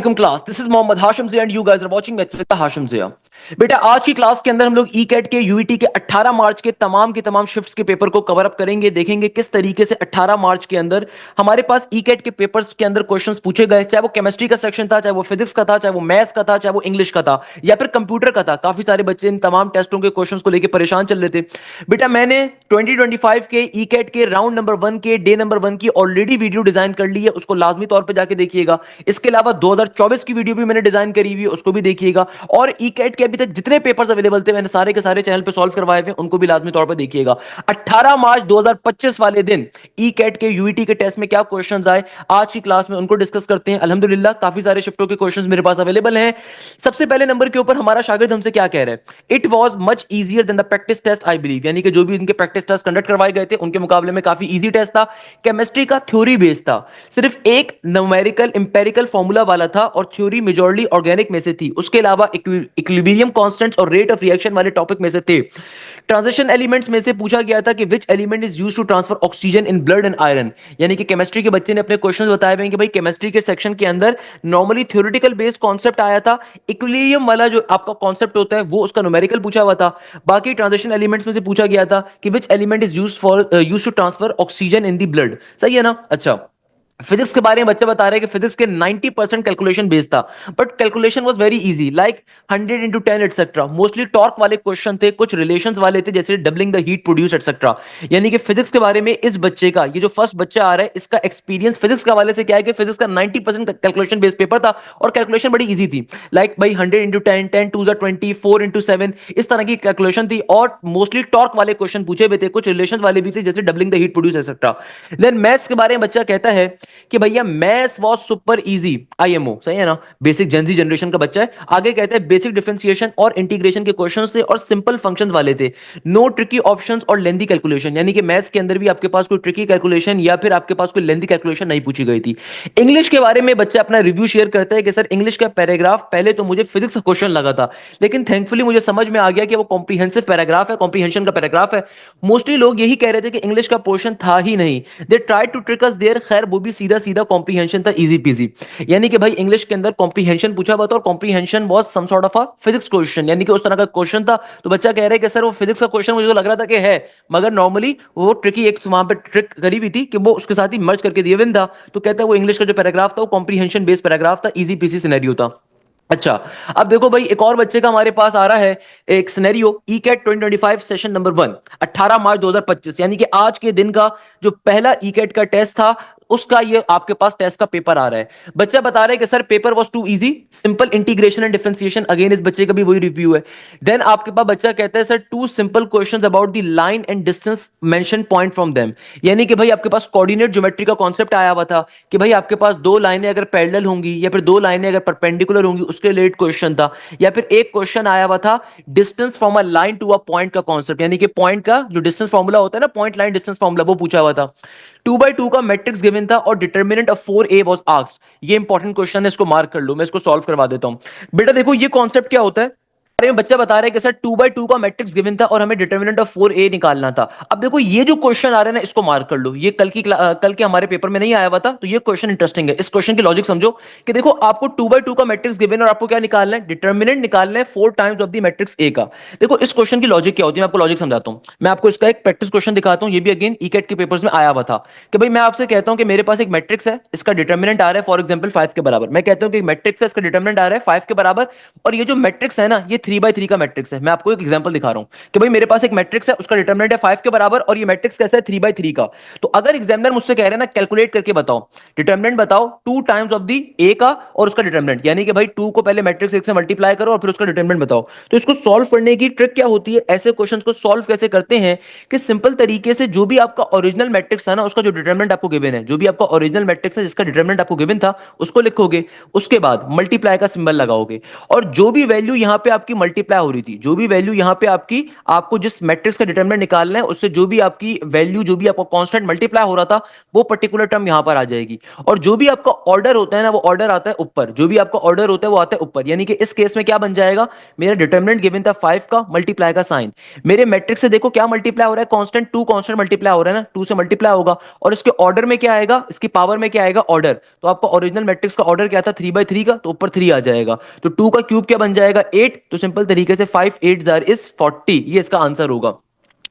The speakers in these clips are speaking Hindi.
Class, this is Mohammad Hashim Zia and you guys are watching math with Hashim Zia. बेटा, आज की क्लास के अंदर हम लोग ई कैट के यूईटी के 18 मार्च के तमाम शिफ्ट्स के पेपर को कवर अप करेंगे। देखेंगे किस तरीके से 18 मार्च के अंदर हमारे पास ई कैट के पेपर्स के अंदर क्वेश्चंस पूछे गए, चाहे वो केमिस्ट्री का सेक्शन था, चाहे वो फिजिक्स का था, चाहे वो मैथ्स का था, चाहे वो इंग्लिश का था, या फिर कंप्यूटर का था। काफी सारे बच्चे इन तमाम टेस्टों के क्वेश्चंस को लेकर परेशान चल रहे थे। बेटा, मैंने 2025 के ई कैट के राउंड नंबर 1 के डे नंबर 1 की ऑलरेडी वीडियो डिजाइन कर ली है, उसको लाजमी तौर पर जाके देखिएगा। इसके अलावा 2024 की वीडियो भी मैंने डिजाइन करी हुई है, उसको भी देखिएगा। और ई कैट के अभी तक जितने पेपर्स अवेलेबल थे मैंने सारे के सारे चैनल पे सॉल्व करवाए हुए, उनको भी लाजमी तौर पर देखिएगा। 18 मार्च 2025 वाले दिन ई कैट के यूईटी के टेस्ट में क्या क्वेश्चंस आए आज की क्लास में उनको डिस्कस करते हैं। अल्हम्दुलिल्लाह काफी सारे शिफ्टों के क्वेश्चंस मेरे पास अवेलेबल हैं। सबसे पहले नंबर के ऊपर हमारा शागिर्द हमसे क्या कह रहा है, it was much easier than the practice test I believe, यानी कि जो भी इनके प्रैक्टिस टेस्ट कंडक्ट करवाए गए थे उनके मुकाबले में काफी इजी टेस्ट था। केमिस्ट्री का थ्योरी बेस्ड था, सिर्फ एक न्यूमेरिकल इंपेरिकल फॉर्मूला वाला था और थ्योरी मेजॉरिटी ऑर्गेनिक में से थी। उसके अलावा इक्विलिब्रियम कांस्टेंट्स और रेट ऑफ रिएक्शन वाले टॉपिक में से थे। ट्रांजिशन एलिमेंट्स में से पूछा गया था कि which element is used to transfer oxygen in blood and iron, यानी कि केमिस्ट्री के बच्चे ने अपने क्वेश्चंस बताए हुए हैं कि भाई केमिस्ट्री के सेक्शन के अंदर नॉर्मली थ्योरेटिकल बेस्ड कॉन्सेप्ट आया था, इक्विलिब्रियम वाला जो आपका कॉन्सेप्ट होता है वो उसका न्यूमेरिकल पूछा हुआ था। बाकी ट्रांजिशन एलिमेंट्स में से पूछा गया था कि which element is used to transfer oxygen in the blood. सही है ना? अच्छा, फिजिक्स के बारे में बच्चे बता रहे हैं कि फिजिक्स के 90% कैलकुलेशन बेस्ड था, but calculation was very easy, like 100 into 10 etcetera. Mostly torque वाले क्वेश्चन थे, कुछ रिलेशंस वाले थे, जैसे doubling the heat produce etcetera. यानी कि फिजिक्स के बारे में इस बच्चे का, ये जो फर्स्ट बच्चा आ रहा है, इसका एक्सपीरियंस फिजिक्स के हवाले से क्या है कि फिजिक्स का 90% कैलकुलेशन बेस्ड पेपर था और कैलकुलेशन बड़ी इजी थी, लाइक भाई 100 into 10, 10 2 20, 4 into 7, इस तरह की कैलकुलेशन थी। और मोस्टली टॉर्क वाले क्वेश्चन पूछे हुए थे, कुछ रिलेशन वाले भी थे, जैसे doubling the heat produce etcetera. Then maths के बारे में बच्चा कहता है कि भैया maths was super easy, IMO. सही है ना? बेसिक जेनजी जनरेशन का बच्चा है। आगे कहते हैं बेसिक डिफरेंशिएशन और इंटीग्रेशन के क्वेश्चंस थे और सिंपल फंक्शंस वाले थे, नो ट्रिकी ऑप्शंस और लेंथी कैलकुलेशन, यानी कि मैथ्स के अंदर भी आपके पास कोई ट्रिकी कैलकुलेशन या फिर आपके पास कोई लेंथी कैलकुलेशन नहीं पूछी गई थी। इंग्लिश के बारे में बच्चा अपना रिव्यू शेयर करता है कि सर इंग्लिश का पैराग्राफ पहले तो मुझे फिजिक्स का क्वेश्चन लगा था, लेकिन थैंकफुली मुझे समझ में आ गया कि वो कॉम्प्रिहेंसिव पैराग्राफ है, कॉम्प्रिहेंशन का पैराग्राफ है। मोस्टली लोग यही कह रहे थे कि इंग्लिश का पोर्शन था ही नहीं, they try to trick us there. खैर वो भी सीधा सीधा कॉम्प्रिहेंशन था, इजी पीजी। यानी कि भाई इंग्लिश के अंदर कॉम्प्रिहेंशन पूछा हुआ था और comprehension was some sort of a physics question, यानी कि उस तरह का क्वेश्चन था। तो बच्चा कह रहा है कि सर वो फिजिक्स का क्वेश्चन मुझे तो लग रहा था कि है, मगर नॉर्मली वो ट्रिकी एक वहां पे ट्रिक करी हुई थी कि वो उसके साथ ही मर्ज करके दिए हुए था। तो कहता है वो इंग्लिश का जो पैराग्राफ था वो कॉम्प्रिहेंशन बेस्ड पैराग्राफ था, इजी पीसी सिनेरियो था। अच्छा, अब देखो भाई एक और बच्चे का हमारे पास आ रहा है एक सिनेरियो, ई कैट 2025 सेशन नंबर 1, 18 मार्च 2025, यानी कि आज के दिन का जो पहला ई कैट का टेस्ट था उसका ये आपके पास टेस्ट का पेपर आ रहा है। बच्चा बता रहा है कि sir paper was too easy, simple integration and differentiation, again इस बच्चे का भी वही रिव्यू है। देन आपके पास बच्चा कहता है sir two simple questions about the line and distance mention point from them, यानी कि भाई आपके पास कोऑर्डिनेट ज्योमेट्री का कॉन्सेप्ट आया हुआ था कि भाई आपके पास दो लाइनें अगर पैरेलल होंगी या फिर दो लाइनें अगर परपेंडिकुलर होंगी उसके रिलेटेड क्वेश्चन था, या फिर एक क्वेश्चन आया हुआ था distance from a line to a point का कॉन्सेप्ट, यानी कि पॉइंट का जो डिस्टेंस फॉर्मूला होता है ना, पॉइंट लाइन डिस्टेंस फॉर्मूला, वो पूछा हुआ था। 2 by 2 का मैट्रिक्स गिवन था और determinant of 4a was asked. ये इंपॉर्टेंट क्वेश्चन है, इसको मार्क कर लो, मैं इसको सॉल्व करवा देता हूं। बेटा देखो ये कॉन्सेप्ट क्या होता है, में बच्चा बता रहा है कि सर 2 by 2 का मैट्रिक्स गिवन था और हमें डिटरमिनेंट ऑफ 4a निकालना था। अब देखो ये जो क्वेश्चन आ रहा है ना, इसको मार्क कर लो, ये कल के हमारे पेपर में नहीं आया हुआ था, तो ये क्वेश्चन इंटरेस्टिंग है। इस क्वेश्चन की लॉजिक समझो कि देखो आपको 2 by 2 का मैट्रिक्स गिवन और आपको क्या निकालना है, डिटरमिनेंट निकालना है 4 times of the matrix A का। देखो इस क्वेश्चन की लॉजिक क्या होती है, मैं आपको लॉजिक समझाता हूं। मैं आपको इसका एक प्रैक्टिस क्वेश्चन दिखाता हूं, ये भी अगेन ईकेट के पेपर्स में आया हुआ था कि भाई मैं आपसे कहता हूं कि मेरे पास एक मैट्रिक्स है, इसका डिटरमिनेंट आ रहा है फॉर एग्जांपल 5 के बराबर। मैं कहता हूं कि मैट्रिक्स है, इसका डिटरमिनेंट आ रहा है 5 के बराबर, और ये जो मैट्रिक्स है ना ये 3 by 3 का मैट्रिक्स है। मैं आपको एक एग्जांपल दिखा रहा हूं कि भाई मेरे पास एक मैट्रिक्स है, उसका डिटरमिनेंट है 5 के बराबर और ये मैट्रिक्स कैसा है, 3 by 3 का। तो अगर एग्जामिनर मुझसे कह रहे हैं ना कैलकुलेट करके बताओ, डिटरमिनेंट बताओ 2 टाइम्स ऑफ दी ए का और उसका डिटरमिनेंट, यानी कि भाई 2 को पहले मैट्रिक्स 1 से मल्टीप्लाई करो और फिर उसका डिटरमिनेंट बताओ। तो इसको सॉल्व करने की ट्रिक क्या होती है, ऐसे क्वेश्चंस को सॉल्व कैसे करते हैं कि सिंपल तरीके से जो भी आपका ओरिजिनल मैट्रिक्स है ना उसका जो डिटरमिनेंट आपको गिवन है, जो भी आपका ओरिजिनल मैट्रिक्स है जिसका डिटरमिनेंट आपको गिवन था उसको लिखोगे, उसके बाद मल्टीप्लाई का सिंबल लगाओगे और जो भी वैल्यू यहां पे आपकी मल्टीप्लाई हो रही थी, जो भी वैल्यू यहाँ पे आपकी, आपको जिस मैट्रिक्स का डिटरमिनेंट निकालना है उससे जो भी आपकी वैल्यू, जो भी आपको कांस्टेंट मल्टीप्लाई हो रहा था, वो पर्टिकुलर टर्म यहां पर आ जाएगी। और जो भी आपका ऑर्डर होता है ना, वो ऑर्डर आता है ऊपर, जो भी आपका ऑर्डर होता है वो आता है ऊपर। यानी कि इस केस में क्या बन जाएगा, मेरा डिटरमिनेंट गिवन था 5 का, मल्टीप्लाई का साइन, मेरे मैट्रिक्स से देखो क्या मल्टीप्लाई हो रहा है, कांस्टेंट 2 कांस्टेंट मल्टीप्लाई हो रहा है ना, 2 से मल्टीप्लाई होगा। और इसके ऑर्डर में क्या आएगा, इसकी पावर में क्या आएगा, ऑर्डर। तो आपका ओरिजिनल मैट्रिक्स का ऑर्डर क्या था, 3/3 का, तो ऊपर 3 आ जाएगा। तो 2 का क्यूब क्या बन जाएगा, 8। तो सिंपल तरीके से 5 8 जार इज 40, ये इसका आंसर होगा।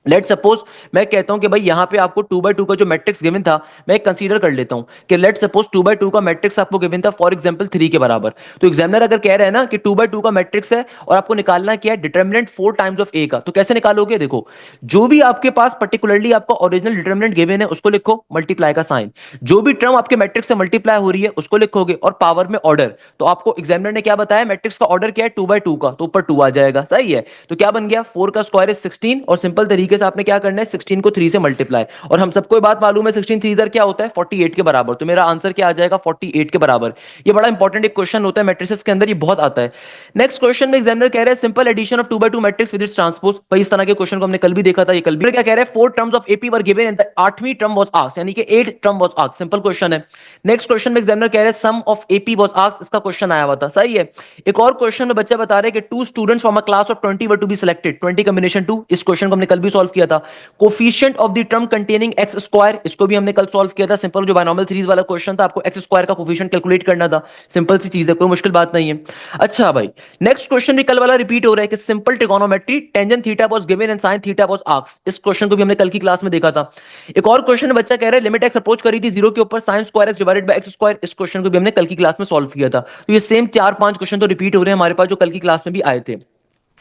लेट सपोज मैं कहता हूं कि भाई यहां पे आपको 2/2 का जो मैट्रिक्स गिवन था, मैं कंसीडर कर लेता हूं कि लेट सपोज 2/2 का मैट्रिक्स आपको गिवन था फॉर एग्जांपल 3 के बराबर। तो एग्जामिनर अगर कह रहा है ना कि 2/2 का मैट्रिक्स है और आपको निकालना क्या है, डिटरमिनेंट 4 टाइम्स ऑफ ए का, तो कैसे निकालोगे, देखो जो भी आपके पास पर्टिकुलरली आपका ओरिजिनल डिटरमिनेंट गिवन है उसको लिखो, मल्टीप्लाई का साइन, जो भी टर्म आपके मैट्रिक्स से मल्टीप्लाई हो रही है उसको लिखोगे, और पावर में ऑर्डर। तो आपको एग्जामिनर ने क्या बताया, मैट्रिक्स का ऑर्डर क्या है, 2/2 का, तो ऊपर 2 आ जाएगा, सही है। तो क्या बन गया, 4 का स्क्वायर इज 16, और सिंपल तरीके से आपने क्या करना है, 16 को 3 से मल्टीप्लाई। और हम सबको ये बात मालूम है 16 3 क्या होता है, 48 के बराबर। तो मेरा आंसर क्या आ जाएगा, 48 के बराबर। ये बड़ा इंपॉर्टेंट एक क्वेश्चन होता है मैट्रिसेस के अंदर, ये बहुत आता है। नेक्स्ट क्वेश्चन में एग्जामिनर कह रहा है simple addition of 2/2 matrix with its transpose. भाई इस तरह के क्वेश्चन को हमने कल भी देखा था, ये कल भी क्या कह रहा है, 4 terms of AP were given and the 8वीं टर्म वाज आस्क्ड, यानी कि 8 term was asked, simple question है। नेक्स्ट क्वेश्चन में एग्जामिनर कह रहा है sum of AP was asked, इसका क्वेश्चन आया हुआ था, सही है। एक और क्वेश्चन में बच्चा बता रहे हैं कि 2 students from a class of 20 were to be selected, 20 combination 2, इस क्वेश्चन को हमने कल भी सॉल्व किया था। Coefficient of the term containing x square, इसको भी हमने कल सॉल्व किया था, सिंपल जो बायनॉमियल सीरीज वाला क्वेश्चन था, आपको एक्स स्क्वायर का कोफिशिएंट कैलकुलेट करना था, सिंपल सी चीज है, कोई मुश्किल बात नहीं है। अच्छा भाई, नेक्स्ट क्वेश्चन भी कल वाला रिपीट हो रहा है कि simple trigonometry tangent theta was given and sine theta was asked, इस क्वेश्चन को भी हमने कल की क्लास में देखा था। एक और क्वेश्चन बच्चा कह रहा है लिमिट एक्स अप्रोच करी थी 0 के ऊपर, sine square x divided by x square, इस क्वेश्चन को भी हमने कल की क्लास में सॉल्व किया था। तो ये सेम 4-5 क्वेश्चन तो रिपीट हो रहे हैं हमारे पास, जो कल की क्लास में भी आए थे।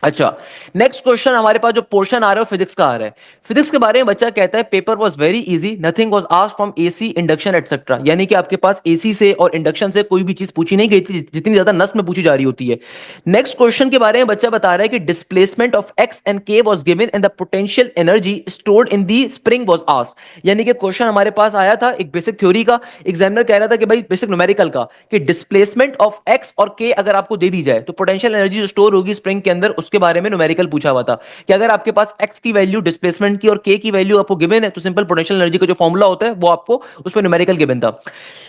अच्छा, नेक्स्ट क्वेश्चन हमारे पास जो पोर्शन आ रहा है फिजिक्स का आ रहा है। फिजिक्स के बारे में बच्चा कहता है paper was very easy, nothing was asked from AC, induction etcetera, यानी कि आपके पास एसी से और इंडक्शन से कोई भी चीज पूछी नहीं गई थी जितनी ज्यादा नस में पूछी जा रही होती है। नेक्स्ट क्वेश्चन के बारे में बच्चा बता रहा है कि डिस्प्लेसमेंट ऑफ एक्स एंड के was given and the potential energy stored in the spring was asked, यानी कि क्वेश्चन हमारे पास आया था एक बेसिक थ्योरी का, एग्जामिनर कह रहा था कि भाई बेसिक न्यूमेरिकल का, कि डिस्प्लेसमेंट ऑफ एक्स और के अगर आपको दे दी जाए तो पोटेंशियल एनर्जी जो स्टोर होगी स्प्रिंग के अंदर, उसके बारे में न्यूमेरिकल पूछा हुआ था कि अगर आपके पास x की वैल्यू डिस्प्लेसमेंट की और k की वैल्यू आपको गिवन है, तो सिंपल पोटेंशियल एनर्जी का जो फॉर्मूला होता है वो आपको उस पर न्यूमेरिकल गिवन था।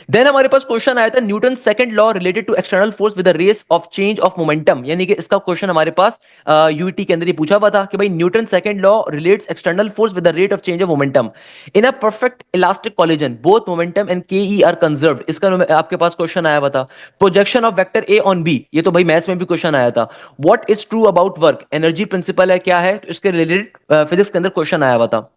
देन हमारे पास क्वेश्चन आया था Newton second law related to external force with the rate of change of momentum, यानी कि इसका क्वेश्चन हमारे पास यूईटी के अंदर ही पूछा हुआ था कि भाई Newton second law relates external force with the rate of change of momentum in a perfect elastic collision both momentum and के ई आर कंजर्व्ड, इसका आपके पास क्वेश्चन आया हुआ था। Projection of vector A on B, ये तो भाई मैथ्स में भी क्वेश्चन आया था। What is true about work, energy principle है क्या है, तो इसके रिलेटेड फिजिक्स के अंदर क्वेश्चन आया हुआ था।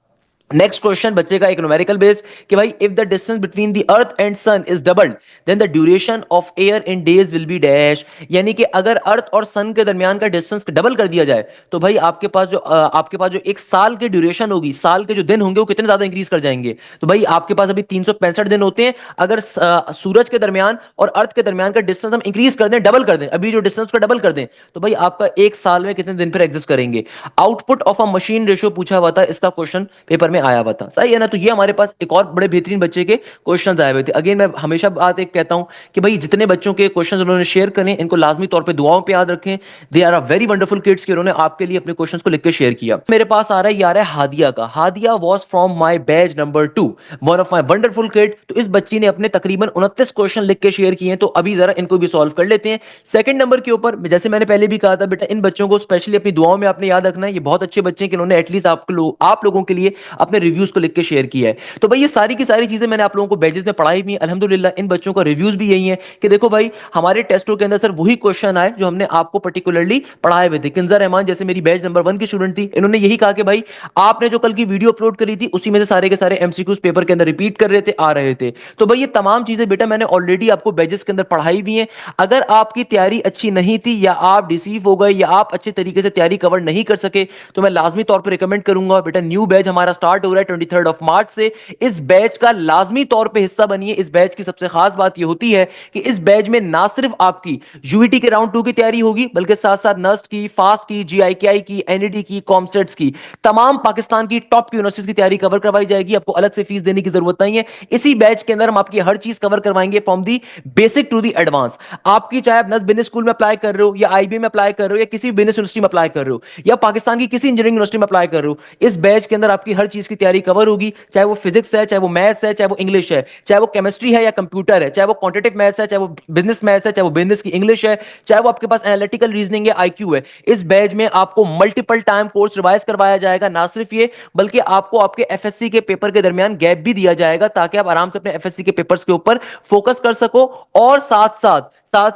नेक्स्ट क्वेश्चन बच्चे का एक न्यूमेरिकल बेस कि भाई if the distance between the earth and sun is doubled then the duration of year in days will be dash, यानी कि अगर अर्थ और सन के दरमियान का डिस्टेंस डबल कर दिया जाए तो भाई आपके पास जो एक साल की ड्यूरेशन होगी, साल के जो दिन होंगे वो कितने ज्यादा इंक्रीज कर जाएंगे। तो भाई आपके पास अभी 365 दिन होते हैं, अगर सूरज के दरमियान और अर्थ के दरमियान का डिस्टेंस हम इंक्रीज कर दें, डबल कर दें, अभी जो डिस्टेंस को डबल कर दें, तो भाई आपका एक साल में कितने दिन फिर एग्जिस्ट करेंगे। Output of a machine ratio पूछा हुआ था, इसका क्वेश्चन पेपर में आया हुआ था, सही है ना। तो ये हमारे पास एक और बड़े बेहतरीन बच्चे के क्वेश्चंस आए हुए थे। अगेन मैं हमेशा बात एक कहता हूं कि भाई जितने बच्चों के क्वेश्चंस उन्होंने शेयर करें, इनको लाजमी तौर पे दुआओं पे याद रखें, they are a very wonderful kids कि उन्होंने आपके लिए अपने क्वेश्चंस को लिख के शेयर किया। मेरे पास आ रहा है, ये आ रहा है हादिया का। Hadiya was from my batch number 2, one of my wonderful kid. तो इस बच्ची ने अपने तकरीबन 29 क्वेश्चन लिख के शेयर किए हैं, तो अभी जरा इनको भी सॉल्व कर लेते हैं। सेकंड नंबर के ऊपर जैसे मैंने पहले भी कहा था, बेटा इन बच्चों को स्पेशली अपनी दुआओं में आपने याद रखना है, ये बहुत अच्छे बच्चे हैं कि उन्होंने एटलीस्ट आप लोगों के लिए अपने रिव्यूज को लिख के शेयर किया है। तो भाई ये सारी की सारी चीजें मैंने आप लोगों को बैचेस में पढ़ाई भी, अल्हम्दुलिल्लाह इन बच्चों का रिव्यूज भी यही है कि देखो भाई हमारे टेस्टों के अंदर सर वही क्वेश्चन आए जो हमने आपको पर्टिकुलरली पढ़ाए हुए थे। किंजा रहमान जैसे मेरी बैच नंबर 1 की स्टूडेंट थी, इन्होंने यही कहा कि भाई आपने जो कल की वीडियो अपलोड करी थी उसी में से सारे के सारे एमसीक्यूज पेपर के अंदर रिपीट कर रहे थे, आ रहे थे। तो भाई ये तमाम चीजें बेटा मैंने ऑलरेडी आपको बैचेस के अंदर पढ़ाई भी हैं। अगर आपकी तैयारी अच्छी नहीं थी या आप डिसीव हो गए या आप अच्छे तरीके से तैयारी कवर नहीं कर सके, तो मैं लाजमी तौर पर रिकमेंड करूंगा बेटा न्यू बैच हमारा स्टार्ट स्टार्ट हो रहा है 23 मार्च से। इस बैच का लाजमी तौर पे हिस्सा बनिए। इस बैच की सबसे खास बात यह होती है कि इस बैच में ना सिर्फ आपकी यूईटी के राउंड 2 की तैयारी होगी, बल्कि साथ साथ नस्ट की, फास्ट की, जीआईकेआई की, एनईडी की, कॉमसेट्स की, तमाम पाकिस्तान की टॉप यूनिवर्सिटीज की तैयारी कवर करवाई जाएगी। आपको अलग से फीस देने की जरूरत नहीं है। इसी बैच के अंदर हम आपकी हर चीज कवर करवाएंगे from the basic to the advance. आपकी चाहे आप नस्ट बिजनेस स्कूल में अप्लाई कर रहे हो, या आईबी में अप्लाई कर रहे हो, या किसी बिजनेस यूनिवर्सिटी में अप्लाई कर रहे हो, या पाकिस्तान की किसी इंजीनियरिंग यूनिवर्सिटी में अप्लाई कर रहे हो, इस बैच के अंदर आपकी हर चीज की तैयारी कवर होगी। चाहे वो फिजिक्स है, चाहे वो मैथ्स है, चाहे वो इंग्लिश है, चाहे वो केमिस्ट्री है या कंप्यूटर है, चाहे वो क्वांटिटेटिव मैथ्स है, चाहे वो बिजनेस मैथ्स है, चाहे वो बिजनेस की इंग्लिश है, चाहे वो आपके पास एनालिटिकल रीजनिंग है, आईक्यू है। इस बैच में आपको मल्टीपल टाइम कोर्स रिवाइज करवाया जाएगा। ना सिर्फ ये, बल्कि आपको आपके एफएससी के पेपर के दरमियान गैप भी दिया जाएगा, ताकि आप आराम से अपने एफएससी के पेपर्स के ऊपर फोकस कर सको। और साथ साथ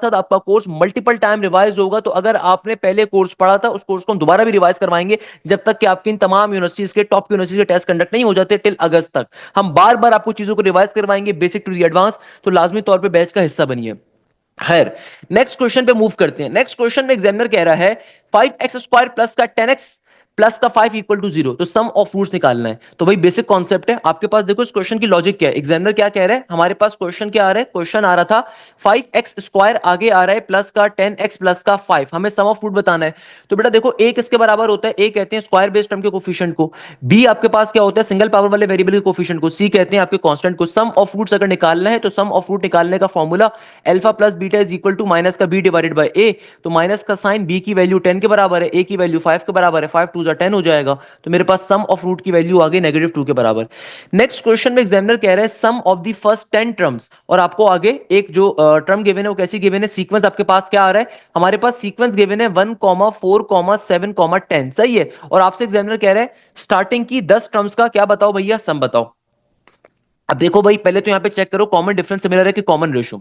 आपका कोर्स मल्टीपल टाइम रिवाइज होगा। तो अगर आपने पहले कोर्स पढ़ा था, उस कोर्स को हम दोबारा भी रिवाइज करवाएंगे, जब तक कि आपकी इन तमाम यूनिवर्सिटीज के टॉप यूनिवर्सिटीज के टेस्ट कंडक्ट नहीं हो जाते टिल अगस्त तक। हम बार बार आपको चीजों को रिवाइज करवाएंगे बेसिक टू दी एडवांस। तो लाजमी तौर पे बैच का हिस्सा बनिए। खैर, नेक्स्ट क्वेश्चन पे मूव करते हैं। नेक्स्ट क्वेश्चन में एग्जामिनर कह रहा है 5x² प्लस का 10x प्लस का 5 इक्वल टू 0, तो सम ऑफ रूट्स निकालना है। तो भाई बेसिक कॉन्सेप्ट है आपके पास। देखो इस क्वेश्चन की लॉजिक क्या है, एग्जामिनर क्या कह रहा है, हमारे पास क्वेश्चन क्या आ रहा है, क्वेश्चन आ रहा था 5x², आगे आ रहा है प्लस का 10x प्लस का 5, हमें सम ऑफ रूट बताना है। तो बेटा देखो a किसके बराबर होता है, a कहते हैं स्क्वायर बेस्ड टर्म के कोफिशिएंट को, b आपके पास क्या होता है सिंगल पावर वाले वेरिएबल के कोफिशिएंट को, c कहते हैं आपके कांस्टेंट को। सम ऑफ रूट्स अगर निकालना है तो सम ऑफ रूट निकालने का formula alpha plus beta is equal to minus का b डिवाइडेड बाय a। तो माइनस का साइन b की वैल्यू 10 के बराबर है, a की वैल्यू 5 के बराबर है, 5 2 10 हो जाएगा। तो मेरे पास सम ऑफ रूट की वैल्यू आ गई -2 के बराबर। नेक्स्ट क्वेश्चन में एग्जामिनर कह रहा है sum of the first 10 terms, और आपको आगे एक जो टर्म गिवन है वो कैसी गिवन है, सीक्वेंस आपके पास क्या आ रहा है, हमारे पास सीक्वेंस गिवन है 1 4 7 10, सही है। और आपसे एग्जामिनर कह रहा है स्टार्टिंग की 10 टर्म्स का क्या बताओ भैया, सम बताओ। अब देखो भाई पहले तो यहां पे चेक करो कॉमन डिफरेंस सिमिलर है कि कॉमन रेशो।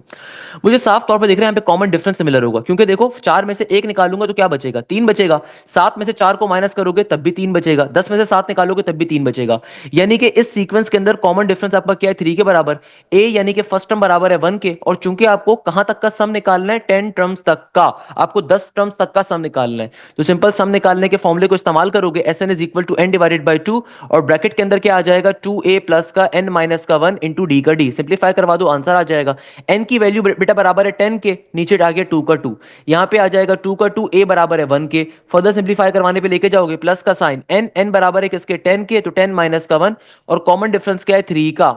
मुझे साफ तौर पे दिख रहा है यहां पे कॉमन डिफरेंस सिमिलर होगा, क्योंकि देखो 4 में से 1 निकालूंगा तो क्या बचेगा, 3 बचेगा। 7 में से 4 को माइनस करोगे तब भी 3 बचेगा। 10 में से 7 निकालोगे तब भी 3 बचेगा। यानी कि इस सीक्वेंस के अंदर कॉमन डिफरेंस आपका क्या है, 3 के बराबर। ए यानी कि फर्स्ट टर्म बराबर है 1 के, और चूंकि आपको कहां तक का सम निकालना है, 10 टर्म्स तक का, आपको 10 टर्म्स तक का सम निकालना है। तो सिंपल सम निकालने के फॉर्मूले को इस्तेमाल करोगे, S N is equal to N divided by 2, और ब्रैकेट के अंदर क्या आ जाएगा, 2a प्लस का n माइनस का 1 इंटू डी का डी। सिंप्लीफाई करवा दो, आंसर आ जाएगा। n की वैल्यू बेटा बराबर है 10 के, नीचे आ गया 2 का 2, यहां पे आ जाएगा 2 का 2, a बराबर है 1 के। फर्दर सिंप्लीफाई करवाने पे लेके जाओगे, प्लस का साइन n बराबर है किसके, 10 के, तो 10 माइनस का 1, और कॉमन डिफरेंस क्या है, 3 का।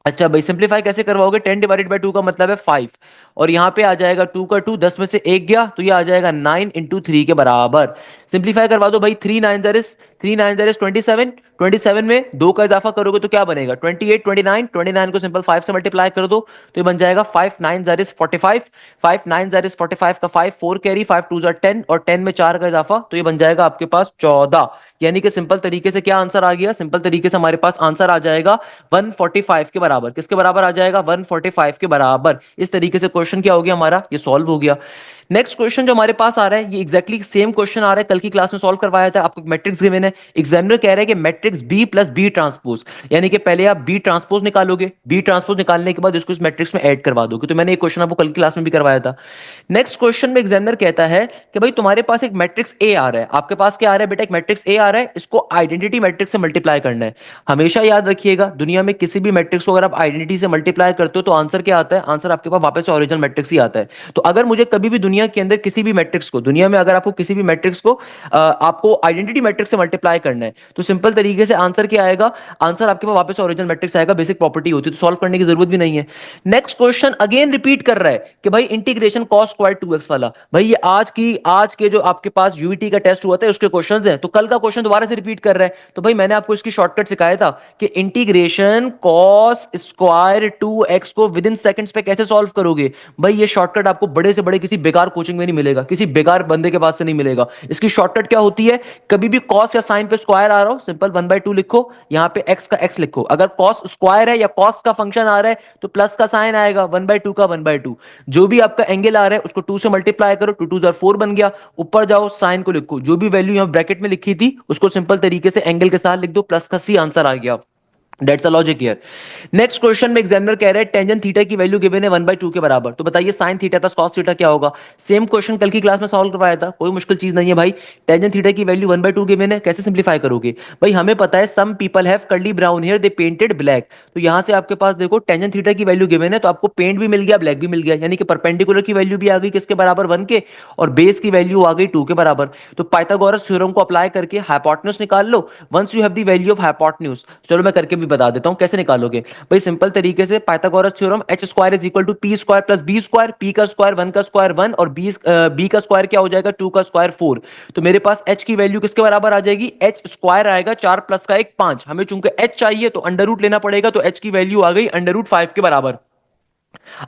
अच्छा भाई सिंप्लीफाई कैसे करवाओगे, 10 डिवाइडेड बाई 2 का मतलब है 5, और यहां पे आ जाएगा 2 का 2, 10 में से 1 गया तो ये आ जाएगा 9 इंटू 3 के बराबर। सिंप्लीफाई करवा दो भाई, 3 9 इज 27, 27 में 2 का इजाफा करोगे तो क्या बनेगा, 28, 29 को सिंपल 5 से मल्टीप्लाई कर दो तो ये बन जाएगा 5 9 इज 45, 5 9 इज 45 का 5 4 कैरी, 5 2 10, और 10 में 4 का इजाफा तो ये बन जाएगा आपके पास 14। यानी कि सिंपल तरीके से क्या आंसर आ गया, सिंपल तरीके से हमारे पास आंसर आ जाएगा 145 के बराबर। किसके बराबर आ जाएगा, 145 के बराबर। इस तरीके से क्वेश्चन क्या हो गया हमारा, ये सॉल्व हो गया। नेक्स्ट क्वेश्चन जो हमारे पास आ रहा है, ये एक्जैक्टली सेम क्वेश्चन आ रहा है, कल की क्लास में सॉल्व करवाया था। आपको मैट्रिक्स गिवन है, एग्जामिनर कह रहा है कि matrix B plus B transpose, यानी कि पहले आप बी ट्रांसपोज निकालोगे, बी ट्रांसपोज निकालने के बाद इसको इस मैट्रिक्स में ऐड करवा दोगे। तो मैंने एक क्वेश्चन आपको कल की क्लास में भी करवाया था। नेक्स्ट क्वेश्चन में एग्जामिनर कहता है कि भाई तुम्हारे पास एक मैट्रिक्स ए आ रहा है, आपके पास क्या आ रहा है बेटा, एक मैट्रिक्स ए आ रहा है, इसको आइडेंटिटी मैट्रिक्स से मल्टीप्लाई करना है। हमेशा याद रखिएगा, दुनिया में किसी भी मैट्रिक्स को अगर आप आइडेंटिटी से मल्टीप्लाई करते हो तो आंसर क्या आता है, आंसर आपके पास वापस से ओरिजिनल मैट्रिक्स ही आता है। तो अगर मुझे कभी भी दुनिया के अंदर किसी भी मैट्रिक्स को, दुनिया में अगर आपको किसी भी मैट्रिक्स को आपको आइडेंटिटी मैट्रिक्स से मल्टीप्लाई करना है, तो सिंपल तरीके से आंसर क्या आएगा, आंसर आपके पास वापस ओरिजिनल मैट्रिक्स आएगा। बेसिक प्रॉपर्टी होती है, तो सॉल्व करने की जरूरत भी नहीं है। नेक्स्ट क्वेश्चन अगेन रिपीट कर रहा है कि भाई इंटीग्रेशन कॉस स्क्वायर 2x वाला, भाई ये आज के जो आपके पास यूईटी का टेस्ट हुआ था उसके क्वेश्चंस हैं, तो कल का क्वेश्चन दोबारा से रिपीट कर रहा है। तो भाई मैंने आपको इसकी शॉर्टकट सिखाया था कि इंटीग्रेशन कॉस स्क्वायर 2x को विद इन सेकंड्स पे कैसे सॉल्व करोगे। भाई ये शॉर्टकट आपको बड़े से बड़े किसी बेकार कोचिंग में नहीं मिलेगा, किसी बेकार बंदे के पास से नहीं मिलेगा। इसकी शॉर्टकट क्या होती है, कभी भी कॉस या साइन पे स्क्वायर आ रहा हो, सिंपल 1/2 लिखो, यहां पे x का x लिखो। अगर कॉस स्क्वायर है या कॉस का फंक्शन आ रहा है तो प्लस का साइन आएगा, 1/2 का 1/2। जो भी आपका एंगल आ रहा है उसको 2 से मल्टीप्लाई करो, 2 2 4 बन गया। ऊपर जाओ, साइन को लिखो, जो भी वैल्यू यहां ब्रैकेट में लिखी थी उसको सिंपल तरीके से एंगल के साथ लिख दो, प्लस का सी आंसर आ गया। That's the logic here. Next question में एग्जामिनर कह रहे हैं टेंजेंट थीटा की वैल्यू गिवन है 1/2 के बराबर, तो बताइए sign theta plus cos theta क्या होगा। सेम क्वेश्चन कल की क्लास में सॉल्व करवाया था, कोई मुश्किल चीज नहीं है भाई। टेंजेंट थीटा की वैल्यू 1/2 गिवन है, कैसे सिंप्लीफाई करोगे भाई। हमें पता है some people have curly brown hair they painted black, तो यहां से आपके पास देखो टेंजेंट थीटा की वैल्यू गिवन है, तो आपको पेंट भी मिल गया ब्लैक भी मिल गया, यानी कि परपेंडिकुलर की वैल्यू भी आ गई किसके बराबर 1 के, और बेस की वैल्यू आ गई 2 के बराबर। तो पाइथागोरस थ्योरम को अप्लाई करके हाइपोटेन्यूज निकाल लो। Once you have the value of hypotenuse, चलो मैं करके भी बता देता हूं कैसे निकालोगे भाई। सिंपल तरीके से Pythagoras theorem H square is equal to P square plus B square, P का स्क्वायर 1 का स्क्वायर 1 और बी का स्क्वायर क्या हो जाएगा 2 का स्क्वायर 4। तो मेरे पास एच की वैल्यू किसके बराबर आ जाएगी, एच स्क्वायर आएगा 4 प्लस का 1 5, हमें चूंकि एच चाहिए तो अंडर रूट लेना पड़ेगा, तो एच की वैल्यू आ गई अंडर रूट 5 के बराबर।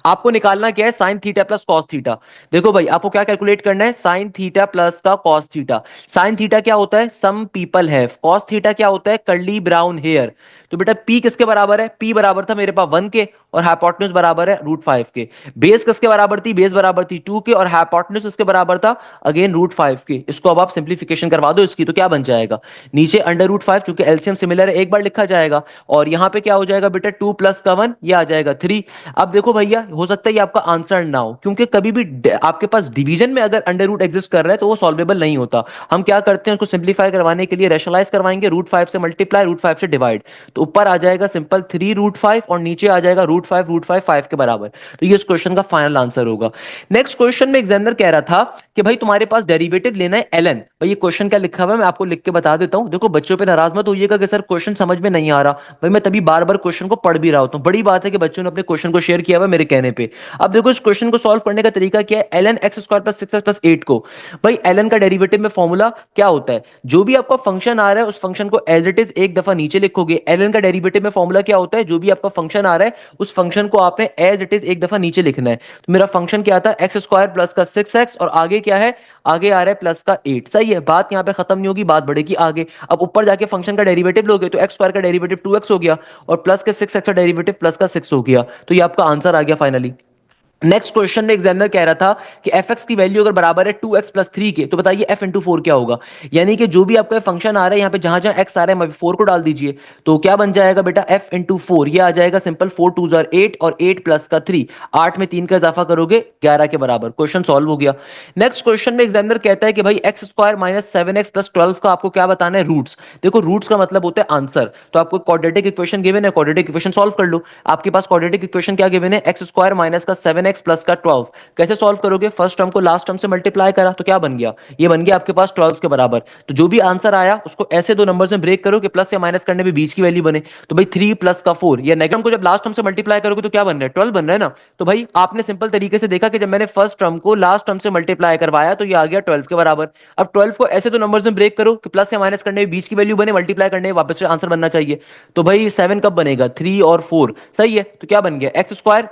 आपको निकालना क्या है, sine theta plus cos theta. देखो भाई आपको क्या कैलकुलेट करना है, साइन थीटा प्लस का कॉस थीटा। साइन थीटा क्या होता है, some people have, cos theta क्या होता है, कर्ली ब्राउन हेयर। तो बेटा पी किसके बराबर है, पी बराबर था मेरे पास 1 के और हाइपोटेन्यूज बराबर है √5 के। बेस किसके बराबर थी, बेस बराबर थी 2 के और हाइपोटेन्यूज इसके बराबर था अगेन √5 के। इसको अब आप सिंप्लीफिकेशन करवा दो इसकी, तो क्या बन जाएगा, नीचे अंडर √5 चूंकि एलसीएम सिमिलर है एक बार लिखा जाएगा, और यहां पे क्या हो जाएगा बेटा 2 प्लस का 1 ये आ जाएगा 3। अब देखो भैया हो सकता है ये आपका आंसर ना हो, क्योंकि कभी भी आपके पास डिवीजन में अगर अंडर रूट एग्जिस्ट कर रहा है तो वो सॉल्वेबल नहीं होता। हम क्या करते हैं उसको सिंप्लीफाई करवाने के लिए रैशनलाइज करवाएंगे, √5 से मल्टीप्लाई √5 से डिवाइड, तो ऊपर आ जाएगा सिंपल 3 √5 और नीचे आ जाएगा √5 5 के बराबर। तो ये इस क्वेश्चन का फाइनल आंसर होगा। नेक्स्ट क्वेश्चन में एग्जामिनर कह रहा था कि भाई तुम्हारे पास डेरिवेटिव लेना है ln। भाई ये क्वेश्चन क्या लिखा हुआ है मैं आपको लिख के बता देता हूं। देखो बच्चों पे नाराज मत होइएगा कि सर क्वेश्चन समझ में नहीं आ रहा, भाई मैं तभी बार बार क्वेश्चन को पढ़ भी रहा होता हूं। बड़ी बात है कि बच्चों ने अपने क्वेश्चन को शेयर किया हुआ मेरे कहने पे। अब देखो इस क्वेश्चन को सॉल्व करने का तरीका क्या है, ln x square plus 6x plus 8 को, भाई ln का डेरिवेटिव में फॉर्मूला क्या होता है, जो भी आपका फंक्शन आ रहा है उस फंक्शन को एज इट इज एक दफा नीचे लिखोगे। ln का डेरिवेटिव में फॉर्मूला क्या होता है, जो भी आपका फंक्शन आ रहा है उस फंक्शन को आपने एज इट इज एक दफा नीचे लिखना है। तो मेरा फंक्शन क्या था, एक्स स्क्वायर प्लस का 6x और आगे क्या है, आगे आ रहा है प्लस का 8। सही है, बात यहां पे खत्म नहीं होगी, बात बढ़ेगी आगे। अब ऊपर जाके फंक्शन का डेरिवेटिव लोगे तो एक्स स्क्वायर का डेरिवेटिव 2x हो गया और प्लस के 6x का डेरिवेटिव प्लस का 6 हो गया, तो ये आपका आंसर आ गया फाइनली। नेक्स्ट क्वेश्चन में एग्जामिनर कह रहा था कि एफ एक्स की वैल्यू अगर बराबर है 2x प्लस 3 के, तो बताइए f इंटू 4 क्या होगा। यानी कि जो भी आपका फंक्शन आ रहा है यहाँ पे जहां जहां x आ रहा है 4 को डाल दीजिए, तो क्या बन जाएगा बेटा f इंटू 4, ये आ जाएगा सिंपल 4 2 जार 8 और 8 प्लस का 3, 8 में 3 का इजाफा करोगे 11 के बराबर। क्वेश्चन सॉल्व हो गया। नेक्स्ट क्वेश्चन में एग्जामिनर कहता है कि भाई x square minus 7x plus 12 का आपको क्या बताना है, रूट्स। देखो रूट्स का मतलब होता है आंसर, तो आपको क्वाड्रेटिक इक्वेशन गिवन है, क्वाड्रेटिक इक्वेशन सॉल्व कर लो। आपके पास क्वाड्रेटिक इक्वेशन क्या गिवन है, एक्स स्क्वायर माइनस का 7x प्लस का 12। कैसे सॉल्व करोगे, फर्स्ट टर्म को लास्ट टर्म से मल्टीप्लाई करा तो क्या बन गया, ये बन गया आपके पास 12 के बराबर। तो जो भी आंसर आया उसको ऐसे दो नंबर्स में ब्रेक करो कि प्लस या माइनस करने में बीच की वैल्यू बने। तो भाई 3 प्लस का 4, या नेगेटिव को जब लास्ट टर्म से मल्टीप्लाई करोगे तो क्या बन रहा है, 12 बन रहा है ना। तो भाई आपने सिंपल तरीके से देखा कि जब मैंने फर्स्ट टर्म को लास्ट टर्म से मल्टीप्लाई करवाया तो ये आ गया 12 के बराबर। अब 12 को ऐसे दो नंबर्स में ब्रेक करो कि प्लस या माइनस करने में बीच की वैल्यू बने, मल्टीप्लाई करने में वापस से आंसर बनना चाहिए। तो भाई 7 कब बनेगा, 3 और 4। सही है, तो क्या बन गया, एक्स स्क्वायर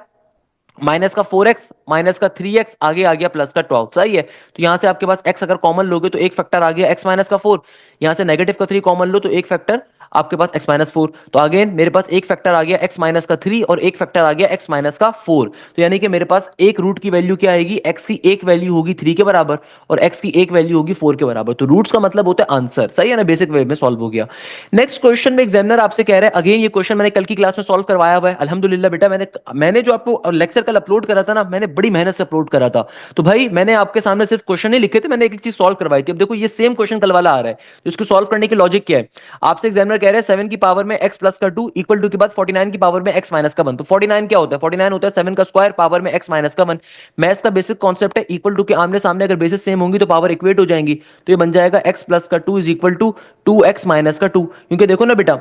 माइनस का 4x माइनस का 3x आगे आ गया प्लस का 12। सही है, तो यहां से आपके पास x अगर कॉमन लोगे तो एक फैक्टर आ गया x माइनस का 4, यहां से नेगेटिव का 3 कॉमन लो तो एक फैक्टर आपके पास x माइनस 4। तो अगेन मेरे पास एक फैक्टर आ गया x माइनस का 3 और एक फैक्टर आ गया x माइनस का 4। तो यानी कि मेरे पास एक रूट की वैल्यू क्या आएगी, x की एक वैल्यू होगी 3 के बराबर और x की एक वैल्यू होगी 4 के बराबर। तो रूट्स का मतलब होता है आंसर। सही है ना, बेसिक वे में सॉल्व हो गया। नेक्स्ट क्वेश्चन में एग्जामिनर आपसे कह रहा है, अगेन ये क्वेश्चन मैंने कल की क्लास में सॉल्व करवाया हुआ है अल्हम्दुलिल्लाह। बेटा मैंने जो आपको लेक्चर कल अपलोड करा था ना, मैंने बड़ी मेहनत से अपलोड करा था। तो भाई मैंने आपके सामने सिर्फ क्वेश्चन नहीं लिखे थे, मैंने एक एक चीज सॉल्व करवाई थी। अब देखो ये सेम क्वेश्चन कल वाला आ रहा है, तो इसको सॉल्व करने की लॉजिक क्या है, आपसे एग्जामिनर कह रहे हैं 7 की पावर में x प्लस का 2 इक्वल टू के बाद 49 की पावर में x माइनस का 1। तो 49 क्या होता है, 49 होता है 7 का स्क्वायर पावर में x माइनस का 1। मैथ्स का बेसिक कॉन्सेप्ट है, इक्वल टू के आमने सामने अगर बेसिस सेम होंगी तो पावर इक्वेट हो जाएंगी। तो ये बन जाएगा x प्लस का 2 is equal to 2x minus का 2। क्योंकि देखो ना बेटा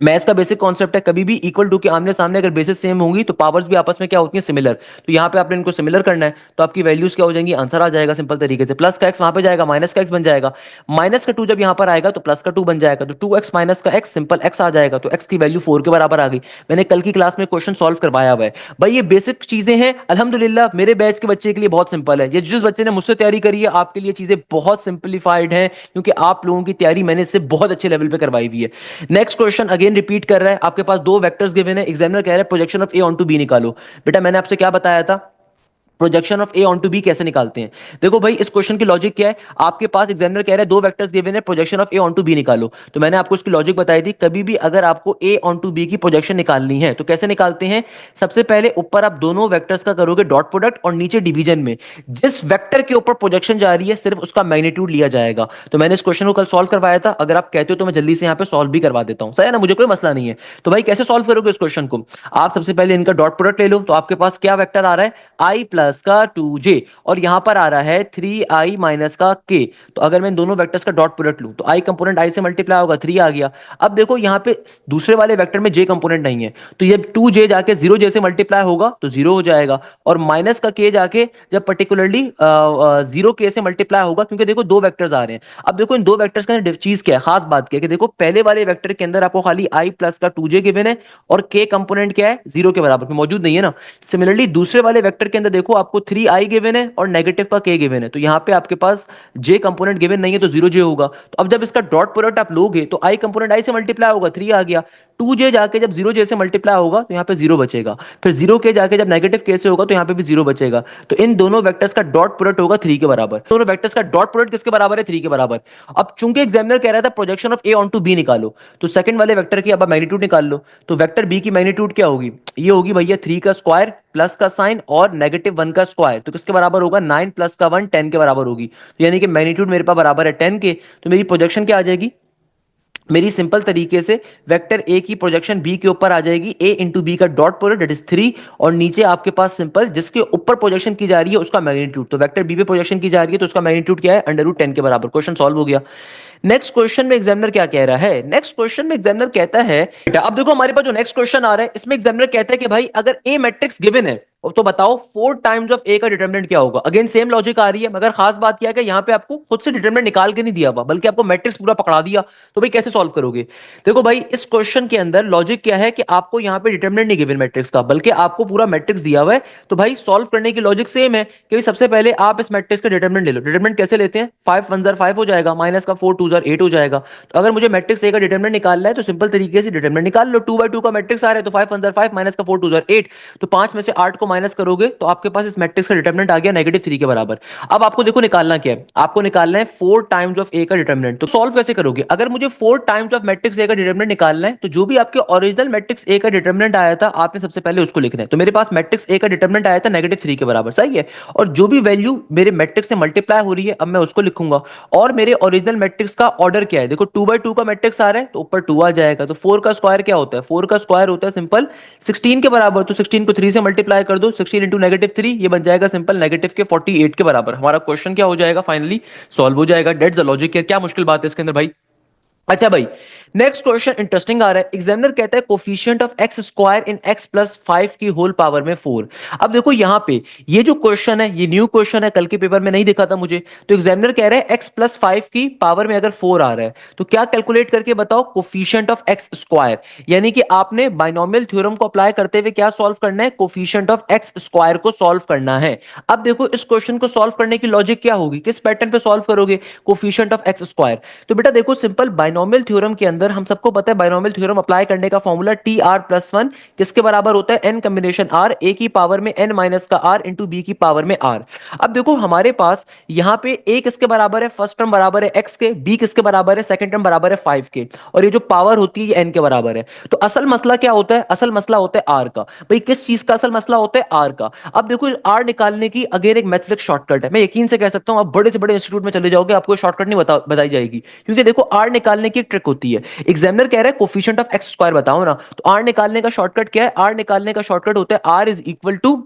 मैथ्स का बेसिक कॉन्सेप्ट है, कभी भी इक्वल टू के आमने सामने अगर बेसिस सेम होंगी तो पावर्स भी आपस में क्या होती हैं, सिमिलर। तो यहाँ पे आपने इनको सिमिलर करना है, तो आपकी वैल्यूज क्या हो जाएंगी, आंसर आ जाएगा सिंपल तरीके से। प्लस का एक्स वहां पे जाएगा, माइनस का एक्स बन जाएगा, माइनस का 2 जब यहाँ पर आएगा तो प्लस का 2 बन जाएगा, तो 2x माइनस का एक्स सिंपल एक्स आ जाएगा, तो एक्स की वैल्यू 4 के बराबर आ गई। मैंने कल की क्लास में क्वेश्चन सॉल्व करवाया हुआ है भाई, ये बेसिक चीजें हैं अल्हम्दुलिल्लाह। मेरे बैच के बच्चे के लिए बहुत सिंपल है, ये जिस बच्चे ने मुझसे तैयारी करी है आपके लिए चीजें बहुत सिंपलीफाइड है, क्योंकि आप लोगों की तैयारी मैंने इससे बहुत अच्छे लेवल पे करवाई हुई है। नेक्स्ट क्वेश्चन अगेन रिपीट कर रहा है, आपके पास दो वेक्टर्स गिवन है, एग्जामिनर कह रहा है projection of A on to B निकालो। बेटा मैंने आपसे क्या बताया था, projection of A on to B कैसे निकालते हैं? देखो भाई, इस क्वेश्चन की लॉजिक क्या है? आपके पास एग्जामिनर कह रहा है दो वेक्टर्स गिवन है, projection of A on to B निकालो। तो मैंने आपको इसकी लॉजिक बताई थी, कभी भी अगर आपको ए ऑन टू बी की प्रोजेक्शन निकालनी है तो कैसे निकालते हैं? सबसे पहले ऊपर आप दोनों वेक्टर्स का करोगे डॉट प्रोडक्ट, और नीचे डिवीजन में जिस वेक्टर के ऊपर प्रोजेक्शन जा रही है सिर्फ उसका मैग्नीट्यूड लिया जाएगा। तो मैंने इस क्वेश्चन को कल सॉल्व करवाया था, अगर आप कहते हो तो मैं जल्दी से यहाँ पे सॉल्व भी करवा देता हूँ, सही है ना? मुझे कोई मसला नहीं है। तो भाई कैसे सॉल्व करोगे इस क्वेश्चन को? आप सबसे पहले इनका डॉट प्रोडक्ट ले लो। तो आपके पास क्या वेक्टर आ रहा है? आई प्लस का 2j, और यहां पर आ रहा है 3i माइनस का k। तो अगर मैं इन दोनों वेक्टर्स का डॉट प्रोडक्ट लूं तो i कंपोनेंट i से मल्टीप्लाई होगा, 3 आ गया। अब देखो यहां पे दूसरे वाले वेक्टर में j कंपोनेंट नहीं है, तो ये 2j जाके 0j से मल्टीप्लाई होगा तो 0 हो जाएगा, और माइनस का k जाके जब पर्टिकुलरली 0k से मल्टीप्लाई होगा, क्योंकि देखो दो वेक्टर्स आ रहे हैं। अब देखो इन दो वेक्टर्स का चीज क्या है, खास बात क्या है कि देखो पहले वाले वेक्टर के अंदर आपको खाली i प्लस का 2j गिवन है, और k कंपोनेंट क्या है? 0 के बराबर मौजूद नहीं है ना। सिमिलरली दूसरे वाले वेक्टर के अंदर देखो आपको 3i गिवन है और नेगेटिव का k गिवन है, तो यहां पे आपके पास j कंपोनेंट गिवन नहीं है तो 0j होगा। तो अब जब इसका डॉट प्रोडक्ट आप लोगे तो i कंपोनेंट i से मल्टीप्लाई होगा, 3 आ गया। 2j जाके जब 0j से मल्टीप्लाई होगा तो यहां पे 0 बचेगा, फिर 0k जाके जब नेगेटिव k से होगा तो यहां पे भी 0 बचेगा। तो इन दोनों वेक्टर्स का डॉट प्रोडक्ट होगा 3 के बराबर। दोनों वेक्टर्स का डॉट प्रोडक्ट किसके बराबर है? 3 के बराबर। अब चूंकि एग्जामिनर कह रहा था projection of a onto b निकालो, तो सेकंड वाले वेक्टर की अब मैग्नीट्यूड निकाल लो। तो वेक्टर b की मैग्नीट्यूड क्या होगी? ये होगी भैया 3 का स्क्वायर प्लस का साइन और -1 का स्क्वायर। तो किसके बराबर होगा? 9 प्लस का 1 10 के बराबर होगी। तो यानी कि मैग्नीट्यूड मेरे पास बराबर है 10 के। तो मेरी प्रोजेक्शन क्या आ जाएगी? मेरी सिंपल तरीके से वेक्टर ए की प्रोजेक्शन बी के ऊपर आ जाएगी, ए इंटू बी का डॉट प्रोडक्ट दैट इज 3, और नीचे आपके पास सिंपल जिसके ऊपर प्रोजेक्शन की जा रही है उसका मैग्नीट्यूड। तो वेक्टर बी पे प्रोजेक्शन की जा रही है तो उसका मैग्नीट्यूड क्या है? √10 के बराबर। क्वेश्चन सॉल्व हो गया। नेक्स्ट क्वेश्चन में एग्जामिनर क्या कह रहा है? नेक्स्ट क्वेश्चन में एग्जामिनर कहता है, बेटा अब देखो हमारे पास जो नेक्स्ट क्वेश्चन आ रहा है इसमें एग्जामिनर कहता है कि भाई अगर ए मैट्रिक्स गिवन है तो बताओ 4 टाइम्स ऑफ ए का डिटरमिनेंट क्या होगा। अगेन सेम लॉजिक आ रही है, मगर खास बात क्या है कि यहां पे आपको खुद से डिटरमिनेंट निकाल के नहीं दिया हुआ, बल्कि आपको मैट्रिक्स पूरा पकड़ा दिया। तो भाई कैसे सॉल्व करोगे? देखो भाई, इस क्वेश्चन के अंदर लॉजिक क्या है कि आपको यहां पे डिटरमिनेंट नहीं गिवन मैट्रिक्स का, बल्कि आपको पूरा मैट्रिक्स दिया हुआ है। तो भाई सॉल्व करने की लॉजिक सेम है कि सबसे पहले आप इस मैट्रिक्स का डिटरमिनेंट ले लो। डिटरमिनेंट कैसे लेते हैं? 5 1 जार 5 हो जाएगा, माइनस का 4 2 जार 8 हो जाएगा। तो अगर मुझे मैट्रिक्स ए का डिटरमिनेंट निकालना है तो सिंपल तरीके से डिटरमिनेंट निकाल लो। 2/2 का मैट्रिक्स आ रहा है तो 5 1 जार 5 माइनस का 4 2 जार 8। तो 5 में से 8 को माइनस करोगे तो आपके पास इस मैट्रिक्स का डिटरमिनेंट आ गया -3 के बराबर। अब आपको देखो निकालना क्या है, आपको निकालना है 4 टाइम्स ऑफ ए का डिटरमिनेंट। तो सॉल्व कैसे करोगे? अगर मुझे 4 टाइम्स ऑफ मैट्रिक्स ए का डिटरमिनेंट निकालना है तो जो भी आपके ओरिजिनल मैट्रिक्स ए का डिटरमिनेंट आया था आपने सबसे पहले उसको लिखना है। तो मेरे पास मैट्रिक्स ए का डिटरमिनेंट आया था -3 के बराबर, सही है। और जो भी वैल्यू मेरे मैट्रिक्स से मल्टीप्लाई हो रही है अब मैं उसको लिखूंगा। और मेरे ओरिजिनल मैट्रिक्स का ऑर्डर क्या है? देखो 2/2 का मैट्रिक्स आ रहा है तो ऊपर 2 आ जाएगा। तो 4 का स्क्वायर क्या होता है? 4 का स्क्वायर होता है सिंपल 16 के बराबर। तो 16 को 3 से मल्टीप्लाई कर दो, 16 इंटू -3, ये बन जाएगा सिंपल नेगेटिव के 48 के बराबर। हमारा क्वेश्चन क्या हो जाएगा? फाइनली सॉल्व हो जाएगा। That's the logic. क्या मुश्किल बात है इसके अंदर भाई? अच्छा भाई, नेक्स्ट क्वेश्चन इंटरेस्टिंग आ रहा है। एग्जामिनर कहता है coefficient of X square in x plus 5 की होल पावर में 4। अब देखो यहां पे ये जो क्वेश्चन है ये न्यू क्वेश्चन है, कल के पेपर में नहीं दिखा था मुझे। तो एग्जामिनर कह रहा है एक्स प्लस 5 की पावर में अगर 4 आ रहा है तो क्या कैलकुलेट करके बताओ कोफिशिएंट ऑफ एक्स स्क्वायर। यानी कि आपने बाइनोमियल थ्योरम को अप्लाई करते हुए क्या सॉल्व करना है? कोफिशिएंट ऑफ एक्स स्क्वायर को सॉल्व करना है। अब देखो इस क्वेश्चन को सॉल्व करने की लॉजिक क्या होगी, किस पैटर्न पे सॉल्व करोगे? Coefficient of X square. तो बेटा देखो सिंपल बाइनोमियल थ्योरम के अंदर हम सबको पता है बाइनोमियल थ्योरम अप्लाई करने का फॉर्मूला टी आर प्लस 1 किसके बराबर होता है? एन कॉम्बिनेशन आर, ए की पावर में एन माइनस का आर इंटू बी की पावर में आर। अब देखो हमारे पास यहां पे ए किसके बराबर है? फर्स्ट टर्म बराबर है एक्स के, बी किसके बराबर है? सेकंड टर्म बराबर है 5 के, और ये जो पावर होती है ये एन के बराबर है। तो असल मसला क्या होता है? असल मसला होता है आर का। भाई किस चीज का असल मसला होता है? आर का। अब देखो आर निकालने की अगेन एक मैथमेटिक्स शॉर्टकट है, मैं यकीन से कह सकता हूं आप बड़े से बड़े इंस्टीट्यूट में चले जाओगे आपको शॉर्टकट नहीं बताई जाएगी, क्योंकि देखो आर निकालने की एक ट्रिक होती है। एग्जामिनर कह रहा है कोफिशिएंट ऑफ एक्स स्क्वायर बताओ ना, तो आर निकालने का शॉर्टकट क्या है? आर निकालने का शॉर्टकट होता है R is equal to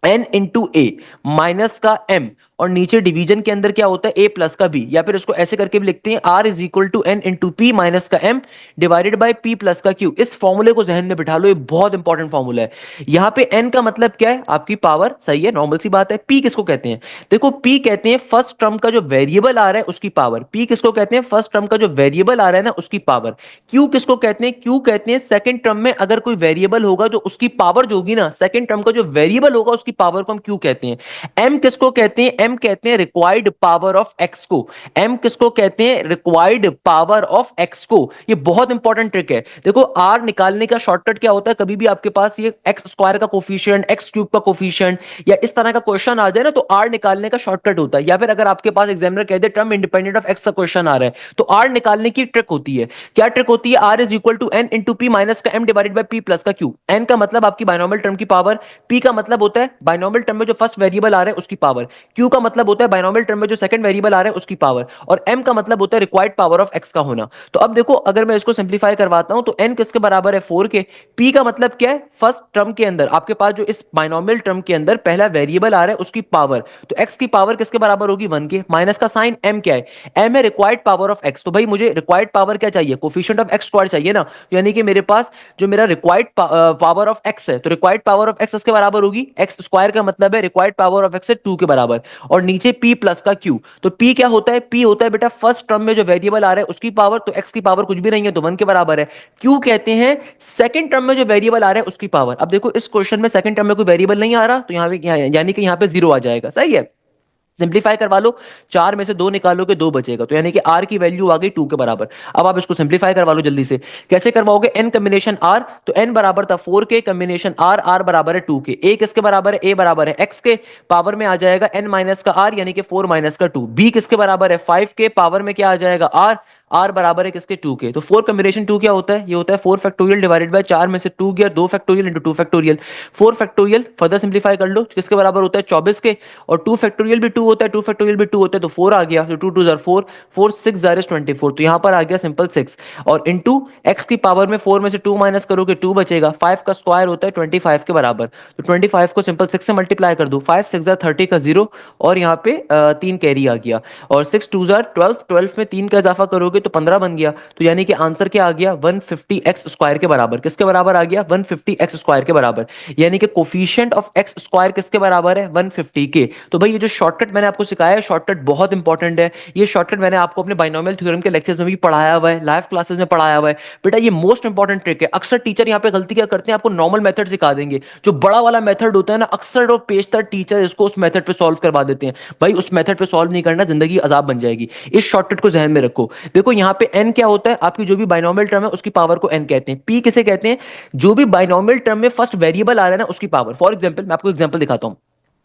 N into A minus का एम, और नीचे डिवीजन के अंदर क्या होता है? ए प्लस का बी, या फिर इसको ऐसे करके भी लिखते हैं R is equal to N into P minus का M divided by P plus का क्यू। इस फॉर्मूले को जहन में बिठा लो, ये बहुत इंपॉर्टेंट फॉर्मूला है। यहां पे एन का मतलब क्या है? आपकी पावर, सही है, नॉर्मल सी बात है। पी किसको कहते हैं? देखो पी कहते हैं फर्स्ट टर्म का जो वेरिएबल आ रहा है उसकी पावर। पी किसको कहते हैं? फर्स्ट टर्म का जो वेरिएबल आ रहा है ना उसकी पावर। क्यू किसको कहते हैं? क्यू कहते हैं सेकंड टर्म में अगर कोई वेरिएबल होगा तो उसकी पावर जो होगी ना, सेकंड टर्म का जो वेरिएबल होगा उसकी पावर को हम क्यू कहते हैं। एम किसको कहते हैं? एम एम कहते हैं रिक्वायर्ड पावर ऑफ एक्स को। एम किसको कहते हैं? रिक्वायर्ड पावर ऑफ एक्स को। ये बहुत इंपॉर्टेंट ट्रिक है। देखो आर निकालने का शॉर्टकट क्या होता है, कभी भी आपके पास ये एक्स स्क्वायर का कोफिशिएंट, एक्स क्यूब का कोफिशिएंट या इस तरह का क्वेश्चन आ जाए ना, तो आर निकालने का शॉर्टकट होता है। या फिर अगर आपके पास एग्जामिनर कह दे टर्म इंडिपेंडेंट ऑफ एक्स का क्वेश्चन आ रहा है, तो आर निकालने की ट्रिक होती है। क्या ट्रिक होती है? R is equal to N into P minus का M divided by P plus का क्यू। एन का मतलब आपकी बाइनोमियल टर्म की पावर, पी का मतलब होता है बाइनोमियल टर्म में जो फर्स्ट वेरिएबल आ रहा है उसकी पावर, क्यू का मतलब होता है बाइनोमियल टर्म में जो सेकंड वेरिएबल आ रहा है उसकी पावर, और एम का मतलब होता है रिक्वायर्ड पावर ऑफ एक्स का होना। तो अब देखो अगर मैं इसको सिंप्लीफाई करवाता हूं तो एन किसके बराबर है? 4 के। पी का मतलब क्या है? फर्स्ट टर्म के अंदर आपके पास जो इस बाइनोमियल टर्म के अंदर पहला वेरिएबल आ रहा है उसकी पावर, तो एक्स की पावर किसके बराबर होगी? 1 के। माइनस का साइन, एम क्या है? एम है रिक्वायर्ड पावर ऑफ एक्स। तो भाई मुझे रिक्वायर्ड पावर क्या चाहिए? कोफिशिएंट ऑफ एक्स स्क्वायर चाहिए ना। यानी कि मेरे पास जो मेरा रिक्वायर्ड पावर ऑफ एक्स है, तो रिक्वायर्ड पावर ऑफ एक्स इसके बराबर होगी एक्स स्क्वायर का मतलब है रिक्वायर्ड पावर ऑफ एक्स है 2 के बराबर, और नीचे पी प्लस का क्यू। तो पी क्या होता है? पी होता है बेटा फर्स्ट टर्म में जो वेरिएबल आ रहा है उसकी पावर, तो एक्स की पावर कुछ भी नहीं है तो 1 के बराबर है। क्यू कहते हैं सेकंड टर्म में जो वेरिएबल आ रहा है उसकी पावर। अब देखो इस क्वेश्चन में सेकंड टर्म में कोई वेरिएबल नहीं आ रहा, तो यहाँ पे यानी कि यहाँ पे जीरो आ जाएगा। सही है। सिंप्लीफाई करवा लो, चार में से दो निकालोगे दो बचेगा, तो यानी कि आर की वैल्यू आ गई 2 के बराबर। अब आप इसको सिंप्लीफाई करवा लो जल्दी से। कैसे करवाओगे? एन कॉम्बिनेशन आर, तो एन बराबर था 4 के कॉम्बिनेशन आर, आर बराबर है 2 के। ए किसके बराबर है? ए बराबर है एक्स के, पावर में आ जाएगा एन माइनस का आर यानी कि 4 माइनस का 2। बी किसके बराबर है? 5 के, पावर में क्या आ जाएगा? आर, आर बराबर है किसके? 2 के। तो 4 कॉम्बिनेशन 2 क्या होता है? ये होता है 4 फैक्टोरियल डिवाइडेड बाय 4 में से 2 गया, 2 factorial into 2 factorial. 4 factorial further simplify कर लो, किसके बराबर होता है? 24 के, और 2 फैक्टोरियल भी 2 होता है, 2 फैक्टोरियल भी 2 होता है, तो 4 आ गया। तो 2 2 4, 4 6 जार 24, तो यहां पर आ गया सिंपल 6, और इंटू एक्स की पावर में 4 में से 2 माइनस करोगे 2 बचेगा। 5 का स्क्वायर होता है 25 के बराबर, तो 25 को सिंपल 6 से मल्टीप्लाई कर दो, 5 6 जार 30 का 0, और यहाँ पे 3 कैरी आ गया, और 6 2 जार 12, 12 में 3 का इजाफा करोगे तो 15 बन गया। तो यानी कि आंसर क्या आ गया? 150 एक्स स्क्वायर के बराबर। किसके बराबर आ गया? 150 एक्स स्क्वायर के बराबर। यानी कि कोफिशिएंट ऑफ एक्स स्क्वायर किसके बराबर है? 150 के। तो भाई ये जो शॉर्टकट मैंने आपको सिखाया है, शॉर्टकट बहुत इंपॉर्टेंट है। ये शॉर्टकट मैंने आपको अपने बाइनोमियल थ्योरम के लेक्चर्स में भी पढ़ाया हुआ है, लाइव क्लासेस में पढ़ाया हुआ है। बेटा ये मोस्ट इंपॉर्टेंट ट्रिक है। अक्सर टीचर यहाँ पे गलती क्या करते हैं, आपको नॉर्मल मेथड सिखा देंगे, जो बड़ा वाला मेथड होता है ना, अक्सर और पेशतर टीचर इसको उस मेथड पे सॉल्व करवा देते हैं। भाई उस मेथड पे सॉल्व नहीं करना, जिंदगी अजाब बन जाएगी। इस शॉर्टकट को जहन में रखो। देखो यहाँ पे एन क्या होता है? आपकी जो भी बाइनोमियल टर्म है उसकी पावर को एन कहते हैं। पी किसे कहते हैं? जो भी बाइनोमियल टर्म में फर्स्ट वेरिएबल आ रहा है ना उसकी पावर। फॉर एग्जाम्पल मैं आपको एग्जाम्पल दिखाता हूं।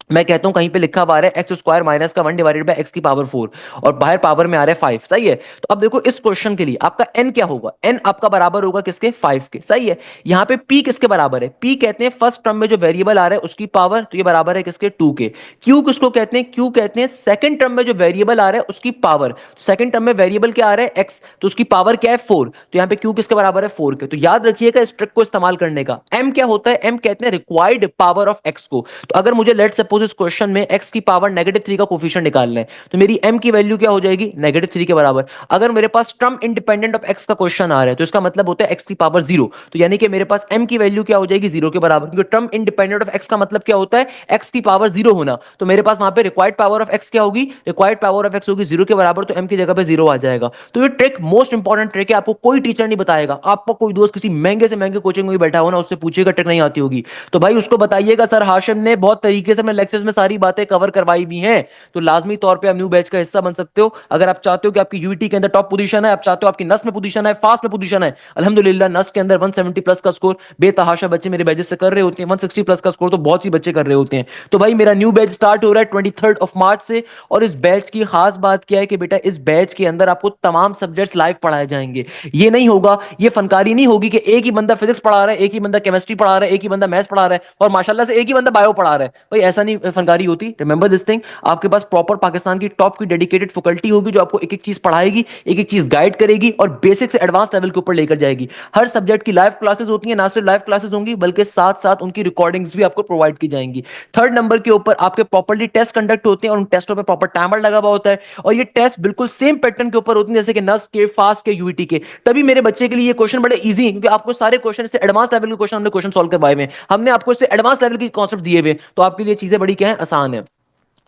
मैं कहता हूं कहीं पे लिखा हुआ है एक्स स्क्वायर माइनस का 1 डिवाइडेड बाय एक्स की पावर 4, और बाहर पावर में आ रहा है 5। सही है। तो अब देखो इस क्वेश्चन के लिए आपका एन क्या होगा? एन आपका बराबर होगा किसके? 5 के। सही है। यहां पे पी किसके बराबर है? पी कहते हैं फर्स्ट टर्म में जो वेरिएबल आ रहा है उसकी पावर, तो ये बराबर है किसके? 2 के। क्यू किसको कहते हैं? क्यू कहते हैं सेकंड टर्म में जो वेरिएबल आ रहा है उसकी पावर। सेकंड टर्म में वेरिएबल क्या आ रहा है? एक्स, तो उसकी पावर क्या है? 4। तो यहां पे क्यू किसके बराबर है? 4 के। तो याद रखिएगा इस ट्रिक को इस्तेमाल करने का। एम क्या होता है? एम कहते हैं रिक्वायर्ड पावर ऑफ एक्स को। तो अगर मुझे लेट सपोज इस क्वेश्चन में एक्स की पावर -3 का कोफिशिएंट निकालना है, तो मेरी एम की वैल्यू क्या हो जाएगी? -3 के बराबर। अगर मेरे पास टर्म इंडिपेंडेंट ऑफ एक्स का क्वेश्चन आ रहा है, तो इसका मतलब होता है एक्स की पावर 0, तो यानी कि मेरे पास एम की वैल्यू क्या हो जाएगी? 0 के बराबर, क्योंकि टर्म इंडिपेंडेंट ऑफ एक्स का मतलब क्या होता है? एक्स की पावर 0 होना। तो मेरे पास वहां पे रिक्वायर्ड पावर ऑफ एक्स क्या होगी? रिक्वायर्ड पावर ऑफ एक्स होगी 0 के बराबर, तो एम की जगह पे 0 आ जाएगा। तो ये ट्रिक मोस्ट इंपॉर्टेंट ट्रिक है, आपको कोई टीचर नहीं बताएगा। आपका कोई दोस्त किसी महंगे से महंगे कोचिंग में बैठा हो ना, उससे पूछेगा ट्रिक नहीं आती होगी, तो भाई उसको बताइएगा सर हाशिम ने बहुत तरीके से अपने लेक्चर्स में सारी बातें कवर करवाई भी हैं। तो लाजमी तौर पे आप न्यू बैच का हिस्सा बन सकते हो। अगर आप चाहते हो कि आपकी यूईटी के अंदर टॉप पोजीशन है, आप चाहते हो आपकी नस में पोजीशन है, फास्ट में पोजीशन है, अल्हम्दुलिल्लाह नस के अंदर 170 प्लस का स्कोर बेतहाशा बच्चे मेरे बैचेस से कर रहे होते हैं, 160 प्लस का स्कोर तो बहुत ही बच्चे कर रहे होते हैं। तो भाई मेरा न्यू बैच स्टार्ट हो रहा है 23 मार्च से, और इस बैच की खास बात क्या है कि बेटा इस बैच के अंदर आपको तमाम सब्जेक्ट्स लाइव पढ़ाए जाएंगे। ये नहीं होगा, ये फनकारी नहीं होगी कि एक ही बंदा फिजिक्स पढ़ा रहा है, एक ही बंदा केमिस्ट्री पढ़ा रहा है, एक ही बंदा मैथ्स पढ़ा रहा है, और माशाल्लाह से एक ही बंदा बायो पढ़ा रहा है। भाई ऐसा नहीं फनकारी होती। रिमेंबर दिस थिंग, आपके पास प्रॉपर पाकिस्तान की टॉप की डेडिकेटेड फैकल्टी होगी जो आपको एक एक चीज पढ़ाएगी, एक एक चीज गाइड करेगी, और बेसिक से एडवांस लेवल के ऊपर लेकर जाएगी। हर सब्जेक्ट की लाइव क्लासेस होती हैं, ना सिर्फ लाइव क्लासेस होंगी बल्कि साथ साथ उनकी रिकॉर्डिंग्स भी आपको प्रोवाइड की जाएंगी। थर्ड नंबर के ऊपर आपके प्रॉपर्ली टेस्ट कंडक्ट होते हैं, और उन टेस्टों पे प्रॉपर टाइमर लगा हुआ होता है, और ये टेस्ट बिल्कुल सेम पैटर्न के ऊपर होते हैं जैसे कि नस के, फास्ट के, यूईटी के। तभी मेरे बच्चे के लिए ये क्वेश्चन बड़े इजी हैं, क्योंकि आपको सारे क्वेश्चन से एडवांस लेवल के क्वेश्चन हमने क्वेश्चन सॉल्व करवाए हुए हैं, हमने आपको इससे एडवांस लेवल की कॉन्सेप्ट दिए हुए, तो आपके लिए चीजें बड़ी क्या है? आसान है।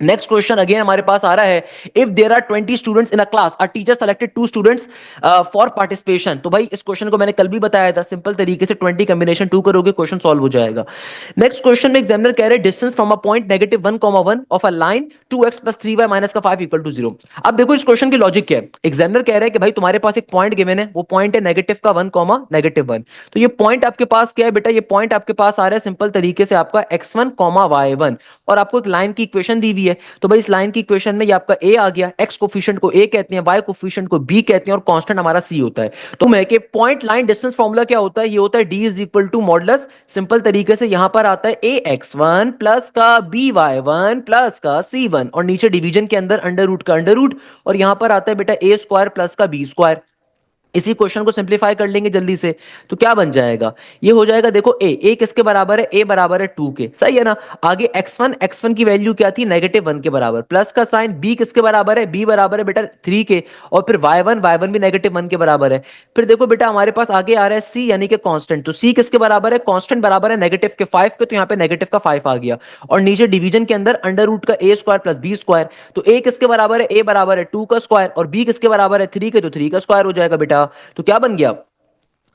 नेक्स्ट क्वेश्चन अगेन हमारे पास आ रहा है, if there are 20 students in a class, a teacher selected 2 students for participation. तो भाई इस क्वेश्चन को मैंने कल भी बताया था, सिंपल तरीके से 20 कॉम्बिनेशन 2 करोगे क्वेश्चन सॉल्व हो जाएगा। नेक्स्ट क्वेश्चन में एग्जामिनर कह रहे हैं distance from a point -1, 1 of a line 2x + 3y minus का 5 = 0। अब देखो इस क्वेश्चन की लॉजिक क्या है, एग्जामिनर कह रहा है कि भाई तुम्हारे पास एक पॉइंट गिवन है, वो पॉइंट है -1, -1। तो ये पॉइंट आपके पास क्या है बेटा, ये पॉइंट आपके पास आ रहा है सिंपल तरीके से आपका x1, y1, और आपको एक लाइन की इक्वेशन दी हुई है। तो भाई इस लाइन की इक्वेशन में ये आपका ए आ गया, एक्स कोफिशिएंट को ए कहते हैं, वाई कोफिशिएंट को बी कहते हैं, और कांस्टेंट हमारा सी होता है। तो मैं कि पॉइंट लाइन डिस्टेंस फॉर्मूला क्या होता है, ये होता है D is equal to modulus, simple तरीके से यहां पर आता है ए एक्स वन प्लस का बी वाई वन प्लस का सी वन, और नीचे डिवीजन के अंदर अंडर रूट का अंडर रूट, और यहां पर आता है बेटा ए स्क्वायर प्लस का बी स्क्वायर। इसी क्वेश्चन को सिंपलीफाई कर लेंगे जल्दी से, तो क्या बन जाएगा, ये हो जाएगा देखो ए किसके बराबर है, ए बराबर है 2 के, सही है ना। आगे x1 की वैल्यू क्या थी, -1 के बराबर, प्लस का साइन बी किसके बराबर है, बी बराबर है बेटा 3 के, और फिर y1 भी -1 के बराबर है। फिर देखो बेटा हमारे पास आगे आ रहा है सी यानी कि कांस्टेंट, तो सी किसके बराबर है, कांस्टेंट बराबर है नेगेटिव के 5 के, तो यहाँ पे नेगेटिव का 5 आ गया, और नीचे डिवीजन के अंदर अंडर रूट का ए स्क्वायर प्लस बी स्क्वायर। तो ए किसके बराबर है, ए बराबर है 2 का स्क्वायर, और बी किसके बराबर है 3 के, तो 3 का स्क्वायर हो जाएगा बेटा। तो क्या बन गया,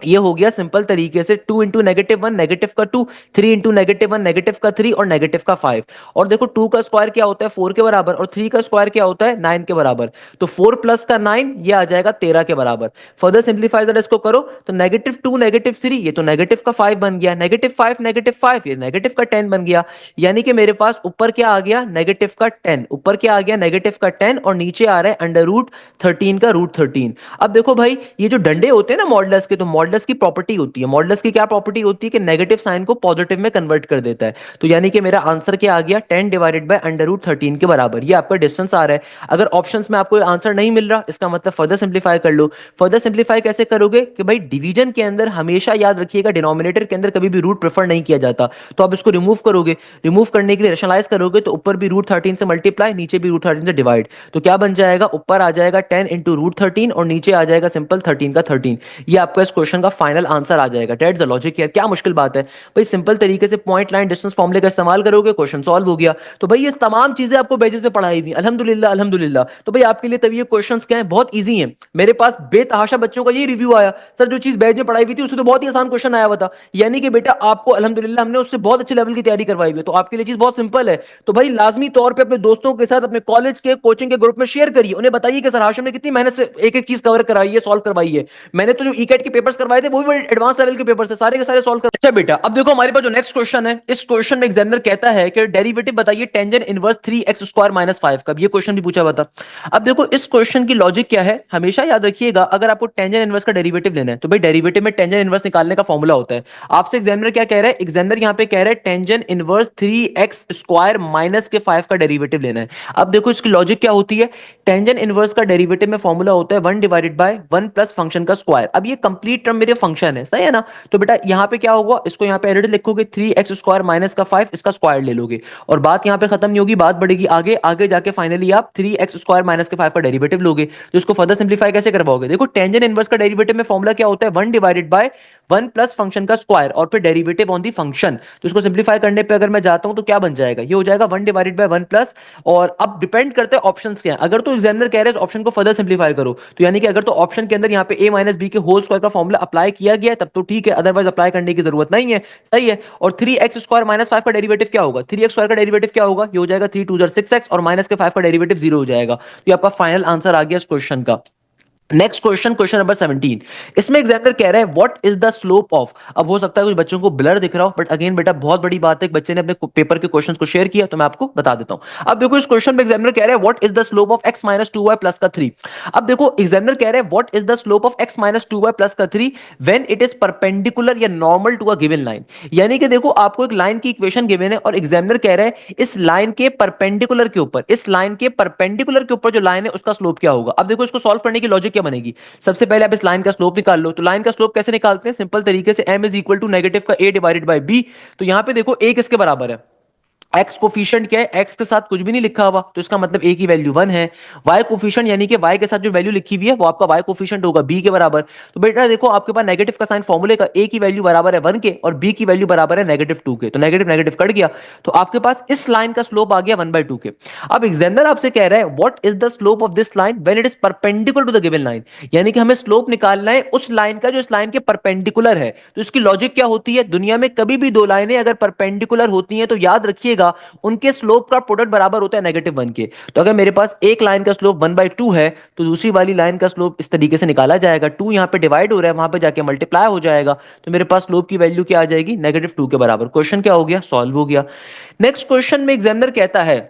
ये हो गया सिंपल तरीके से 2 इंटू -1 नेगेटिव का 2, 3 इंटू -1 नेगेटिव का 3, और नेगेटिव का 5। और देखो 2 का स्क्वायर क्या होता है 4 के बराबर, और 3 का स्क्वायर क्या होता है 9 के बराबर। तो 4 प्लस का 9 ये आ जाएगा 13 के बराबर। फर्दर सिंप्लीफाई जरा इसको करो, तो -2 -3 ये तो नेगेटिव का 5 बन गया, -5 ये नेगेटिव का 10 बन गया। यानी कि मेरे पास ऊपर क्या आ गया, नेगेटिव का 10, ऊपर क्या आ गया नेगेटिव का 10, और नीचे आ रहा है अंडर रूट 13 का रूट 13। अब देखो भाई ये जो डंडे होते हैं ना मॉडुलस के, तो मॉडुलस की प्रॉपर्टी होती है, मॉडुलस की क्या प्रॉपर्टी होती है कि नेगेटिव साइन को पॉजिटिव में कन्वर्ट कर देता है। तो यानी कि मेरा आंसर क्या आ गया, 10 डिवाइडेड बाय अंडर रूट 13 के बराबर, ये आपका डिस्टेंस आ रहा है। अगर ऑप्शंस में आपको आंसर नहीं मिल रहा, इसका मतलब फर्दर सिंप्लीफाई कर लो। फर्दर सिंप्लीफाई कैसे करोगे कि भाई डिवीजन के अंदर हमेशा याद रखिएगा डिनोमिनेटर के अंदर कभी भी रूट प्रेफर नहीं किया जाता। तो आप इसको रिमूव करोगे, रिमूव करने के लिए रेशनलाइज करोगे, तो ऊपर भी रूट 13 से मल्टीप्लाई, नीचे भी रूट 13 से डिवाइड। तो क्या बन जाएगा, ऊपर आ जाएगा 10 इंटू रूट 13, और नीचे आ जाएगा सिंपल 13 का 13। ये आपका इस क्वेश्चन का फाइनल आंसर आ जाएगा। डेट्स द लॉजिक यार, क्या मुश्किल बात है भाई, सिंपल तरीके से पॉइंट लाइन डिस्टेंस फॉर्मूले का इस्तेमाल करोगे क्वेश्चन सॉल्व हो गया। तो भाई ये तमाम चीजें आपको बेसिस पे पढ़ाई हुई, अल्हम्दुलिल्लाह अल्हम्दुलिल्लाह। तो भाई आपके लिए तभी ये क्वेश्चंस क्या है, बहुत इजी हैं। मेरे पास बेतहाशा बच्चों का ये रिव्यू आया, सर जो चीज बैच में पढ़ाई हुई थी उससे तो बहुत ही आसान क्वेश्चन आया हुआ था, यानी कि बेटा आपको अल्हम्दुलिल्लाह हमने उससे बहुत अच्छे लेवल की तैयारी करवाई हुई है, तो आपके लिए चीज बहुत सिंपल है। तो भाई लाजमी तौर पे अपने दोस्तों के साथ अपने कॉलेज के कोचिंग के ग्रुप में शेयर करिए, उन्हें बताइए कि सर हाशिम ने कितनी मेहनत से एक एक चीज कवर कराई है, सॉल्व करवाई है। मैंने तो जो ईकेट के पेपर्स करवाए थे वो भी बड़े एडवांस लेवल के पेपर्स थे, सारे के सारे सॉल्व कर। अच्छा बेटा अब देखो हमारे पास जो नेक्स्ट क्वेश्चन है, इस क्वेश्चन में एग्जामिनर कहता है कि डेरिवेटिव बताइए टेंजेंट इनवर्स 3x² - 5 का, ये क्वेश्चन भी पूछा हुआ था। अब देखो इस क्वेश्चन की लॉजिक क्या है, हमेशा याद रखिएगा अगर आपको टेंजेंट इनवर्स का डेरिवेटिव लेना है, तो भाई डेरिवेटिव में टेंजेंट इनवर्स निकालने का फॉर्मूला होता है। आपसे एग्जामिनर क्या कह रहा है, एग्जामिनर यहाँ पे कह रहा है टेंजेंट इनवर्स 3x² - 5 का डेरिवेटिव लेना है। अब देखो इसकी लॉजिक क्या होती है, टेंजेंट इनवर्स का डेरिवेटिव में फॉर्मूला होता है 1 डिवाइडेड बाय 1 प्लस फंक्शन का स्क्वायर। अब ये कंप्लीट टर्म मेरे फंक्शन है, सही है ना। तो बेटा यहाँ पे क्या होगा, इसको यहाँ पे एडिट लिखोगे 3x² माइनस का 5, इसका स्क्वायर ले लोगे, और बात यहाँ पे खत्म नहीं होगी, बात बढ़ेगी आगे, आगे जाके फाइनली आप 3x² माइनस के 5 का डेरिवेटिव लोगे। तो इसको फर्दर सिंप्लीफाई कैसे करवाओगे, देखो टेंजेंट इनवर्स का डेरिवेटिव में फॉर्मूला क्या होता है 1 डिवाइडेड बाय 1 प्लस फंक्शन का स्क्वायर, और फिर डेरिवेटिव ऑन दी फंक्शन। तो इसको सिंप्लीफाई करने पे अगर मैं जाता हूं तो क्या बन जाएगा, ये हो जाएगा 1 डिवाइडेड बाय 1 प्लस, और अब डिपेंड करते हैं ऑप्शंस क्या है। अगर तो एग्जामिनर कह रहे हैं ऑप्शन को फर्दर सिंप्लीफाई करो, तो यानी कि अगर तो ऑप्शन के अंदर यहाँ पे a माइनस बी के होल स्क्वायर का फॉर्मूला अप्लाई किया गया है तब तो ठीक है, अदरवाइज अप्लाई करने की जरूरत नहीं है, सही है। और 3x² माइनस 5 का डेरिवेटिव क्या होगा, 3x² का डेरिवेटिव क्या होगा, ये हो जाएगा 3 2 6x, और माइनस के 5 का डेरिवेटिव 0 हो जाएगा। तो ये आपका फाइनल आंसर आ गया इस क्वेश्चन का। नेक्स्ट क्वेश्चन, क्वेश्चन नंबर 17, इसमें एग्जामिनर कह रहा है what is the slope of. अब हो सकता है कुछ बच्चों को ब्लर दिख रहा हो, बट अगेन बेटा बहुत बड़ी बात है, एक बच्चे ने अपने पेपर के क्वेश्चंस को शेयर किया तो मैं आपको बता देता हूं। अब देखो इस क्वेश्चन में एग्जामिनर कह रहा है what is the slope of x minus 2y plus का 3। अब देखो एग्जामिनर कह रहा है what is the slope of x minus 2y plus का 3 व्हेन इट इज परपेंडिकुलर या normal to a given line. यानी कि देखो आपको एक लाइन की इक्वेशन गिवन है, और एग्जामिनर कह रहा है इस लाइन के परपेंडिकुलर के ऊपर, इस लाइन के परपेंडिकुलर के ऊपर जो लाइन है उसका स्लोप क्या होगा। अब देखो इसको सॉल्व करने की लॉजिक क्या बनेगी, सबसे पहले आप इस लाइन का स्लोप निकाल लो। तो लाइन का स्लोप कैसे निकालते हैं, सिंपल तरीके से m is equal to negative का a डिवाइडेड बाय b। तो यहां पे देखो a किसके बराबर है, एक्स कोफिशिएंट क्या है, एक्स के साथ कुछ भी नहीं लिखा हुआ तो इसका मतलब ए की वैल्यू 1 है। वाई कोफिशिएंट यानी कि वाई के साथ जो वैल्यू लिखी हुई है वो आपका वाई कोफिशिएंट होगा बी के बराबर। तो बेटा देखो आपके पास नेगेटिव का साइन फॉर्मूले का, ए की वैल्यू बराबर है 1 के और बी की वैल्यू बराबर है -2 के, तो नेगेटिव नेगेटिव कट गया, तो आपके पास इस लाइन का स्लोप आ गया 1/2 के। अब एग्जामिनर आपसे कह रहा है what is the slope of this line when it is perpendicular to the given line, यानी कि हमें स्लोप निकालना है उस लाइन का जो इस लाइन के परपेंडिकुलर है। तो इसकी लॉजिक क्या होती है, दुनिया में कभी भी दो लाइनें अगर परपेंडिकुलर होती हैं तो याद रखिएगा उनके स्लोप का प्रोडक्ट बराबर होता है -1 के। तो अगर मेरे पास एक लाइन का स्लोप 1/2 है तो दूसरी वाली लाइन का स्लोप इस तरीके से निकाला जाएगा, 2 यहां पे डिवाइड हो रहा है वहां पे जाके मल्टीप्लाई हो जाएगा, तो मेरे पास स्लोप की वैल्यू क्या आ जाएगी, -2 के बराबर। क्वेश्चन क्या हो गया, सॉल्व हो गया। नेक्स्ट क्वेश्चन में एग्जामिनर कहता है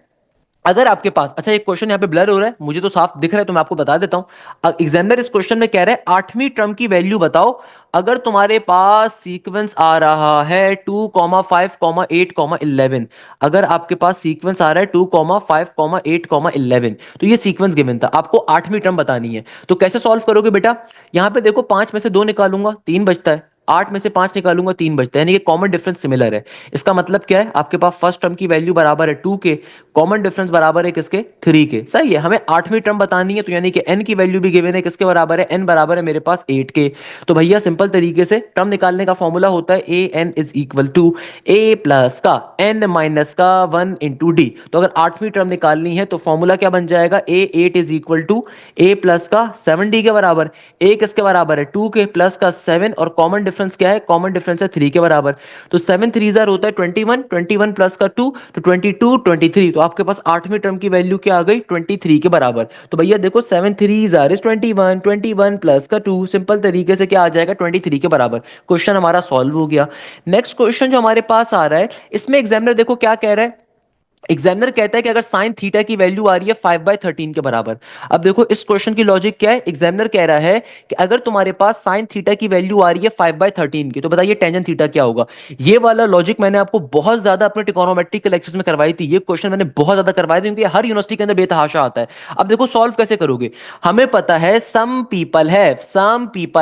अगर आपके पास, अच्छा एक क्वेश्चन यहां पे ब्लर हो रहा है, मुझे तो साफ दिख रहा है तो मैं आपको बता देता हूं। एग्जामिनर इस क्वेश्चन में कह रहा है 8वीं टर्म की वैल्यू बताओ अगर तुम्हारे पास सीक्वेंस आ रहा है 2, 5, 8, 11। अगर आपके पास सीक्वेंस आ रहा है 2, 5, 8, 11, तो ये सीक्वेंस गिवन था, आपको 8वीं टर्म बतानी है। तो कैसे सॉल्व करोगे बेटा, यहां पे देखो 5 में से 2 निकालूंगा 3 बचता है, 8 में से 5 निकालूंगा 3 बचता है, यानी कि कॉमन डिफरेंस सिमिलर है। इसका मतलब क्या है, आपके पास फर्स्ट टर्म की वैल्यू बराबर है 2 के, कॉमन डिफरेंस बराबर है किसके, 3 के। सही है, हमें 8वीं टर्म बतानी है, तो यानी कि n की वैल्यू भी गिवन है, किसके बराबर है, n बराबर है मेरे पास 8 के। तो भैया सिंपल तरीके से टर्म निकालने का फॉर्मूला होता है A N is equal to A plus का n माइनस का 1 इंटू डी। तो अगर 8वीं टर्म निकालनी है तो फॉर्मूला क्या बन जाएगा, A 8 is equal to A plus का 7d के बराबर। ए किसके बराबर है, 2 के, प्लस का 7, और कॉमन डिफरेंस क्या है, कॉमन डिफरेंस है 3 के बराबर। तो 7 3 जार होता है 21, 21 प्लस का 2 तो 22, 23। तो आपके पास 8वीं टर्म की वैल्यू क्या आ गई, 23 के बराबर। तो भैया देखो 7 3 जार इज 21, 21 प्लस का 2, सिंपल तरीके से क्या आ जाएगा, 23 के बराबर। क्वेश्चन हमारा सॉल्व हो गया। नेक्स्ट क्वेश्चन जो हमारे पास आ रहा है, इसमें एग्जामिनर देखो क्या कह रहा है, एग्जामिनर कहता है कि अगर साइन थीटा की वैल्यू आ रही है 5/13 के बराबर। अब देखो इस क्वेश्चन की लॉजिक क्या है, एग्जामिनर कह रहा है कि अगर तुम्हारे पास साइन थीटा की वैल्यू आ रही है 5/13 की, तो बताइए टेंजेंट थीटा क्या होगा। ये वाला लॉजिक मैंने आपको बहुत ज्यादा अपने ट्रिगोनोमेट्री के लेक्चर्स में करवाई थी, ये क्वेश्चन मैंने बहुत ज्यादा करवाए थे क्योंकि हर यूनिवर्सिटी के अंदर बेतहाशा आता है। अब देखो सॉल्व कैसे करोगे, हमें पता है सम पीपल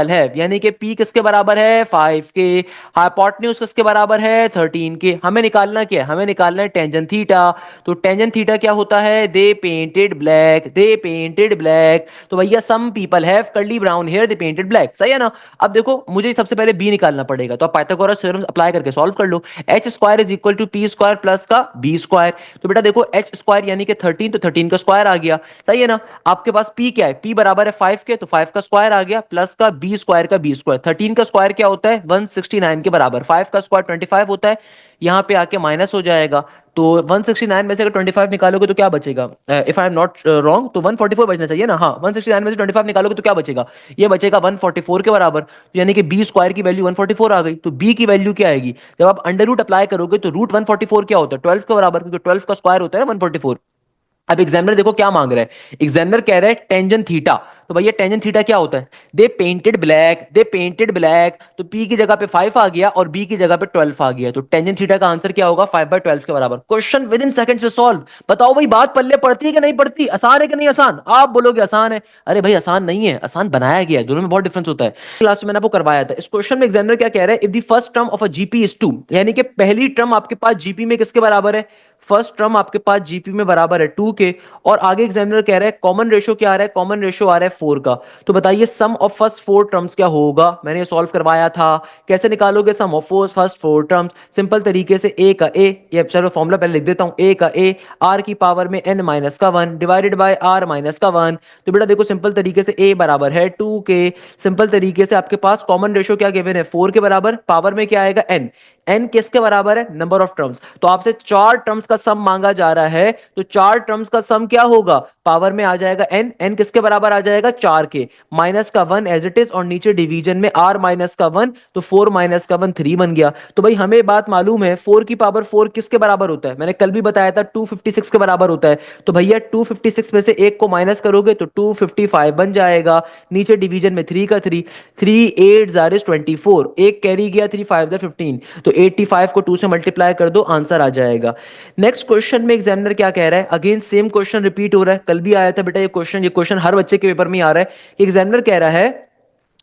है यानी कि पी किसके बराबर है, 5 के, हाइपोटेन्यूज किसके बराबर है, 13 के। हमें निकालना क्या है, हमें निकालना है टेंजेंट थीटा। तो टेंजेंट थीटा क्या होता है, दे पेंटेड ब्लैक। तो भैया some people have curly brown hair, they painted black, सही है ना। अब देखो मुझे सबसे पहले बी निकालना पड़ेगा, तो आप पाइथागोरस थ्योरम अप्लाई करके सॉल्व कर लो। H square is equal to P square plus का बी स्क्वायर। तो बेटा देखो एच स्क्वायर यानी कि 13, तो 13 का स्क्वायर आ गया, सही है ना। आपके पास पी क्या है, पी बराबर है 5 के, तो 5 का स्क्वायर आ गया प्लस का बी स्क्वायर। 13 का स्क्वायर क्या होता है, 169 के बराबर। 5 का स्क्वायर 25 होता है, यहां पे आके माइनस हो जाएगा। तो 169 में से अगर 25 निकालोगे तो क्या बचेगा, if I am not wrong तो 144 बचना चाहिए ना, हाँ 169 में से 25 निकालोगे तो क्या बचेगा, ये बचेगा 144 के बराबर। तो यानी कि बी स्क्वायर की वैल्यू 144 आ गई। तो बी की वैल्यू क्या आएगी, जब आप अंडर रूट अप्लाई करोगे तो रूट 144 क्या होता है, 12 के बराबर, क्योंकि 12 का स्क्वायर होता है ना 144। अब एग्जामिनर देखो क्या मांग रहा है, एग्जामिनर कह रहा है टेंजेंट थीटा। तो भैया टेंजेंट थीटा क्या होता है, दे पेंटेड ब्लैक। तो पी की जगह पे 5 आ गया और बी की जगह पे 12 आ गया, तो टेंजेंट थीटा का आंसर क्या होगा, 5/12 के बराबर। क्वेश्चन विद इन सेकंड्स में सॉल्व। बताओ भाई बात पल्ले पड़ती है कि नहीं पड़ती, आसान है कि नहीं आसान, आप बोलोगे आसान है, अरे भाई आसान नहीं है, आसान बनाया गया है, दोनों में बहुत डिफरेंस होता है। क्लास में मैंने आपको करवाया था। इस क्वेश्चन में एग्जामिनर क्या कह रहा है, if the first term of a GP is 2, यानी कि पहली टर्म आपके पास जीपी में किसके बराबर है, फर्स्ट टर्म आपके पास जीपी में बराबर है 2 के, और आगे एग्जामिनर कह रहा है कॉमन रेशियो क्या आ रहा है, कॉमन रेशियो आ रहा है 4 का। तो बताइए सम ऑफ फर्स्ट 4 टर्म्स क्या होगा, मैंने ये सॉल्व करवाया था। कैसे निकालोगे सम ऑफ फर्स्ट 4 टर्म्स, सिंपल तरीके से ए का ए, ये चलो फॉर्मूला पहले लिख देता हूं, ए का ए आर की पावर में n माइनस का 1 डिवाइडेड बाय आर माइनस का 1। तो बेटा देखो सिंपल तरीके से ए बराबर है 2 के, सिंपल तरीके से आपके पास कॉमन रेशियो क्या गिवन है 4 के बराबर, पावर में क्या आएगा n, n किसके बराबर है, नंबर ऑफ टर्म्स। तो आपसे 4 टर्म्स का सम मांगा जा रहा है, तो 4 टर्म्स का सम क्या होगा, पावर में आ जाएगा n, n किसके बराबर आ जाएगा 4 के, माइनस का 1 एज इट इज, और नीचे डिवीजन में r माइनस का 1, तो 4 माइनस का 1 3 बन गया। तो भाई हमें बात मालूम है 4 की पावर 4 किसके बराबर होता है, मैंने कल भी बताया था 256 के बराबर होता है। तो भैया 256 में से एक को माइनस करोगे तो 255 बन जाएगा, नीचे डिवीजन में 3 का 3, 3 8 जार इज 24, एक कैरी गया 3 5 जार 15, तो 85 को 2 से मल्टीप्लाई कर दो, आंसर आ जाएगा। नेक्स्ट क्वेश्चन में एग्जामिनर क्या कह रहा है, अगेन सेम क्वेश्चन रिपीट हो रहा है, कल भी आया था बेटा ये क्वेश्चन हर बच्चे के पेपर में आ रहा है कि एग्जामिनर कह रहा है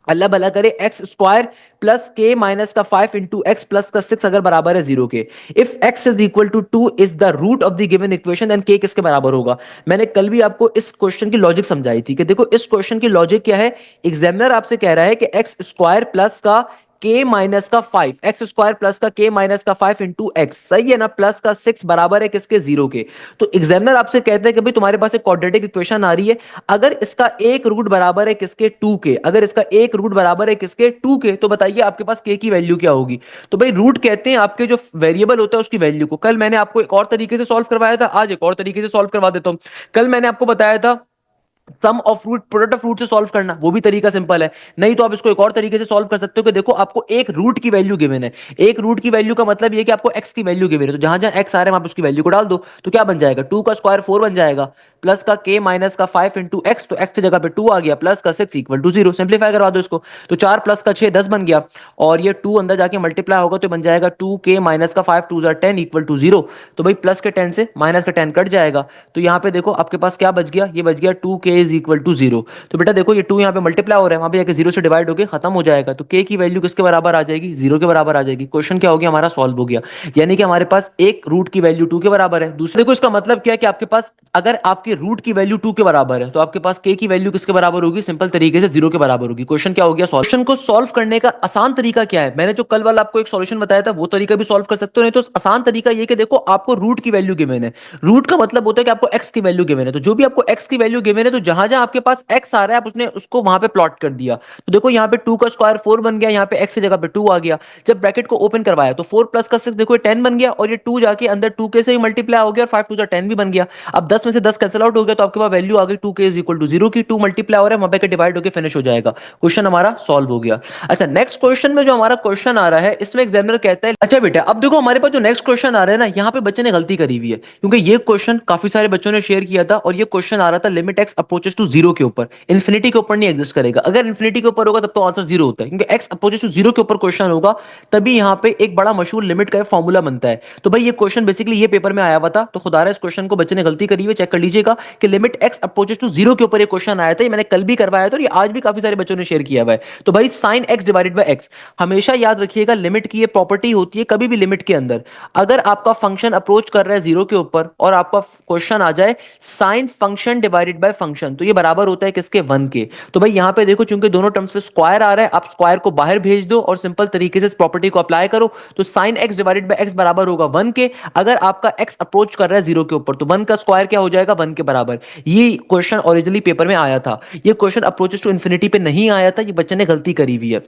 अल्लाह भला करे एक्स स्क्वायर प्लस के माइनस का 5 इंटू एक्स प्लस का 6 अगर बराबर है जीरो के, if X is equal to 2 is the root of the given equation, and के किसके बराबर होगा। मैंने कल भी आपको इस क्वेश्चन की लॉजिक समझाई थी कि देखो इस क्वेश्चन की लॉजिक क्या है। एग्जामिनर आपसे कह रहा है कि एक्स स्क्वायर प्लस का के माइनस का 5, एक्स स्क्वायर प्लस का के माइनस का 5 इंटू एक्स, सही है ना, प्लस का 6 बराबर है किसके, जीरो के। तो एग्जामिनर आपसे कहते हैं कि भाई तुम्हारे पास एक क्वाड्रेटिक इक्वेशन आ रही है, अगर इसका एक रूट बराबर है किसके, टू के, अगर इसका एक रूट बराबर है किसके, टू के, तो बताइए आपके पास के की वैल्यू क्या होगी। तो भाई रूट कहते हैं आपके जो वेरिएबल होता है उसकी वैल्यू को। कल मैंने आपको एक और तरीके से सॉल्व करवाया था, आज एक और तरीके से सॉल्व करवा देता हूं। कल मैंने आपको बताया था sum of root product of root से सॉल्व करना, वो भी तरीका सिंपल है। नहीं तो आप इसको एक और तरीके से सॉल्व कर सकते हो कि देखो आपको एक रूट की वैल्यू गिवन है, एक रूट की वैल्यू का मतलब ये कि आपको एक्स की वैल्यू गिवन है, तो जहां जहां एक्स आ रहे हैं आप उसकी वैल्यू को डाल दो, तो क्या बन जाएगा, टू का स्क्वायर 4 बन जाएगा, प्लस का के माइनस का 5 इंटू एक्स, तो एक्स की जगह पे 2 आ गया, प्लस का 6 इक्वल टू 0, सिंप्लीफाई करवा दो इसको, तो 4 प्लस का 6 10 बन गया, और ये 2 अंदर जाके मल्टीप्लाई होगा तो बन जाएगा 2 के माइनस का 5 2 10 इक्वल टू 0। तो भाई प्लस के 10 से माइनस का 10 कट जाएगा, तो यहाँ पे देखो आपके पास क्या बच गया, ये बच गया 2 के इज इक्वल टू 0। तो बेटा देखो ये 2 यहाँ पे मल्टीप्लाई हो रहा है, वहां पे जाके 0 से डिवाइड होकर खत्म हो जाएगा, तो के की वैल्यू किसके बराबर आ जाएगी, 0 के बराबर आ जाएगी। क्वेश्चन क्या हो गया हमारा, सॉल्व हो गया। यानी कि हमारे पास एक रूट की वैल्यू 2 के बराबर है। दूसरे को इसका मतलब क्या है कि आपके पास अगर आपके रूट की वैल्यू 2 के बराबर है तो आपके पास के की वैल्यू किसके बराबर होगी, सिंपल तरीके से 0 के बराबर होगी। क्वेश्चन क्या हो गया, सॉल्यूशन को सॉल्व करने का आसान तरीका क्या है, मैंने जो कल वाला आपको एक सॉल्यूशन बताया था वो तरीका भी सॉल्व कर सकते हो, नहीं तो आसान तरीका ये कि देखो आपको रूट की वैल्यू गिवन है, रूट का मतलब होता है कि आपको एक्स की वैल्यू गिवन है, तो जो भी आपको एक्स की वैल्यू गिवन है तो जहां जहां आपके पास एक्स आ रहा है आप उसने उसको वहां पे प्लॉट कर दिया। तो देखो यहाँ पे 2 का स्क्वायर 4 बन गया, यहाँ पे एक्स की जगह पे 2 आ गया, जब ब्रैकेट को ओपन करवाया तो 4 प्लस का 6 देखो ये 10 बन गया, और ये 2 जाके अंदर 2 के से ही मल्टीप्लाई हो गया, और 5 टू 10 भी बन गया। अब 10 में से 10 कैंसिल आउट हो गया, तो आपके पास वैल्यू आ गई 2 के इज इक्वल टू 0 की, 2 मल्टीप्लाई हो रहा है वहां पे डिवाइड होकर फिनिश हो जाएगा, क्वेश्चन हमारा सॉल्व हो गया। अच्छा नेक्स्ट क्वेश्चन में जो हमारा क्वेश्चन आ रहा है इसमें एग्जामिनर कहता है, अच्छा बेटा अब देखो हमारे पास जो नेक्स्ट क्वेश्चन आ रहा है ना, यहाँ पे बच्चे ने गलती करी हुई है, क्योंकि ये क्वेश्चन काफी सारे बच्चों ने शेयर किया था, और ये क्वेश्चन आ रहा था लिमिट एक्स अप्रोचेस टू 0 के ऊपर, इन्फिनिटी के ऊपर नहीं एग्जिस्ट करेगा। अगर इन्फिनिटी के ऊपर होगा तब तो आंसर 0 होता है, क्योंकि एक्स अप्रोचेस टू 0 के ऊपर क्वेश्चन होगा तभी यहाँ पे एक बड़ा मशहूर लिमिट का फॉर्मूला बनता है। तो भाई ये क्वेश्चन बेसिकली ये पेपर में आया हुआ था, तो खुदारा इस क्वेश्चन को बच्चे ने गलती करी हुई, चेक कर लीजिएगा कि लिमिट एक्स अप्रोचेस टू 0 के ऊपर ये क्वेश्चन आया था, ये मैंने कल भी करवाया था और ये आज भी काफी सारे बच्चों ने शेयर किया हुआ है। तो भाई sine x divided by x, हमेशा याद रखिएगा लिमिट की ये प्रॉपर्टी होती है, कभी भी लिमिट के अंदर अगर आपका फंक्शन अप्रोच कर रहा है 0 के ऊपर और आपका क्वेश्चन आ जाए sine function divided by function, तो ये बराबर होता है किसके, 1 के। तो भाई यहां पे देखो चूंकि दोनों टर्म्स पे स्क्वायर आ रहा है, आप स्क्वायर को बाहर भेज दो और सिंपल तरीके से इस प्रॉपर्टी को अप्लाई करो, तो sine x divided by x बराबर होगा 1 के। अगर आपका एक्स अप्रोच कर रहा है 0 के ऊपर तो 1 का स्क्वायर क्या हो जाएगा, 1 के बराबर। ये क्वेश्चन ओरिजिनली पेपर में आया था, ये क्वेश्चन अप्रोचेस टू इन्फिनिटी पे नहीं आया था, ये बच्चे ने गलती करी हुई है।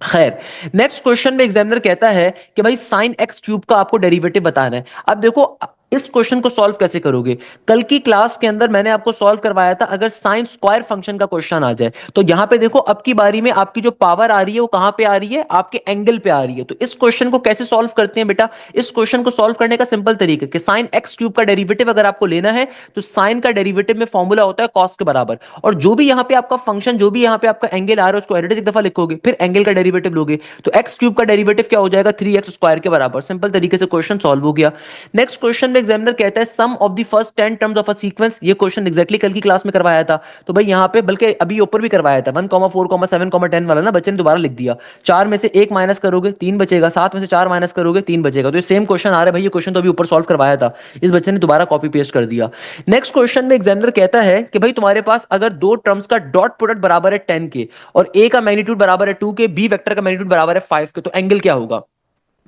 खैर नेक्स्ट क्वेश्चन में एग्जामिनर कहता है कि भाई साइन एक्स क्यूब का आपको डेरिवेटिव बताना है। अब देखो इस क्वेश्चन को सॉल्व कैसे करोगे, कल की क्लास के अंदर मैंने आपको सॉल्व करवाया था अगर साइन स्क्वायर फंक्शन का क्वेश्चन आ जाए, तो यहां पे देखो अब की बारी में आपकी जो पावर आ रही है वो कहां पे आ रही है, आपके एंगल पे आ रही है। तो इस क्वेश्चन को कैसे सॉल्व करते हैं बेटा, इस क्वेश्चन को सॉल्व करने का सिंपल तरीका कि साइन एक्स क्यूब का डेरिवेटिव अगर आपको लेना है तो साइन का डेरिवेटिव में फॉर्मूला होता है कॉस के बराबर, और जो भी यहां पे आपका फंक्शन, जो भी यहां पे आपका एंगल आ रहा है उसको एडिट एक दफा लिखोगे, फिर एंगल का डेरिवेटिव लोगे, तो एक्स क्यूब का डेरिवेटिव क्या हो जाएगा, 3x स्क्वायर के बराबर। सिंपल तरीके से क्वेश्चन सॉल्व हो गया। नेक्स्ट क्वेश्चन में एग्जामिनर कहता है sum of the first 10 terms of a sequence, ये क्वेश्चन एग्जैक्टली कल की क्लास में करवाया था, तो भाई यहां पे बल्कि अभी ऊपर भी करवाया था 1, 4, 7, 10 वाला ना, बच्चे ने दोबारा लिख दिया। 4 में से 1 माइनस करोगे 3 बचेगा, 7 में से 4 माइनस करोगे 3 बचेगा, तो ये सेम क्वेश्चन आ रहा है भाई, ये क्वेश्चन तो अभी ऊपर सॉल्व करवाया था, इस बच्चे ने दोबारा कॉपी पेस्ट कर दिया। नेक्स्ट क्वेश्चन में एग्जामिनर कहता है कि भाई तुम्हारे पास अगर दो टर्म्स का डॉट प्रोडक्ट बराबर है 10 के और ए का मैग्नीट्यूड बराबर है 2 के, बी वेक्टर का मैग्नीट्यूड बराबर है 5 के, तो एंगल क्या होगा।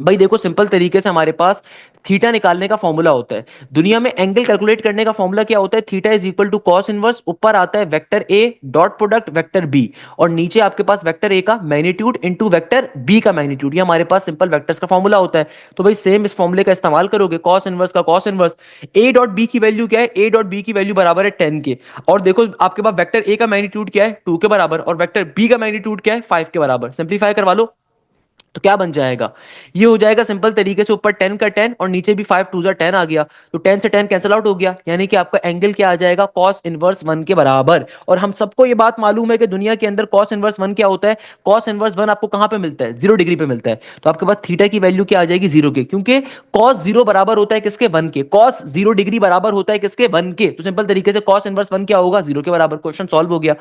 भाई देखो सिंपल तरीके से हमारे पास थीटा निकालने का फॉर्मूला होता है, दुनिया में एंगल कैलकुलेट करने का फॉर्मूला क्या होता है, theta is equal to cos inverse, ऊपर आता है vector A dot product vector B, और नीचे आपके पास वेक्टर ए का मैग्नीट्यूड इनटू वेक्टर बी का मैग्नीट्यूड, ये हमारे पास सिंपल वेक्टर्स का फॉर्मूला होता है। तो भाई सेम इस फॉर्मूले का इस्तेमाल करोगे, कॉस इनवर्स का cos inverse, A dot B की वैल्यू क्या है, ए डॉट बी की वैल्यू बराबर है 10 के, और देखो आपके पास वेक्टर ए का मैग्नीट्यूड क्या है 2 के बराबर, और वेक्टर बी का मैग्नीट्यूड क्या है 5 के बराबर, सिंप्लीफाई करवा लो, तो क्या बन जाएगा, ये हो जाएगा सिंपल तरीके से ऊपर 10 का 10 और नीचे भी 5 टू जा 10 आ गया, तो 10 से 10 कैंसिल आउट हो गया, यानी कि आपका एंगल क्या आ जाएगा, कॉस इनवर्स 1 के बराबर। और हम सबको ये बात मालूम है कि दुनिया के अंदर कॉस इनवर्स 1 क्या होता है, कॉस इनवर्स 1 आपको कहां पे मिलता है, 0 डिग्री पे मिलता है। तो आपके पास थीटा की वैल्यू क्या आ जाएगी, 0 के, क्योंकि कॉस 0 बराबर होता है किसके, 1 के, कॉस 0 डिग्री बराबर होता है किसके, 1 के, तो सिंपल तरीके से कॉस इनवर्स 1 क्या होगा, 0 के बराबर। क्वेश्चन सॉल्व हो गया।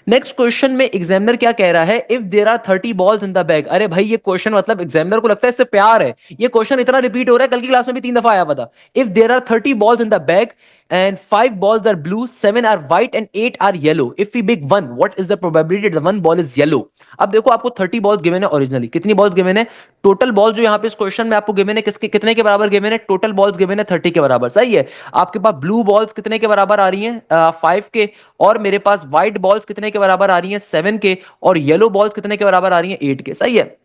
नेक्स्ट क्वेश्चन में एग्जामिनर क्या कह रहा है, if there are 30 balls in the bag. अरे भाई ये क्वेश्चन मतलब एग्जामिनर को लगता है इससे प्यार है, ये क्वेश्चन इतना रिपीट हो रहा है, कल की क्लास में भी 3 दफा आया हुआ था। If there are 30 balls in the bag and 5 balls are blue, 7 are white and 8 are yellow. If we pick one, what is the probability that the one ball is yellow? अब देखो आपको 30 बॉल्स गिवन है, ओरिजिनली कितनी बॉल्स गिवन है, टोटल बॉल्स जो यहाँ पे इस क्वेश्चन में आपको गिवन है किसके कितने के बराबर गिवन है, टोटल बॉल्स गिवन है 30 के बराबर, सही है। आपके पास ब्लू बॉल्स कितने के बराबर आ रही हैं, 5 के, और मेरे पास व्हाइट बॉल्स कितने के बराबर आ रही हैं, 7 के, और येलो बॉल्स कितने के बराबर आ रही हैं, 8 के, सही है।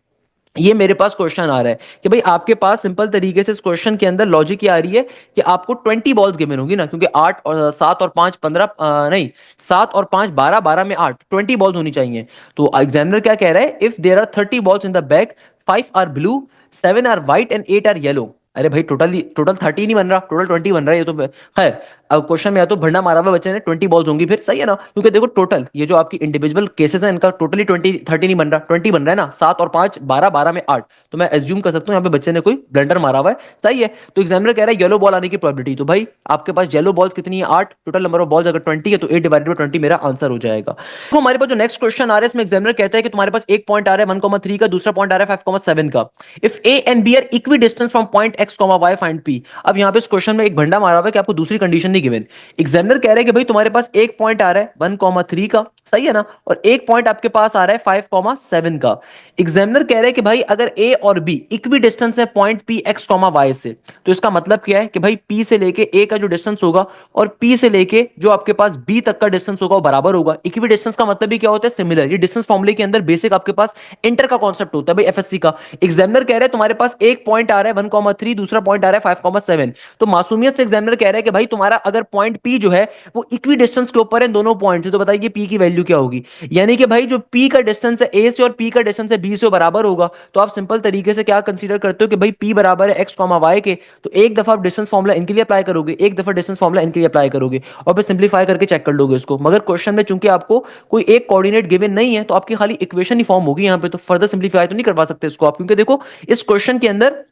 ये मेरे पास क्वेश्चन आ रहा है कि भाई आपके पास सिंपल तरीके से इस क्वेश्चन के अंदर लॉजिक ये आ रही है कि आपको 20 बॉल्स गिवन होगी ना, क्योंकि 8 और 7 और 5 15, नहीं 7 और 5 12, 12 में 8, 20 बॉल्स होनी चाहिए। तो एग्जामिनर क्या कह रहा है, if there are 30 balls in the bag, 5 are blue, 7 are white and 8 are yellow. अरे भाई टोटल 30 नहीं बन रहा, टोटल 20 बन रहा है, ये तो खैर अब क्वेश्चन में या तो भरना मारा हुआ बच्चे ने, 20 बॉल्स होंगी फिर, सही है ना, क्योंकि देखो टोटल ये जो आपकी इंडिविजुअल केसेस है इनका टोटली 20 30 नहीं बन रहा, 20 बन रहा है ना, 7 और 5 12, 12 में 8, तो मैं एज्यूम कर सकता हूँ यहाँ पे बच्चे ने कोई ब्लंडर मारा हुआ है, सही है। तो एग्जामिनर कह रहा है येलो बॉल आने की प्रोबेबिलिटी, तो भाई आपके पास येलो बॉल्स कितनी है, 8, टोटल नंबर ऑफ बॉल्स अगर 20 है तो 8 डिवाइडेड बाय 20 मेरा आंसर हो जाएगा। तो हमारे पास जो नेक्स्ट क्वेश्चन आ रहा है इसमें एग्जामिनर कहता है कि तुम्हारे पास एक पॉइंट आ रहा है 1,3 का, दूसरा पॉइंट आ रहा है 5,7 का। If A and B are equidistant from point X comma Y find P. अब यहाँ पे इस क्वेश्चन में एक भंडा मारा हुआ है कि आपको दूसरी कंडीशन नहीं गिवन। एग्जामिनर कह रहे हैं कि भाई तुम्हारे पास एक पॉइंट आ रहा है 1,3 का, सही है ना, और एक पॉइंट आपके पास आ रहा है 5,7 का। एग्जामिनर कह रहे हैं कि भाई अगर ए और बी इक्वी डिस्टेंस है point P X comma Y से, तो इसका मतलब क्या है कि भाई पी से लेके ए का जो डिस्टेंस होगा और पी से लेके जो आपके पास बी तक का डिस्टेंस होगा वो बराबर होगा। इक्वी डिस्टेंस का मतलब भी क्या होता है, सिमिलर। ये डिस्टेंस फॉर्मूले के अंदर बेसिक आपके पास इंटर का कॉन्सेप्ट होता है भाई, एफएससी का। एग्जामिनर कह रहे हैं तुम्हारे पास एक पॉइंट आ रहा है 1,3, दूसरा पॉइंट आ रहा है 5,7, तो मासूमियत से एग्जामिनर कह रहे हैं कि भाई तुम्हारा अगर पॉइंट पी जो है वो इक्वी डिस्टेंस के ऊपर है दोनों पॉइंट से, तो बताइए पी की वैल्यू क्या होगी। यानी कि भाई जो पी का डिस्टेंस है ए से और पी का डिस्टेंस है बी से बराबर होगा, तो आप सिंपल तरीके से क्या कंसीडर करते हो कि भाई पी बराबर है एक्स कॉमा वाई के, तो एक दफा आप डिस्टेंस फॉर्मूला इनके लिए अप्लाई करोगे, एक दफा डिस्टेंस फॉर्मूला इनके लिए अप्लाई करोगे, और फिर सिंपलीफाई करके चेक कर लोगे उसको। मगर क्वेश्चन में चूंकि आपको कोई एक कोऑर्डिनेट गिवन नहीं है, तो आपकी खाली इक्वेशन ही फॉर्म होगी यहाँ पे, तो फर्दर सिंपलीफाई तो नहीं करवा सकते इसको आप, क्योंकि देखो इस क्वेश्चन के अंदर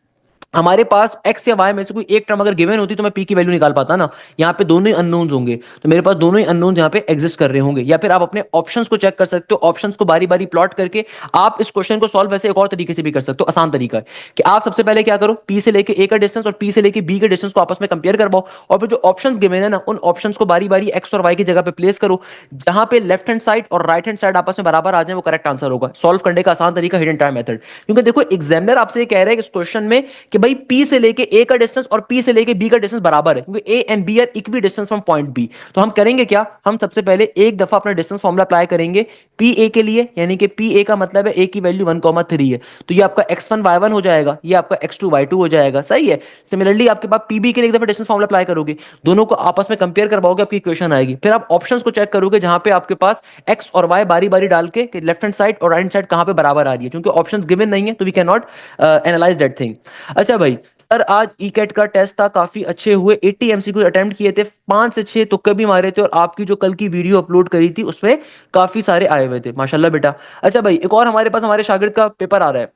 हमारे पास x या y में से कोई एक टर्म अगर गिवन होती तो मैं p की वैल्यू निकाल पाता ना। यहाँ पे दोनों ही अननोन्स होंगे, तो मेरे पास दोनों ही अननोन्स यहाँ पे एग्जिस्ट कर रहे होंगे। या फिर आप अपने ऑप्शंस को चेक कर सकते हो, ऑप्शंस को बारी बारी प्लॉट करके आप इस क्वेश्चन को सॉल्व वैसे एक और तरीके से भी कर सकते हो। आसान तरीका है कि आप सबसे पहले क्या करो, p से लेके a का डिस्टेंस और p से लेके b के डिस्टेंस को आपस में कंपेयर करवाओ, और फिर जो ऑप्शंस गिवन है ना उन ऑप्शंस को बारी बारी x और y की जगह पे प्लेस करो, जहां पे लेफ्ट हैंड साइड और राइट हैंड साइड आपस में बराबर आ जाए वो करेक्ट आंसर होगा। सॉल्व करने का आसान तरीका हिडन टाइम मेथड, क्योंकि देखो एग्जामिनर आपसे ये कह रहे हैं इस क्वेश्चन में कि भाई p से लेके ए का डिस्टेंस और पी से लेके बी का डिस्टेंस बराबर है, क्योंकि A and B are equidistant from point B. तो हम करेंगे क्या, हम सबसे पहले एक दफा अपना डिस्टेंस फॉर्मूला अप्लाई करेंगे पी ए के लिए, यानी कि पी ए का मतलब है ए की वैल्यू 1,3 है, तो ये आपका x1 y1 हो जाएगा, ये आपका x2 y2 हो जाएगा, सही है। सिमिलरली आपके पास पीबी के लिए एक दफा डिस्टेंस फॉर्मूला अप्लाई करोगे, दोनों को आपस में कंपेयर करवाओगे, आपकी इक्वेशन आएगी। फिर आप ऑप्शंस को चेक करोगे जहां पे आपके पास x और y बारी बारी डाल के लेफ्ट हैंड साइड और राइट हैंड साइड कहां पे बराबर आ रही है, क्योंकि ऑप्शंस गिवन नहीं है तो we can not analyze that thing. अच्छा भाई सर आज ई कैट का टेस्ट था, काफी अच्छे हुए, 80 एमसीक्यू अटेम्प्ट किए थे, 5 से 6 तुक्के भी मारे थे, और आपकी जो कल की वीडियो अपलोड करी थी उसमें काफी सारे आए हुए थे, माशाल्लाह बेटा। अच्छा भाई एक और हमारे पास हमारे शागिर्द का पेपर आ रहा है,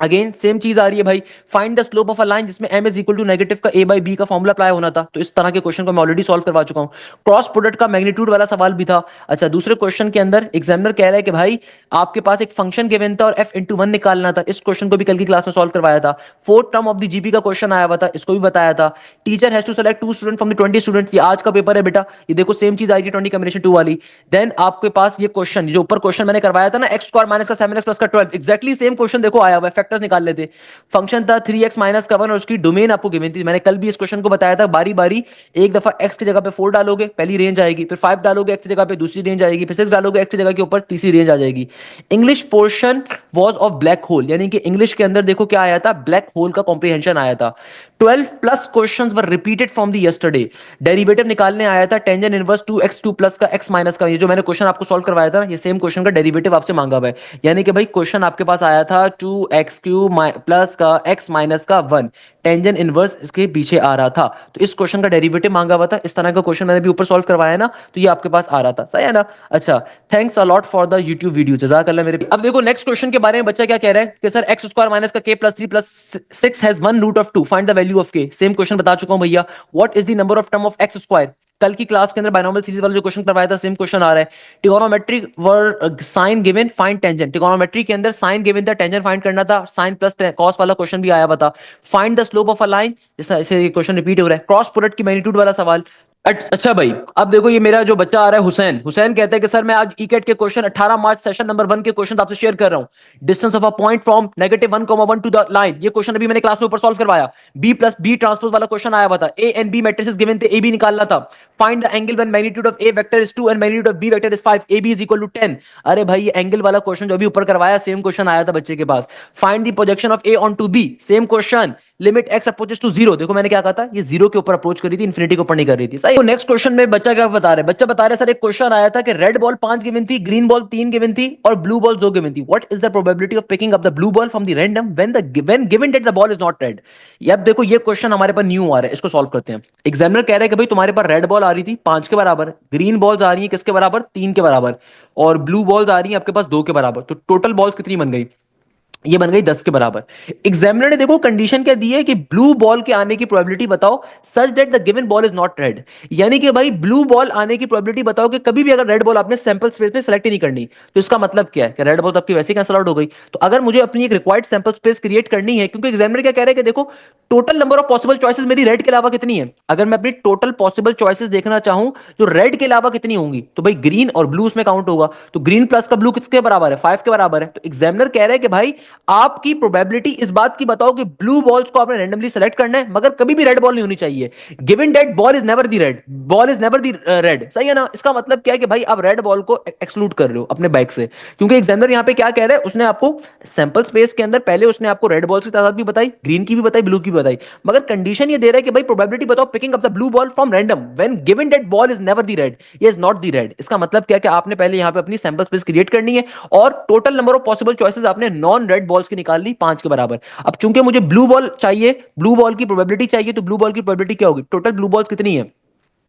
अगेन सेम चीज आ रही है भाई, find the slope of a line जिसमें m is equal to negative का a बाई बी का फॉर्मूला अप्लाई होना था, तो इस तरह के क्वेश्चन को मैं ऑलरेडी सॉल्व करवा चुका हूं। क्रॉस प्रोडक्ट का मैग्नीट्यूड वाला सवाल भी था। अच्छा दूसरे क्वेश्चन के अंदर एग्जामिनर कह रहा है कि भाई आपके पास एक फंक्शन गिवन था और f इंटू वन निकालना था, इस क्वेश्चन को भी कल की क्लास में सॉल्व करवाया था। Fourth term of the GP का क्वेश्चन आया हुआ था, इसको भी बताया था। Teacher has to select 2 student from the 20 students, ये आज का पेपर है बेटा, ये देखो सेम चीज आई थी 20 कॉम्बिनेशन 2 वाली। देन आपके पास ये क्वेश्चन जो ऊपर क्वेश्चन मैंने करवाया था ना, एक्स स्क्वायर माइनस का 7x प्लस का 12, एक्जैक्टली सेम क्वेश्चन देखो आया हुआ है, फैक्टर्स निकाल लेते। फंक्शन था 3x माइनस का 1 और उसकी डोमेन आपको गिवन थी, मैंने कल भी इस क्वेश्चन को बताया था, बारी बारी एक दफा x की जगह पे 4 डालोगे पहली रेंज आएगी, फिर 5 डालोगे x की जगह पे दूसरी रेंज आएगी, फिर 6 डालोगे x की जगह के ऊपर तीसरी रेंज आ जाएगी। English portion was of black hole, यानी कि इंग्लिश के अंदर देखो क्या आया था, ब्लैक होल का कॉम्प्रिहेंशन आया था। 12 plus questions were repeated from the yesterday. Derivative निकालने आया था टेंजेंट इनवर्स 2x2 प्लस का x माइनस का, ये जो मैंने क्वेश्चन आपको सॉल्व करवाया था ये सेम क्वेश्चन का डेरिवेटिव आपसे मांगा हुआ है, यानी कि भाई क्वेश्चन आपके पास आया था 2x क्यूब प्लस का x माइनस का 1 टेंजेंट इनवर्स इसके पीछे आ रहा था। तो इस क्वेश्चन का डेरिवेटिव मांगा हुआ था, इस तरह का क्वेश्चन मैंने भी ऊपर सॉल्व करवाया ना, तो ये आपके पास आ रहा था, सही है ना। अच्छा, thanks a lot for the YouTube video, जज़ाकल्लाह मेरे। अब देखो नेक्स्ट क्वेश्चन के बारे में बच्चा क्या कह रहा है कि सर एक्स स्क्वायर माइनस का K plus 3 plus 6 has 1 root of 2, find the value of K. Same question बता चुका हूं भैया। What is the number of term of X square. कल की क्लास के अंदर बायनोमियल सीरीज वाला जो क्वेश्चन करवाया था, सेम क्वेश्चन आ रहा है। Trigonometry where sine given find tangent. Trigonometry के अंदर साइन गिवन था, टेंजेंट फाइंड करना था, साइन प्लस कॉस वाला क्वेश्चन भी आया हुआ था। Find the slope of a line, जैसे क्वेश्चन रिपीट हो रहा है। क्रॉस प्रोडक्ट की मैग्नीट्यूड वाला सवाल। अच्छा भाई, अब देखो ये मेरा जो बच्चा आ रहा है हुसैन, हुसैन कहता है कि सर मैं आज ईकेट के क्वेश्चन 18 मार्च सेशन नंबर 1 के क्वेश्चन आपसे शेयर कर रहा हूं। Distance of a point from -1, 1 to the line, ये क्वेश्चन अभी मैंने क्लास में ऊपर सॉल्व करवाया। बी प्लस बी ट्रांसपोज वाला क्वेश्चन आया हुआ था। A and B matrices given थे, ए बी निकालना था। Find the angle when magnitude of A vector is 2 and magnitude of B vector is 5, A B is equal to 10। अरे भाई ये एंगल वाला क्वेश्चन जो अभी ऊपर करवाया, सेम क्वेश्चन आया था बच्चे के पास। Find the projection of A on to B, same question. Limit x approaches to 0, देखो मैंने क्या कहा था, ये 0 के ऊपर अप्रोच करी थी, इंफिनिटी के ऊपर नहीं कर रही थी, सही। तो नेक्स्ट क्वेश्चन में बच्चा क्या बता रहा है, बच्चा बता रहा है सर एक क्वेश्चन आया था कि रेड बॉल 5 गिवन थी, ग्रीन बॉल 3 गिवन थी और ब्लू बॉल 2 गिवन थी। What is the probability of picking up the blue ball from the random when given that the ball is not red. ये अब देखो ये क्वेश्चन हमारे पास न्यू आ रहा है, इसको सॉल्व करते हैं। एग्जामिनर कह रहा है कि भाई तुम्हारे पास रेड बॉल आ रही थी 5 के बराबर, ग्रीन बॉल्स आ रही है किसके बराबर, 3 के बराबर, और ब्लू बॉल्स आ रही है आपके पास 2 के बराबर। तो टोटल बॉल्स कितनी बन गई, ये बन गई 10 के बराबर। एग्जामिनर ने देखो कंडीशन क्या दी है कि ब्लू बॉल के आने की प्रोबेबिलिटी बताओ such that the given ball is not red. यानी कि भाई ब्लू बॉल आने की प्रोबेबिलिटी बताओ कि कभी भी अगर रेड बॉल आपने सैंपल स्पेस में सेलेक्ट ही नहीं करनी। तो इसका मतलब क्या है कि रेड बॉल तो आपकी वैसे कैंसल आउट हो गई। तो अगर मुझे अपनी एक रिक्वायर्ड सैंपल स्पेस क्रिएट करनी है, क्योंकि एग्जामिनर क्या कह रहे हैं कि देखो total number of possible choices मेरी रेड के अलावा कितनी है, अगर मैं अपनी टोटल पॉसिबल चॉइसेस देखना चाहूं तो रेड के अलावा कितनी होंगी, तो भाई ग्रीन और ब्लू उसमें काउंट होगा। तो ग्रीन प्लस का ब्लू किसके बराबर है, 5 के बराबर है। तो एग्जामिनर कह रहे हैं कि भाई आपकी प्रोबेबिलिटी इस बात की बताओ कि ब्लू बॉल्स को आपने रैंडमली सेलेक्ट करना है, मगर कभी भी रेड बॉल नहीं होनी चाहिए। Given that ball is never the red, ball is never the red, सही है ना। इसका मतलब क्या है कि भाई आप रेड बॉल को एक्सक्लूड कर रहे हो अपने बैग से, क्योंकि एग्जामिनर यहां पे क्या कह रहा है, उसने आपको सैंपल स्पेस के अंदर पहले उसने आपको रेड बॉल्स की तादाद भी बताई, ग्रीन की भी बताई, ब्लू की भी बताई, मगर कंडीशन ये दे रहा है कि भाई प्रोबेबिलिटी बताओ picking up the blue ball from random when given that ball is never the red, ये इज नॉट दी रेड। इसका मतलब क्या है कि आपने पहले यहां पे अपनी सैंपल स्पेस क्रिएट करनी है और total number of possible choices आपने नॉन रेड बॉल्स की निकाल ली 5 के बराबर। अब चूंकि मुझे ब्लू बॉल चाहिए, ब्लू बॉल की प्रोबेबिलिटी चाहिए, तो ब्लू बॉल की प्रोबेबिलिटी क्या होगी, टोटल ब्लू बॉल्स कितनी है,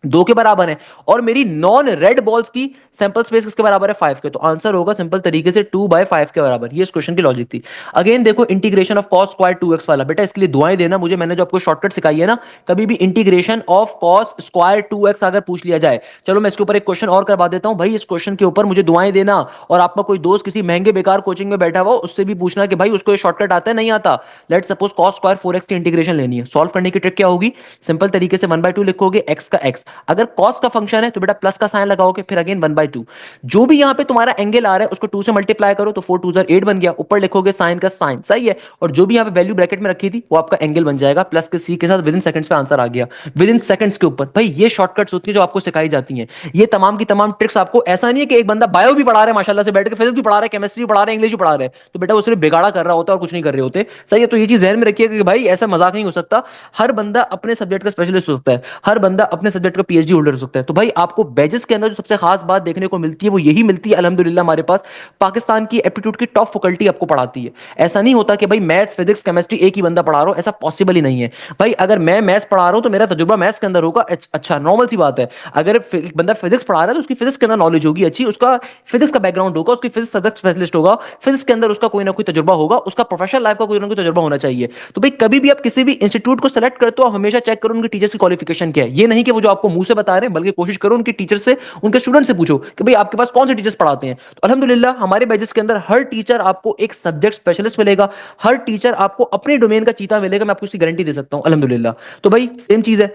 2 के बराबर है, और मेरी नॉन रेड बॉल्स की सैंपल स्पेस किसके बराबर है, 5 के। तो आंसर होगा सिंपल तरीके से 2/5 के बराबर। ये इस क्वेश्चन की लॉजिक थी। अगेन देखो integration of cos square 2x वाला, बेटा इसके लिए दुआएं देना मुझे, मैंने जो आपको शॉर्टकट सिखाई है ना, कभी भी integration of cos square 2x अगर पूछ लिया जाए, चलो मैं इसके ऊपर एक क्वेश्चन और करवा देता हूं भाई, इस क्वेश्चन के ऊपर मुझे दुआएं देना, और आपका कोई दोस्त किसी महंगे बेकार कोचिंग में बैठा हुआ उससे भी पूछना कि भाई उसको ये शॉर्टकट आता है नहीं आता। Let suppose cos square 4x की इंटीग्रेशन लेनी है, सॉल्व करने की ट्रिक क्या होगी, सिंपल तरीके से 1/2 लिखोगे, x का x, अगर cos का फंक्शन है तो बेटा प्लस का साइन लगाओगे, फिर अगेन 1/2, जो भी यहां पे तुम्हारा एंगल आ रहा है उसको 2 से मल्टीप्लाई करो, तो 4 2 8 बन गया, ऊपर लिखोगे साइन का साइन, सही है, और जो भी यहां पे वैल्यू ब्रैकेट में रखी थी वो आपका एंगल बन जाएगा, प्लस के सी के साथ विद इन सेकंड्स पे आंसर आ गया, विद इन सेकंड्स के ऊपर। भाई ये शॉर्टकट्स होती है जो आपको सिखाई जाती हैं, ये तमाम की तमाम ट्रिक्स आपको, ऐसा नहीं है कि एक बंदा बायो भी पढ़ा रहा है माशाल्लाह से बैठ के, फिजिक्स भी पढ़ा रहा है, केमिस्ट्री भी पढ़ा रहा है, इंग्लिश भी पढ़ा रहा है, तो बेटा वो सिर्फ बिगाड़ा कर रहा होता है और कुछ नहीं कर रहे होते, सही है। तो ये चीज ध्यान में रखिएगा कि भाई ऐसा मजाक नहीं हो सकता, हर बंदा अपने सब्जेक्ट का स्पेशलिस्ट हो सकता है, हर बंदा अपने सब्जेक्ट का पीएचडी होल्डर हो सकता है। तो भाई आपको बैजेस के अंदर जो सबसे खास बात देखने को मिलती है वो यही मिलती है अल्हम्दुलिल्लाह, हमारे पास पाकिस्तान की एप्टीट्यूड की टॉप फैकल्टी आपको पढ़ाती है। ऐसा नहीं होता कि भाई मैथ्स फिजिक्स केमिस्ट्री एक ही बंदा पढ़ा रहा हो, ऐसा पॉसिबल ही नहीं है। भाई अगर मैं मैथ्स पढ़ा रहा हूं तो मेरा तजुर्बा मैथ्स के अंदर होगा, अच्छा नॉर्मल सी बात है। अगर एक बंदा फिजिक्स पढ़ा रहा है तो उसकी फिजिक्स के अंदर नॉलेज होगी अच्छी, उसका फिजिक्स का बैकग्राउंड होगा, उसकी फिजिक्स सब्जेक्ट स्पेशलिस्ट होगा, फिजिक्स के अंदर उसका कोई ना कोई तजुर्बा होगा, उसका प्रोफेशनल लाइफ का कोई ना कोई तजुर्बा होना चाहिए। तो भाई कभी भी आप किसी भी इंस्टीट्यूट को सेलेक्ट करते हो, आप हमेशा चेक करो उनकी टीचर्स की क्वालिफिकेशन क्या है। ये नहीं कि वो जो आपको मुंह से बता रहे हैं, बल्कि कोशिश करो उनकी टीचर से, उनके स्टूडेंट से पूछो कि भाई आपके पास कौन से टीचर्स पढ़ाते हैं। तो अल्हम्दुलिल्लाह हमारे बैचेस के अंदर हर टीचर आपको एक सब्जेक्ट स्पेशलिस्ट मिलेगा, हर टीचर आपको अपने डोमेन का चीता मिलेगा, मैं आपको उसकी गारंटी दे सकता हूं अल्हम्दुलिल्लाह। तो भाई सेम चीज है।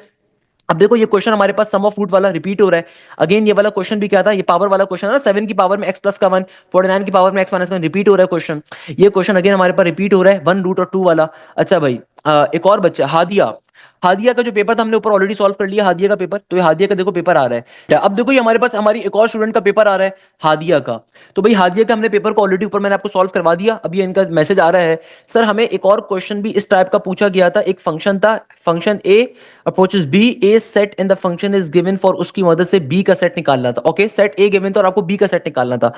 अब देखो ये क्वेश्चन हमारे पास सम ऑफ रूट वाला रिपीट हो रहा है। अगेन ये वाला क्वेश्चन भी क्या था, ये पावर वाला क्वेश्चन है ना, 7 की पावर में x प्लस का 1, 49 की पावर में x माइनस 1, रिपीट हो रहा है क्वेश्चन। ये क्वेश्चन अगेन हमारे पास रिपीट हो रहा है 1 रूट और 2 वाला। अच्छा भाई एक और बच्चा हादिया, हादिया का जो पेपर था हमने ऊपर ऑलरेडी सॉल्व कर लिया, हादिया का पेपर। तो ये हादिया का देखो पेपर आ रहा है। अब देखो ये हमारे पास हमारी एक और स्टूडेंट का पेपर आ रहा है हादिया का। तो भाई हादिया का हमने पेपर को ऑलरेडी ऊपर मैंने आपको सॉल्व करवा दिया। अभी इनका मैसेज आ रहा है, सर हमें एक और क्वेश्चन भी इस टाइप का पूछा गया था। एक फंक्शन था, function A approaches B, A set in the function is given for, उसकी मदद से बी का सेट निकालना था। ओके, सेट ए गिवन था और आपको बी का सेट निकालना था।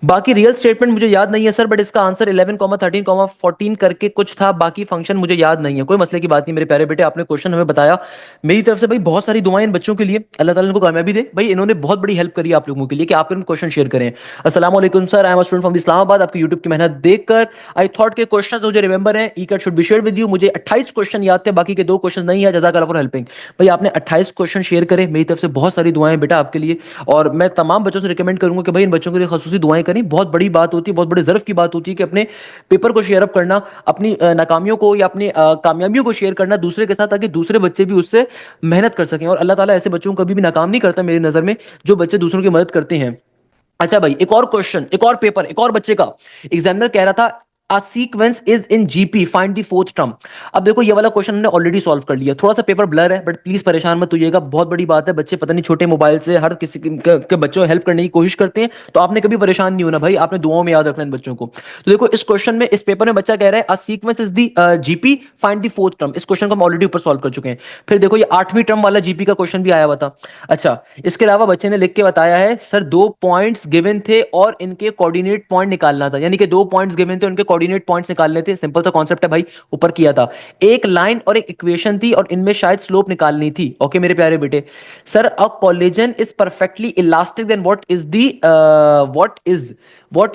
बाकी रियल स्टेटमेंट मुझे याद नहीं है सर, बट इसका आंसर 11, 13, 14 करके कुछ था। बाकी फंक्शन मुझे याद नहीं है, कोई मसले की बात नहीं मेरे प्यारे बेटे, आपने क्वेश्चन हमें बताया। मेरी तरफ से भाई बहुत सारी दुआएं इन बच्चों के लिए, अल्लाह ताला इनको कामयाबी दे। भाई इन्होंने बहुत बड़ी हेल्प करी आप लोगों के लिए कि आप इन क्वेश्चन शेयर करें। अस्सलाम वालेकुम sir, I am a student from Islamabad. आपकी यूट्यूब की मेहनत देखकर आई थॉट के क्वेश्चंस मुझे रिमेंबर हैं, ई कैट should be share with you. मुझे 28 क्वेश्चन याद थे, बाकी के 2 क्वेश्चन नहीं है। जज़ाकल्लाह फॉर हेल्पिंग। भाई आपने 28 क्वेश्चन शेयर करे, मेरी तरफ से बहुत सारी दुआएं बेटा आपके लिए। और मैं तमाम बच्चों से रिकमेंड करूंगा कि भाई इन बच्चों के लिए खसूसी दुआएं करें। बहुत बड़ी बात होती है, बहुत बड़े ज़र्फ की बात होती है कि अपने पेपर को शेयर अप करना, अपनी नाकामियों को या अपनी कामयाबियों को शेयर करना दूसरे के साथ, ताकि दूसरे बच्चे भी उससे मेहनत कर सकें। और अल्लाह ताला ऐसे बच्चों को कभी भी नाकाम नहीं करता मेरी नज़र में, जो बच्चे दूसरों की मदद करते हैं। अच्छा भाई, एक और क्वेश्चन, एक और पेपर, एक और बच्चे का एग्जामिनर कह रहा था a sequence is in GP, find the fourth term. अब देखो ये वाला क्वेश्चन हमने ऑलरेडी सॉल्व कर लिया। थोड़ा सा पेपर ब्लर है, बट प्लीज परेशान मत होइएगा, बहुत बड़ी बात है। बच्चे पता नहीं छोटे मोबाइल से हर किसी के बच्चों को हेल्प करने की कोशिश करते हैं, तो आपने कभी परेशान नहीं होना भाई, आपने दुआओं में याद रखना इन बच्चों को। तो देखो इस क्वेश्चन में, इस पेपर में बच्चा कह रहा है a sequence is the GP, find the fourth term. इस क्वेश्चन को हम ऑलरेडी ऊपर सॉल्व कर चुके हैं। फिर देखो ये 8वीं टर्म वाला जीपी का क्वेश्चन भी आया हुआ था। अच्छा, इसके अलावा बच्चे ने लिख के बताया है सर 2 पॉइंट्स गिवन थे और इनके कोऑर्डिनेट पॉइंट निकालना था। यानी कि 2 पॉइंट्स गिवन थे, उनके कोऑर्डिनेट पॉइंट्स निकालने थे। सिंपल सा कॉन्सेप्ट है भाई, ऊपर किया था। एक लाइन और एक इक्वेशन थी और इनमें शायद स्लोप निकालनी थी। ओके मेरे प्यारे बेटे, sir a collision is perfectly elastic then what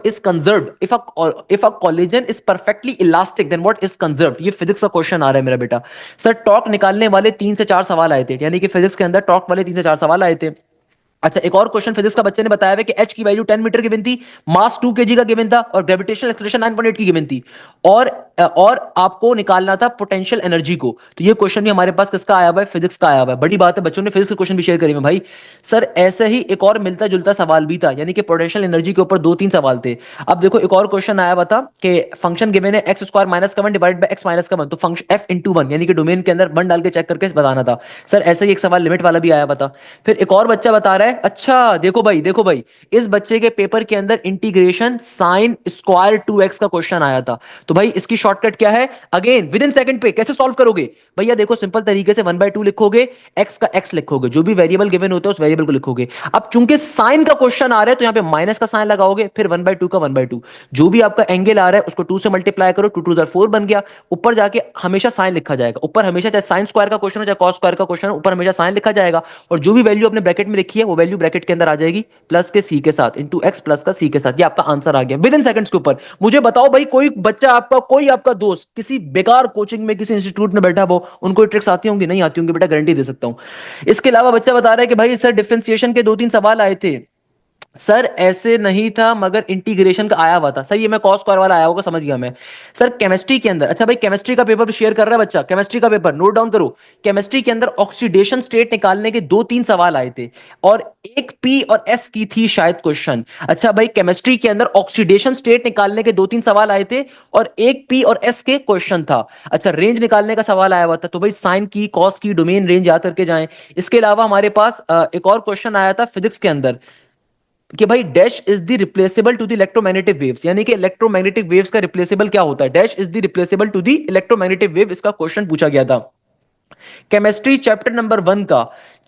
is conserved. If a collision is perfectly elastic then what is conserved. ये फिजिक्स का क्वेश्चन आ रहा है मेरा बेटा। सर टॉर्क निकालने वाले 3 से 4 सवाल आए थे, यानी कि फिजिक्स के अंदर टॉर्क वाले 3 से 4 सवाल आए थे। अच्छा, एक और क्वेश्चन फिजिक्स का बच्चे ने बताया है कि एच की वैल्यू 10 मीटर गिवन थी, मास 2 केजी का गिवन था और ग्रेविटेशनल एक्सेलरेशन 9.8 की गिवन थी। और और आपको निकालना था पोटेंशियल एनर्जी को। तो ये क्वेश्चन भी हमारे पास किसका आया हुआ है? फिजिक्स का आया हुआ है। बड़ी बात है, बच्चों ने फिजिक्स के क्वेश्चन भी शेयर करे हुए भाई। सर ऐसे ही एक और मिलता जुलता सवाल भी था, यानी कि पोटेंशियल एनर्जी के ऊपर 2-3 सवाल थे। अब देखो एक और क्वेश्चन आया हुआ था कि फंक्शन गिवन है एक्स स्क्वायर माइनस का 1 डिवाइड बाय एक्स माइनस का 1, तो फंक्शन एफ इंटू 1 यानी कि डोमेन के अंदर 1 डाल के चेक करके बताना था। सर ऐसे ही एक सवाल लिमिट वाला भी आया हुआ था। फिर एक और बच्चा बता रहा है, अच्छा देखो भाई इस बच्चे के पेपर के अंदर इंटीग्रेशन साइन स्क्वायर 2x का क्वेश्चन आया था। तो भाई इसकी शॉर्टकट क्या है? अगेन विद इन सेकंड पे कैसे सॉल्व करोगे भैया? देखो सिंपल तरीके से 1/2 लिखोगे, x का x लिखोगे, जो भी वेरिएबल गिवन होता है उस वेरिएबल को लिखोगे। अब चूंकि साइन का क्वेश्चन आ रहा है तो यहां पे माइनस का साइन लगाओगे, फिर 1/2 का 1/2, जो भी आपका एंगल आ रहा है उसको 2 से मल्टीप्लाई करो, 2 2 4 बन गया। ऊपर जाके हमेशा साइन लिखा जाएगा, ऊपर हमेशा चाहे साइन स्क्वायर का क्वेश्चन हो चाहे कॉस स्क्वायर का क्वेश्चन हो, ऊपर हमेशा साइन लिखा जाएगा। और जो भी वैल्यू अपने ब्रैकेट में लिखी है वो वैल्यू ब्रैकेट के अंदर आ जाएगी प्लस के सी के साथ, इंटू एक्स प्लस का सी के साथ। ये आपका आंसर आ गया विद इन सेकंड्स के ऊपर। मुझे बताओ भाई, कोई बच्चा आपका, कोई आपका दोस्त किसी बेकार कोचिंग में किसी इंस्टीट्यूट में बैठा हो, उनको ट्रिक्स आती होंगी? नहीं आती होंगी बेटा, गारंटी दे सकता हूं। इसके अलावा बच्चा बता रहा है कि भाई सर डिफरेंशिएशन के 2-3 सवाल आए थे। सर ऐसे नहीं था, मगर इंटीग्रेशन का आया हुआ था। सही है, मैं कॉस स्क्वायर वाला आया होगा, समझ गया मैं। सर केमिस्ट्री के अंदर, अच्छा भाई केमिस्ट्री का पेपर शेयर कर रहा है बच्चा, केमिस्ट्री का पेपर नोट डाउन करो। केमिस्ट्री के अंदर ऑक्सीडेशन स्टेट निकालने के 2-3 सवाल आए थे और एक पी और एस की थी शायद क्वेश्चन। अच्छा भाई केमिस्ट्री के अंदर ऑक्सीडेशन स्टेट निकालने के 2-3 सवाल आए थे और एक पी और एस के क्वेश्चन था। अच्छा, रेंज निकालने का सवाल आया हुआ था। तो भाई साइन की, कॉस की, डोमेन, रेंज याद करके जाएं। इसके अलावा हमारे पास एक और क्वेश्चन आया था फिजिक्स के अंदर कि भाई dash is the replaceable to the electromagnetic waves, यानी कि इलेक्ट्रोमैग्नेटिक वेव्स का रिप्लेसेबल क्या होता है? Dash is the replaceable to the electromagnetic wave, इसका क्वेश्चन पूछा गया था केमिस्ट्री चैप्टर नंबर 1 का।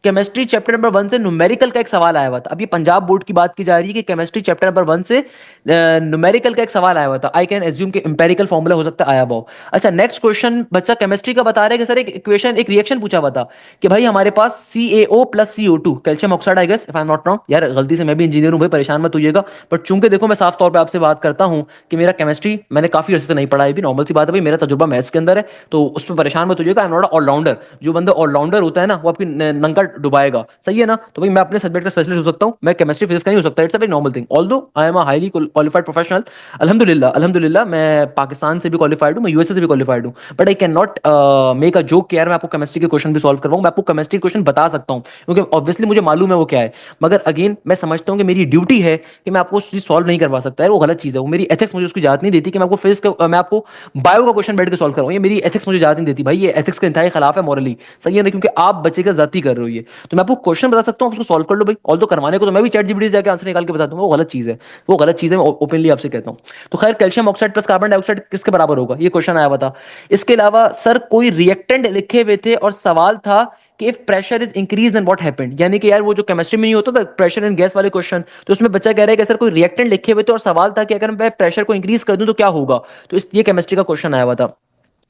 केमिस्ट्री चैप्टर नंबर 1 से न्यूमेरिकल का एक सवाल आया हुआ था। अब ये पंजाब बोर्ड की बात की जा रही है कि केमिस्ट्री चैप्टर नंबर 1 से न्यूमेरिकल का एक सवाल आया हुआ था। आई कैन एज्यूम कि इंपेरिकल फॉर्मूला हो सकता है आया हुआ। अच्छा, नेक्स्ट क्वेश्चन बच्चा केमिस्ट्री का बता रहे हैं कि सर एक इक्वेशन, एक रिएक्शन पूछा हुआ था कि भाई हमारे पास CaO plus CO2 calcium oxide, I guess if I am not wrong. यार गलती से, मैं भी इंजीनियर हूं भाई, परेशान मत होइएगा। बट चूंकि देखो मैं साफ तौर पे आपसे बात करता हूं कि मेरा केमिस्ट्री मैंने काफी अर्से से नहीं पढ़ा है, भी नॉर्मल सी बात है भाई, मेरा तजुर्बा मैथ्स के अंदर है, तो उस पर परेशान मत होइएगा। I am not all-rounder. जो बंदा ऑलराउंडर होता है ना, वो आपकी डुबाएगा, सही है ना। तो भाई मैं अपने सब्जेक्ट का स्पेशलिस्ट हो सकता हूँ, मैं केमिस्ट्री फिजिक्स का नहीं हो सकता, it's a very normal thing. Although I am a highly qualified professional, अल्हम्दुलिल्लाह अल्हम्दुलिल्लाह, मैं पाकिस्तान से भी क्वालिफाइड हूँ, मैं यूएसए से भी क्वालिफाइड हूँ, but I can not make a joke कि यार मैं आपको केमिस्ट्री के क्वेश्चन भी सॉल्व करवाऊँ। मैं आपको केमिस्ट्री क्वेश्चन बता सकता हूँ क्योंकि ऑब्वियसली मुझे मालूम है वो क्या है, मगर अगेन मैं समझता हूँ कि मेरी ड्यूटी है कि मैं आपको उस चीज सॉल्व नहीं करवा सकता है, वो गलत चीज है, वो मेरी एथिक्स मुझे उसकी इजाजत नहीं देती कि मैं आपको फिजिक्स का मैं आपको बायो का क्वेश्चन बैठ के सॉल्व करवाऊँ, ये मेरी एथिक्स मुझे इजाजत नहीं देती भाई, ये एथिक्स के इंतहाई खिलाफ है मॉरली, सही है ना, क्योंकि आप बच्चे का जाती कर रहे हो ये। तो मैं आपको क्वेश्चन बता सकता हूँ, उसको सॉल्व कर लो भाई, ऑल तो करवाने को तो मैं भी चैट जीपीटी से जाके आंसर निकाल के बता दूंगा, वो गलत चीज है, वो गलत चीज है, मैं ओपनली आपसे कहता हूँ। तो खैर calcium oxide plus carbon dioxide किसके बराबर होगा, ये क्वेश्चन आया हुआ था। इसके अलावा सर कोई रिएक्टेंट लिखे हुए थे और सवाल था कि if pressure is increase then what happened, यानी कि यार वो जो केमिस्ट्री में नहीं होता था प्रेशर एंड गैस वाले क्वेश्चन, तो उसमें बच्चा कह रहा है कि सर कोई रिएक्टेंट लिखे हुए थे और सवाल था कि अगर मैं प्रेशर को इंक्रीज कर दूं तो क्या होगा, तो ये केमिस्ट्री का क्वेश्चन आया हुआ था।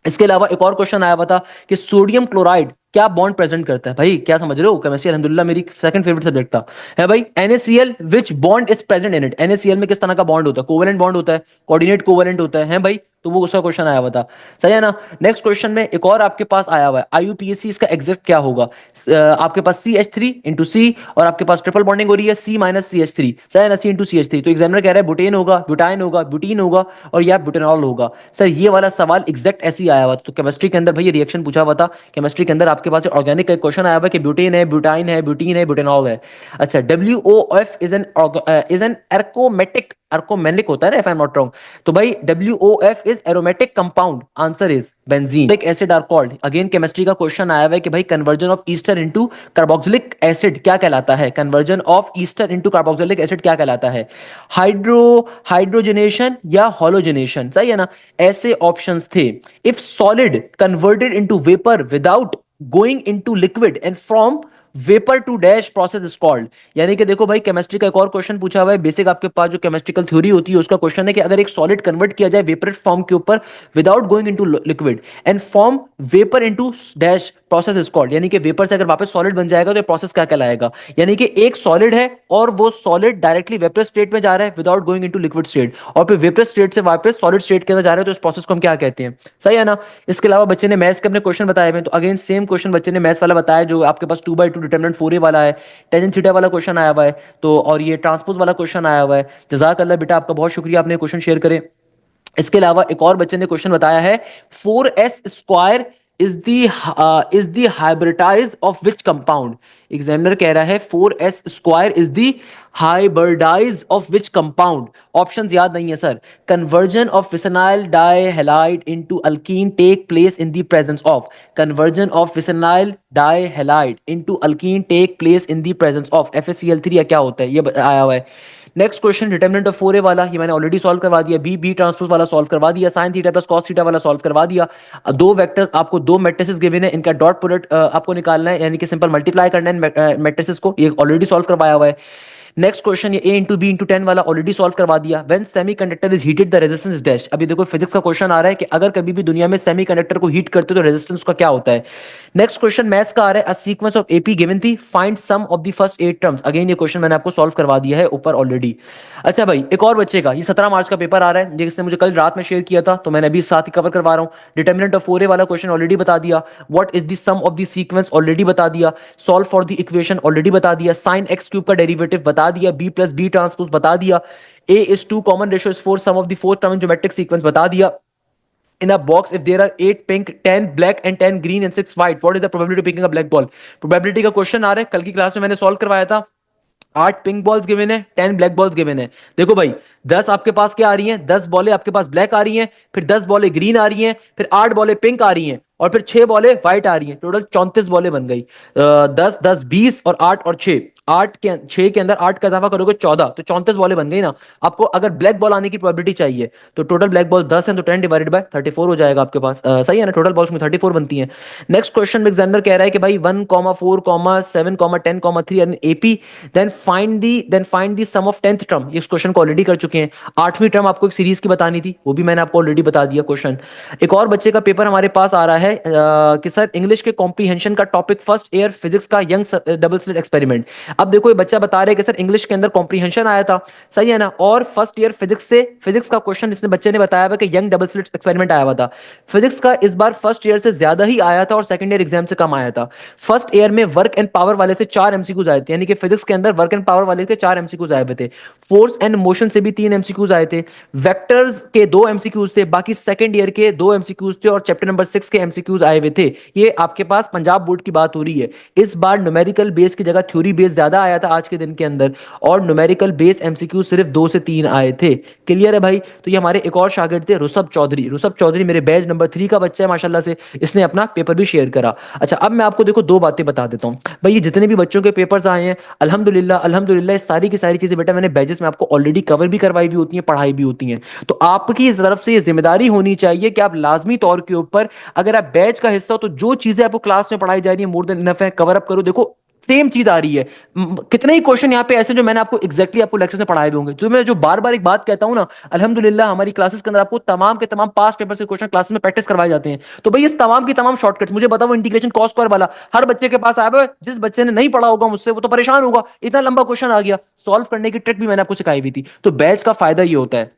इसके अलावा एक और क्वेश्चन आया हुआ था कि सोडियम क्लोराइड क्या बॉन्ड प्रेजेंट करता है, भाई क्या समझ रहे हो, केमिस्ट्री अल्हम्दुलिल्लाह मेरी सेकंड फेवरेट सब्जेक्ट था, है भाई। NaCl which bond is present in it, NaCl में किस तरह का बॉन्ड होता है, कोवेलेंट बॉन्ड होता है, कोऑर्डिनेट कोवेलेंट होता है भाई, तो वो उसका क्वेश्चन आया हुआ था, सही है ना। नेक्स्ट क्वेश्चन में एक और आपके पास आया हुआ है IUPAC, इसका एग्जैक्ट क्या होगा, आपके पास CH3 × C और आपके पास ट्रिपल बॉन्डिंग हो रही है C - CH3, सही है ना, C × CH3, तो एग्जामिनर कह रहा है बुटेन होगा, ब्यूटाइन होगा, ब्यूटीन होगा और या ब्यूटेनॉल होगा। सर ये वाला सवाल एग्जैक्ट ऐसे ही आया हुआ, तो केमिस्ट्री के अंदर भाई ये रिएक्शन पूछा हुआ था, केमिस्ट्री के अंदर आपके पास ऑर्गेनिक का एक क्वेश्चन आया हुआ है कि ब्यूटेन है, ब्यूटाइन है, ब्यूटीन है, ब्यूटेनॉल है। अच्छा, WOF is an aromatic, aromatic होता है ना, if I am not wrong, तो भाई WOF is aromatic compound, answer is benzene. एक acid are called, again chemistry का क्वेश्चन आया हुआ है कि भाई conversion of ester into carboxylic acid क्या कहलाता है, conversion of ester into carboxylic acid क्या कहलाता है, हाइड्रोजनेशन या हॉलोजनेशन, सही है ना। ऐसे ऑप्शंस थे। If solid converted into vapour without going into liquid and from vapour to dash process is called, यानी कि देखो भाई केमिस्ट्री का एक और क्वेश्चन पूछा हुआ है, बेसिक आपके पास जो केमिस्ट्रिकल थ्योरी होती है उसका क्वेश्चन है कि अगर एक सॉलिड कन्वर्ट किया जाए वेपर फॉर्म के ऊपर without going into liquid and form vapour into dash process is called, यानी कि वेपर से अगर वापस सॉलिड बन जाएगा तो प्रोसेस क्या कहलाएगा, यानी कि एक सॉलिड है और वो सॉलिड डायरेक्टली वेपर स्टेट में जा रहा है without going into liquid state, और फिर वेपर स्टेट से वापस सॉलिड स्टेट के अंदर जा रहा है, तो इस प्रोसेस को हम क्या कहते हैं, सही है ना। इसके अलावा बच्चे ने मैथ्स के अपने क्वेश्चन बताए हुए, तो अगेन सेम क्वेश्चन बच्चे ने मैथ्स वाला बताया जो आपके पास 2/2 डिटरमिनेंट 4a वाला है, टेन थीटा वाला क्वेश्चन आया हुआ है, तो और ये ट्रांसपोज वाला क्वेश्चन आया हुआ है। जजाक अल्लाह बेटा, आपका बहुत शुक्रिया, आपने क्वेश्चन शेयर करे। इसके अलावा एक और बच्चे ने क्वेश्चन बताया है 4s² is the hybridise of which compound, examiner कह रहा है 4s² is the hybridise of which compound, options याद नहीं है sir. Conversion of vicinal dihalide into alkene take place in the presence of, conversion of vicinal dihalide into alkene take place in the presence of FeCl3 या क्या होता है, ये आया हुआ है। Next question determinant of 4a वाला ये मैंने ऑलरेडी सॉल्व करवा दिया, बी ट्रांसपोज वाला सॉल्व करवा दिया, sign theta plus cos theta वाला सॉल्व करवा दिया। दो वेक्टर्स आपको, दो मैट्रिसेस गिवन है, इनका डॉट प्रोडक्ट आपको निकालना है, यानी कि सिंपल मल्टीप्लाई करना है मैट्रिसेस को, ये ऑलरेडी सॉल्व करवाया हुआ है। नेक्स्ट क्वेश्चन ये A × B × 10 वाला ऑलरेडी सॉल्व करवा दिया। When semiconductor is heated the resistance is dash, अभी देखो फिजिक्स का क्वेश्चन आ रहा है कि अगर कभी भी दुनिया में सेमीकंडक्टर को हीट करते हो तो रेजिस्टेंस का क्या होता है। नेक्स्ट क्वेश्चन मैथ्स का आ रहा है, a sequence of AP given थी, find sum of the first 8 terms, again ये क्वेश्चन मैंने आपको सॉल्व करवा दिया है ऊपर ऑलरेडी। अच्छा भाई एक और बच्चे का, ये 17 मार्च का पेपर आ रहा है जिसने मुझे कल रात में शेयर किया था, तो मैंने अभी साथ ही कवर करवा रहा हूँ। डिटरमिनेंट ऑफ 4a वाला क्वेश्चन ऑलरेडी बता दिया, what is the sum of the sequence already बता दिया, solve for the equation already बता दिया, साइन x³ का डेरिवेटिव बता दिया, B + B ट्रांसपोज बता दिया, A:2 common ratio is 4, sum of the fourth term in geometric sequence बता दिया। In a box, if there are 8 pink, 10 black and 10 green and 6 white, what is the probability of picking a black ball? Probability का क्वेश्चन आ रहा है, कल की क्लास में मैंने सॉल्व करवाया था। 8 पिंक बॉल्स गिवन है, 10 ब्लैक बॉल्स गिवन है। देखो भाई 10 आपके पास क्या आ रही हैं, 10 बॉलें आपके पास ब्लैक आ रही हैं, फिर 10 बॉलें ग्रीन आ रही हैं, फिर 8 बॉलें पिंक आ रही हैं और फिर 6 बॉलें व्हाइट आ रही हैं, टोटल 34 बॉलें बन गई। 10 10 20 और 8 और 6, 6 के अंदर 8 का इजाफा करोगे 14, तो 34 बॉलें बन गई ना। आपको अगर ब्लैक बॉल आने की प्रोबेबिलिटी चाहिए तो टोटल ब्लैक बॉल 10 है तो 10 डिवाइडेड बाय 34 हो जाएगा आपके पास, सही है ना, टोटल बॉल्स में 34 बनती हैं। नेक्स्ट क्वेश्चन में एग्जामिनर कह रहा है कि भाई 1, 4, 7, 10, 3 and AP, then find the sum of 10th term, इस क्वेश्चन को ऑलरेडी कर चुके हैं। 8वीं टर्म आपको एक सीरीज की बतानी थी, वो भी मैंने आपको ऑलरेडी बता दिया क्वेश्चन। एक और बच्चे का पेपर हमारे पास आ रहा है कि सर इंग्लिश के कॉम्प्रीहेंशन का टॉपिक फर्स्ट ईयर फिजिक्स का यंग डबल स्लिट एक्सपेरिमेंट, अब देखो ये बच्चा बता रहे कि सर इंग्लिश के अंदर कॉम्प्रीहेंशन आया था, सही है ना, और फर्स्ट ईयर फिजिक्स से फिजिक्स का क्वेश्चन इसने बच्चे ने बताया हुआ कि यंग डबल स्लिट एक्सपेरिमेंट आया हुआ था। फिजिक्स का इस बार फर्स्ट ईयर से ज्यादा ही आया था और सेकंड ईयर एग्जाम से कम आया था। फर्स्ट ईयर में वर्क एंड पावर वाले से 4 एमसीक्यूज आए थे, यानी कि फिजिक्स के अंदर वर्क एंड पावर वाले के 4 एमसीक्यूज आए हुए थे। फोर्स एंड मोशन से भी 3 एमसीक्यूज आए थे। वेक्टर्स के 2 एमसीक्यूज थे, बाकी सेकंड ईयर के 2 एमसीक्यूज थे और चैप्टर नंबर 6 के एमसीक्यूज आए हुए थे। ये आपके पास पंजाब बोर्ड की बात हो रही है। इस बार न्यूमेरिकल बेस की जगह थ्योरी बेस ज्यादा आया था आज के दिन के अंदर, और न्यूमेरिकल बेस एमसीक्यू सिर्फ 2 से 3 आए थे। क्लियर है भाई? तो ये हमारे एक और शागिर्द थे रुसब चौधरी। रुसब चौधरी मेरे बैच नंबर 3 का बच्चा है माशाल्लाह से, इसने अपना पेपर भी शेयर करा। अच्छा, अब मैं आपको देखो दो बातें बता देता हूं भाई। ये जितने भी बच्चों के पेपर्स आए हैं, अल्हम्दुलिल्लाह अल्हम्दुलिल्लाह, सारी की सारी चीजें बेटा मैंने बैचेस में आपको ऑलरेडी कवर भी करवाई भी होती हैं, पढ़ाई भी होती हैं। तो आपकी तरफ से ये जिम्मेदारी होनी चाहिए कि आप लाजमी तौर के ऊपर, अगर आप बैच का हिस्सा हो तो जो चीजें आपको क्लास में पढ़ाई जा रही है मोर देन इनफ है, कवर अप करो। देखो सेम चीज आ रही है। कितने ही क्वेश्चन यहाँ पे ऐसे जो मैंने आपको एग्जैक्टली आपको लेक्चर में पढ़ाए भी होंगे। तो मैं जो बार बार एक बात कहता हूं ना, अल्हम्दुलिल्लाह हमारी क्लासेस के अंदर आपको तमाम के तमाम पास पेपर से क्वेश्चन क्लासेस में प्रैक्टिस करवाए जाते हैं। तो भाई इस तमाम की तमाम शॉर्टकट्स मुझे बताओ, इंटीग्रेशन कॉस स्क्वायर वाला हर बच्चे के पास आया हुआ है। जिस बच्चे ने नहीं पढ़ा होगा मुझसे वो तो परेशान होगा, इतना लंबा क्वेश्चन आ गया। सॉल्व करने की ट्रिक भी मैंने आपको सिखाई हुई थी। तो बैच का फायदा ये होता है।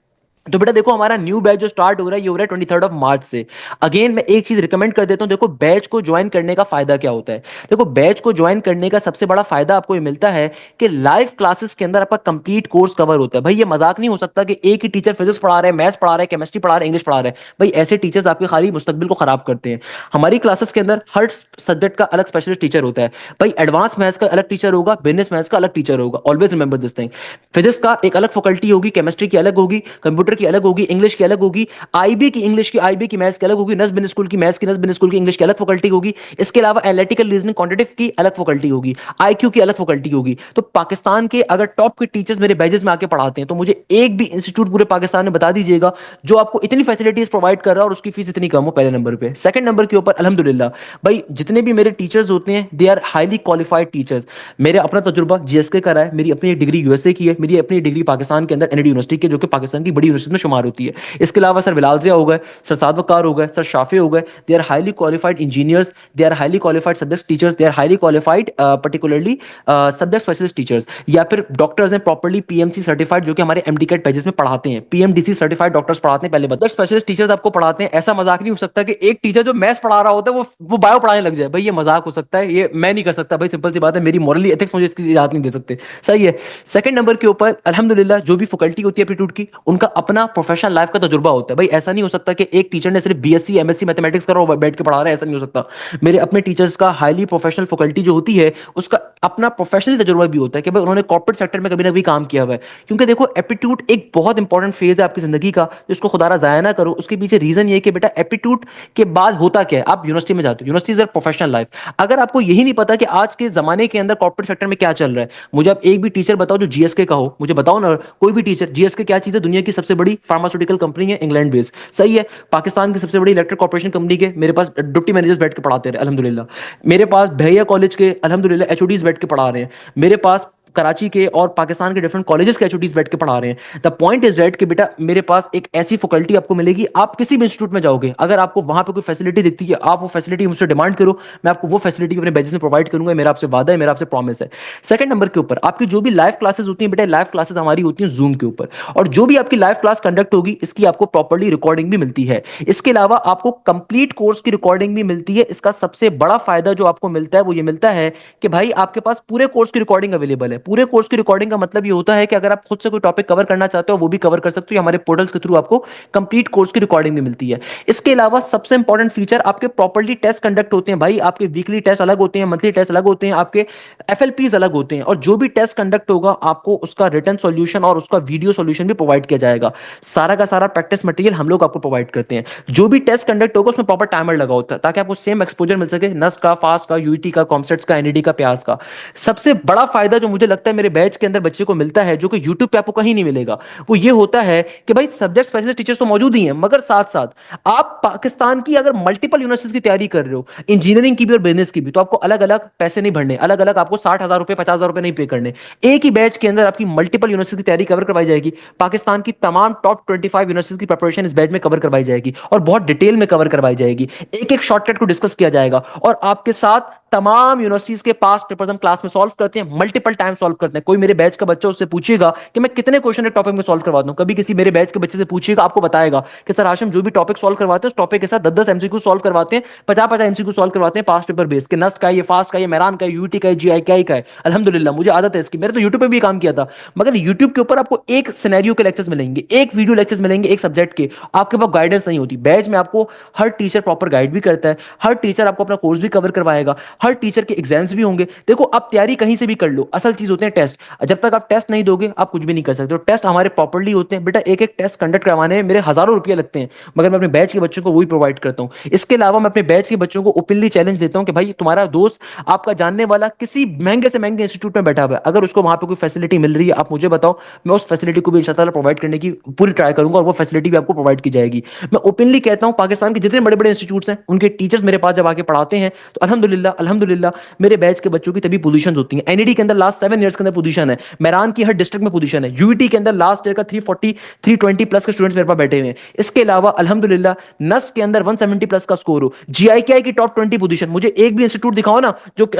तो बेटा देखो हमारा न्यू बैच जो स्टार्ट हो रहा है ये हो रहा है 23 मार्च से। अगेन मैं एक चीज रिकमेंड कर देता हूं, देखो बैच को ज्वाइन करने का फायदा क्या होता है। देखो बैच को ज्वाइन करने का सबसे बड़ा फायदा आपको ये मिलता है कि लाइव क्लासेस के अंदर आपका कंप्लीट कोर्स कवर होता है। भाई ये मजाक नहीं हो सकता कि एक ही टीचर फिजिक्स पढ़ा रहे हैं, मैथ्स पढ़ा रहे हैं, केमिस्ट्री पढ़ा रहे हैं, इंग्लिश पढ़ा रहे हैं। भाई ऐसे टीचर्स आपके खाली मुस्तकबिल को खराब करते हैं। हमारी क्लासेस के अंदर हर सब्जेक्ट का अलग स्पेशलिस्ट टीचर होता है। भाई एडवांस मैथ्स का अलग टीचर होगा, बिजनेस मैथ्स का अलग टीचर होगा, always remember this thing. Physics का एक अलग फैकल्टी होगी, केमिस्ट्री की अलग होगी, कंप्यूटर की अलग होगी, इंग्लिश की अलग होगी, आईबी की इंग्लिश की, आईबी की मैथ्स की अलग होगी, नस्ब स्कूल की मैथ्स की, नस्ब स्कूल की इंग्लिश की अलग फैकल्टी होगी। इसके अलावा एनालिटिकल रीजनिंग क्वांटिटेटिव की अलग फैकल्टी होगी, आईक्यू की अलग फैकल्टी होगी। तो पाकिस्तान के अगर टॉप के टीचर्स मेरे बैचेस में आके पढ़ाते हैं तो मुझे एक भी इंस्टीट्यूट पूरे पाकिस्तान में बता दीजिएगा जो आपको इतनी फैसिलिटीज प्रोवाइड कर रहा है और उसकी फीस इतनी कम हो। पहले नंबर पे। सेकंड नंबर के ऊपर अल्हम्दुलिल्लाह भाई जितने भी मेरे टीचर्स होते हैं they are highly qualified teachers. मेरे अपना तजुर्बा जीएसके का रहा है, मेरी अपनी डिग्री यूएसए की है, मेरी अपनी डिग्री पाकिस्तान के अंदर एनडी यूनिवर्सिटी की, जो कि पाकिस्तान की बड़ी यूनिवर्सिटी में शुमार होती है। इसके अलावा सर बिलाल जिया हो गए, सर साद वकार हो गए, सर शाफे हो गए। They are highly qualified engineers, they are highly qualified subject teachers, they are highly qualified particularly subject specialist teachers, या फिर डॉक्टर्स हैं प्रॉपर्ली पीएमसी सर्टिफाइड जो कि हमारे एमडीकेट पेजेस में पढ़ाते हैं। पीएमडीसी सर्टिफाइड डॉक्टर्स पढ़ाते हैं। पहले बता, स्पेशलिस्ट टीचर्स आपको पढ़ाते हैं। ऐसा मजाक नहीं हो सकता कि एक टीचर जो मैथ्स पढ़ा रहा होता है वो बायो पढ़ाने लग जाए। भाई ये मजाक हो सकता है, ये मैं नहीं कर सकता भाई, सिंपल सी बात है। मेरी मॉरली एथिक्स मुझे इसकी इजाजत नहीं दे सकते। सही है। सेकंड नंबर के ऊपर अल्हम्दुलिल्लाह जो भी फैकल्टी होती है एप्टीट्यूड की, उनका अपना प्रोफेशनल लाइफ का तजुर्बा होता है। भाई ऐसा नहीं हो सकता कि एक टीचर ने सिर्फ बीएससी एमएससी मैथमेटिक्स करा और बैठ के पढ़ा रहा है, ऐसा नहीं हो सकता। मेरे अपने टीचर्स का हाईली प्रोफेशनल फैकल्टी जो होती है उसका अपना प्रोफेशनल तजुर्बा भी होता है कि भाई उन्होंने कॉर्पोरेट सेक्टर में कभी ना कभी काम किया हुआ है। क्योंकि देखो एप्टीट्यूड एक बहुत इंपॉर्टेंट फेज है आपकी जिंदगी का, जिसको खुदारा जाया ना करो। उसके पीछे रीजन ये है कि बेटा एप्टीट्यूड के बाद होता क्या है। आप यूनिवर्सिटी में जाते हो, यूनिवर्सिटी इज प्रोफेशनल लाइफ। अगर आपको यही नहीं पता कि आज के जमाने के अंदर कॉर्पोरेट सेक्टर में क्या चल रहा है, मुझे आप एक भी टीचर बताओ जो जीएसके का हो, मुझे बताओ ना कोई भी टीचर। जीएसके क्या चीज है? दुनिया की सबसे बड़ी फार्मास्यूटिकल कंपनी है, इंग्लैंड बेस्ड। सही है। पाकिस्तान की सबसे बड़ी इलेक्ट्रिक कॉर्पोरेशन कंपनी के मेरे पास डिप्टी मैनेजर्स बैठ के पढ़ाते रहे अल्हम्दुलिल्लाह। मेरे पास भैया कॉलेज के अल्हम्दुलिल्लाह एचओडीज बैठ के पढ़ा रहे हैं। मेरे पास कराची के और पाकिस्तान के डिफरेंट कॉलेजेस के एचओडीज बैठ के पढ़ा रहे हैं। द पॉइंट इज दैट कि बेटा मेरे पास एक ऐसी फैकल्टी आपको मिलेगी, आप किसी भी इंस्टीट्यूट में जाओगे, अगर आपको वहां पे कोई फैसिलिटी दिखती है आप वो फैसिलिटी मुझसे डिमांड करो, मैं आपको वो फैसिलिटी अपने बैचेस में प्रोवाइड करूंगा। मेरा आपसे वादा है, मेरा आपसे प्रॉमिस है। सेकंड नंबर के ऊपर आपकी जो भी लाइव क्लासेस होती हैं बेटा, लाइव क्लासेस हमारी होती हैं जूम के ऊपर, और जो भी आपकी लाइव क्लास कंडक्ट होगी इसकी आपको प्रॉपर्ली रिकॉर्डिंग भी मिलती है। इसके अलावा आपको कंप्लीट कोर्स की रिकॉर्डिंग भी मिलती है। इसका सबसे बड़ा फायदा जो आपको मिलता है वो ये मिलता है कि भाई आपके पास पूरे कोर्स की रिकॉर्डिंग अवेलेबल है। पूरे कोर्स की रिकॉर्डिंग का मतलब ये होता है कि अगर आप खुद से कोई टॉपिक कवर करना चाहते हो वो भी कवर कर सकते हो। हमारे पोर्टल्स के थ्रू आपको कंप्लीट कोर्स की रिकॉर्डिंग भी मिलती है। इसके अलावा सबसे इंपॉर्टेंट फीचर, आपके प्रॉपर्ली टेस्ट कंडक्ट होते हैं। भाई आपके वीकली टेस्ट अलग होते हैं, मंथली टेस्ट अलग होते हैं, आपके एफएलपीज अलग होते हैं, और जो भी टेस्ट कंडक्ट होगा आपको उसका रिटन सॉल्यूशन और उसका वीडियो सॉल्यूशन भी प्रोवाइड किया जाएगा। सारा का सारा प्रैक्टिस मटेरियल हम लोग आपको प्रोवाइड करते हैं। जो भी टेस्ट कंडक्ट होगा उसमें प्रॉपर टाइमर लगा होता है ताकि आपको सेम एक्सपोजर मिल सके, नस्ट का, फास्ट का, यूईटी का, कॉमसेट्स का, एनईडी का, प्यास का। सबसे बड़ा फायदा जो मुझे लगता है मेरे बैच के अंदर बच्चे को मिलता है, जो कि यूट्यूब पे आपको कहीं नहीं मिलेगा, वो ये होता है कि भाई सब्जेक्ट स्पेशलिस्ट टीचर्स तो मौजूद ही हैं, मगर साथ साथ आप पाकिस्तान की अगर मल्टीपल यूनिवर्सिटीज की तैयारी कर रहे हो, इंजीनियरिंग की भी और बिजनेस की भी, तो आपको अलग अलग पैसे नहीं भरने, अलग अलग आपको 60,000 रुपए 50,000 रुपए नहीं पे करने। एक ही बैच के अंदर आपकी मल्टीपल यूनिवर्सिटी की तैयारी कवर करवाई जाएगी। पाकिस्तान की तमाम टॉप 25 यूनिवर्सिटी की प्रिपरेशन इस बैच में कवर करवाई जाएगी और बहुत डिटेल में कवर करवाई जाएगी। एक एक शॉर्टकट को डिस्कस किया जाएगा और आपके साथ तमाम यूनिवर्सिटीज के पास पेपर्स हम क्लास में सॉल्व करते हैं, मल्टीपल टाइम सॉल्व करते हैं। कोई मेरे बैच का बच्चा उससे पूछेगा कि मैं कितने क्वेश्चन एक टॉपिक में सॉल्व करवाता हूं, कभी किसी मेरे बैच के बच्चे से पूछिएगा, आपको बताएगा कि सर हाशिम जो भी टॉपिक सॉल्व करवाते हैं उस टॉपिक के साथ 10-10 एमसीक्यू सॉल्व करवाते हैं, 50-50 एमसीक्यू सॉल्व करवाते हैं पास्ट पेपर बेस के, नस्ट का, ये फास्ट का, ये मेरान का, यूटी का, जीआई का है। अल्हम्दुलिल्लाह मुझे आदत है इसकी, मैंने तो यूट्यूब पे भी काम किया था। मगर यूट्यूब के ऊपर आपको एक सिनेरियो के लेक्चर्स मिलेंगे, एक वीडियो लेक्चर्स मिलेंगे एक सब्जेक्ट के, आपके पास गाइडेंस नहीं होती। बैच में आपको हर टीचर प्रॉपर गाइड भी करता है, हर टीचर आपको अपना कोर्स भी कवर करवाएगा, हर टीचर के एग्जाम्स भी होंगे। देखो आप तैयारी कहीं से भी कर लो, असल चीज होते हैं टेस्ट। जब तक आप टेस्ट नहीं दोगे आप कुछ भी नहीं कर सकते। तो टेस्ट हमारे प्रॉपर्ली होते हैं बेटा, एक एक टेस्ट कंडक्ट करवाने में मेरे हजारों रुपए लगते हैं, मगर मैं अपने बैच के बच्चों को वही प्रोवाइड करता हूं। इसके अलावा मैं अपने बैच के बच्चों को ओपनली चैलेंज देता हूं कि भाई तुम्हारा दोस्त आपका जानने वाला किसी महंगे से महंगे इंस्टीट्यूट में बैठा हुआ है, अगर उसको वहां पे कोई फैसिलिटी मिल रही है आप मुझे बताओ, मैं उस फैसिलिटी को भी इंशाल्लाह प्रोवाइड करने की पूरी ट्राई करूंगा और वो फैसिलिटी भी आपको प्रोवाइड की जाएगी। मैं ओपनली कहता हूं पाकिस्तान के जितने बड़े बड़े इंस्टीट्यूट्स हैं उनके टीचर्स मेरे पास जब आके पढ़ाते हैं तो अल्हम्दुलिल्लाह अल्हम्दुलिल्लाह मेरे बैच के बच्चों की तभी पोजीशन होती है। एनईडी के अंदर लास्ट 7 ईयर्स के अंदर पोजीशन है, मेरान की हर डिस्ट्रिक्ट में पोजीशन है, यूईटी के अंदर लास्ट ईयर का 340 320 प्लस के स्टूडेंट्स मेरे पास बैठे हुए हैं। इसके अलावा अल्हम्दुलिल्लाह नस के अंदर 170 प्लस का स्कोर हो, जीआईकेआई की टॉप 20 पोजीशन, मुझे एक भी इंस्टीट्यूट दिखाओ ना जो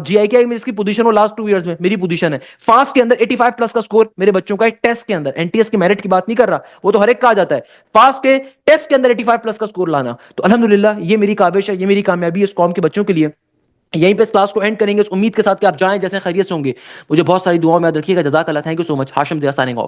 जीआईकेआई में इसकी पोजीशन हो लास्ट 2 ईयर्स में, मेरी पोजीशन है। फास्ट के अंदर 85 प्लस का स्कोर मेरे बच्चों का है, टेस्ट के अंदर, एनटीएस की मेरिट की बात नहीं कर रहा, वो तो हर एक का आ जाता है, फास्ट के टेस्ट के अंदर 85 प्लस का स्कोर लाना। तो अल्हम्दुलिल्लाह ये मेरी काबिश है, ये मेरी कामयाबी है इस कौम के बच्चों के लिए। यहीं पे इस क्लास को एंड करेंगे इस उम्मीद के साथ कि आप जाएं जैसे खैरियत से होंगे। मुझे बहुत सारी दुआओं में याद रखिएगा। जज़ाकल्लाह, thank you so much. Hashim Zia signing of.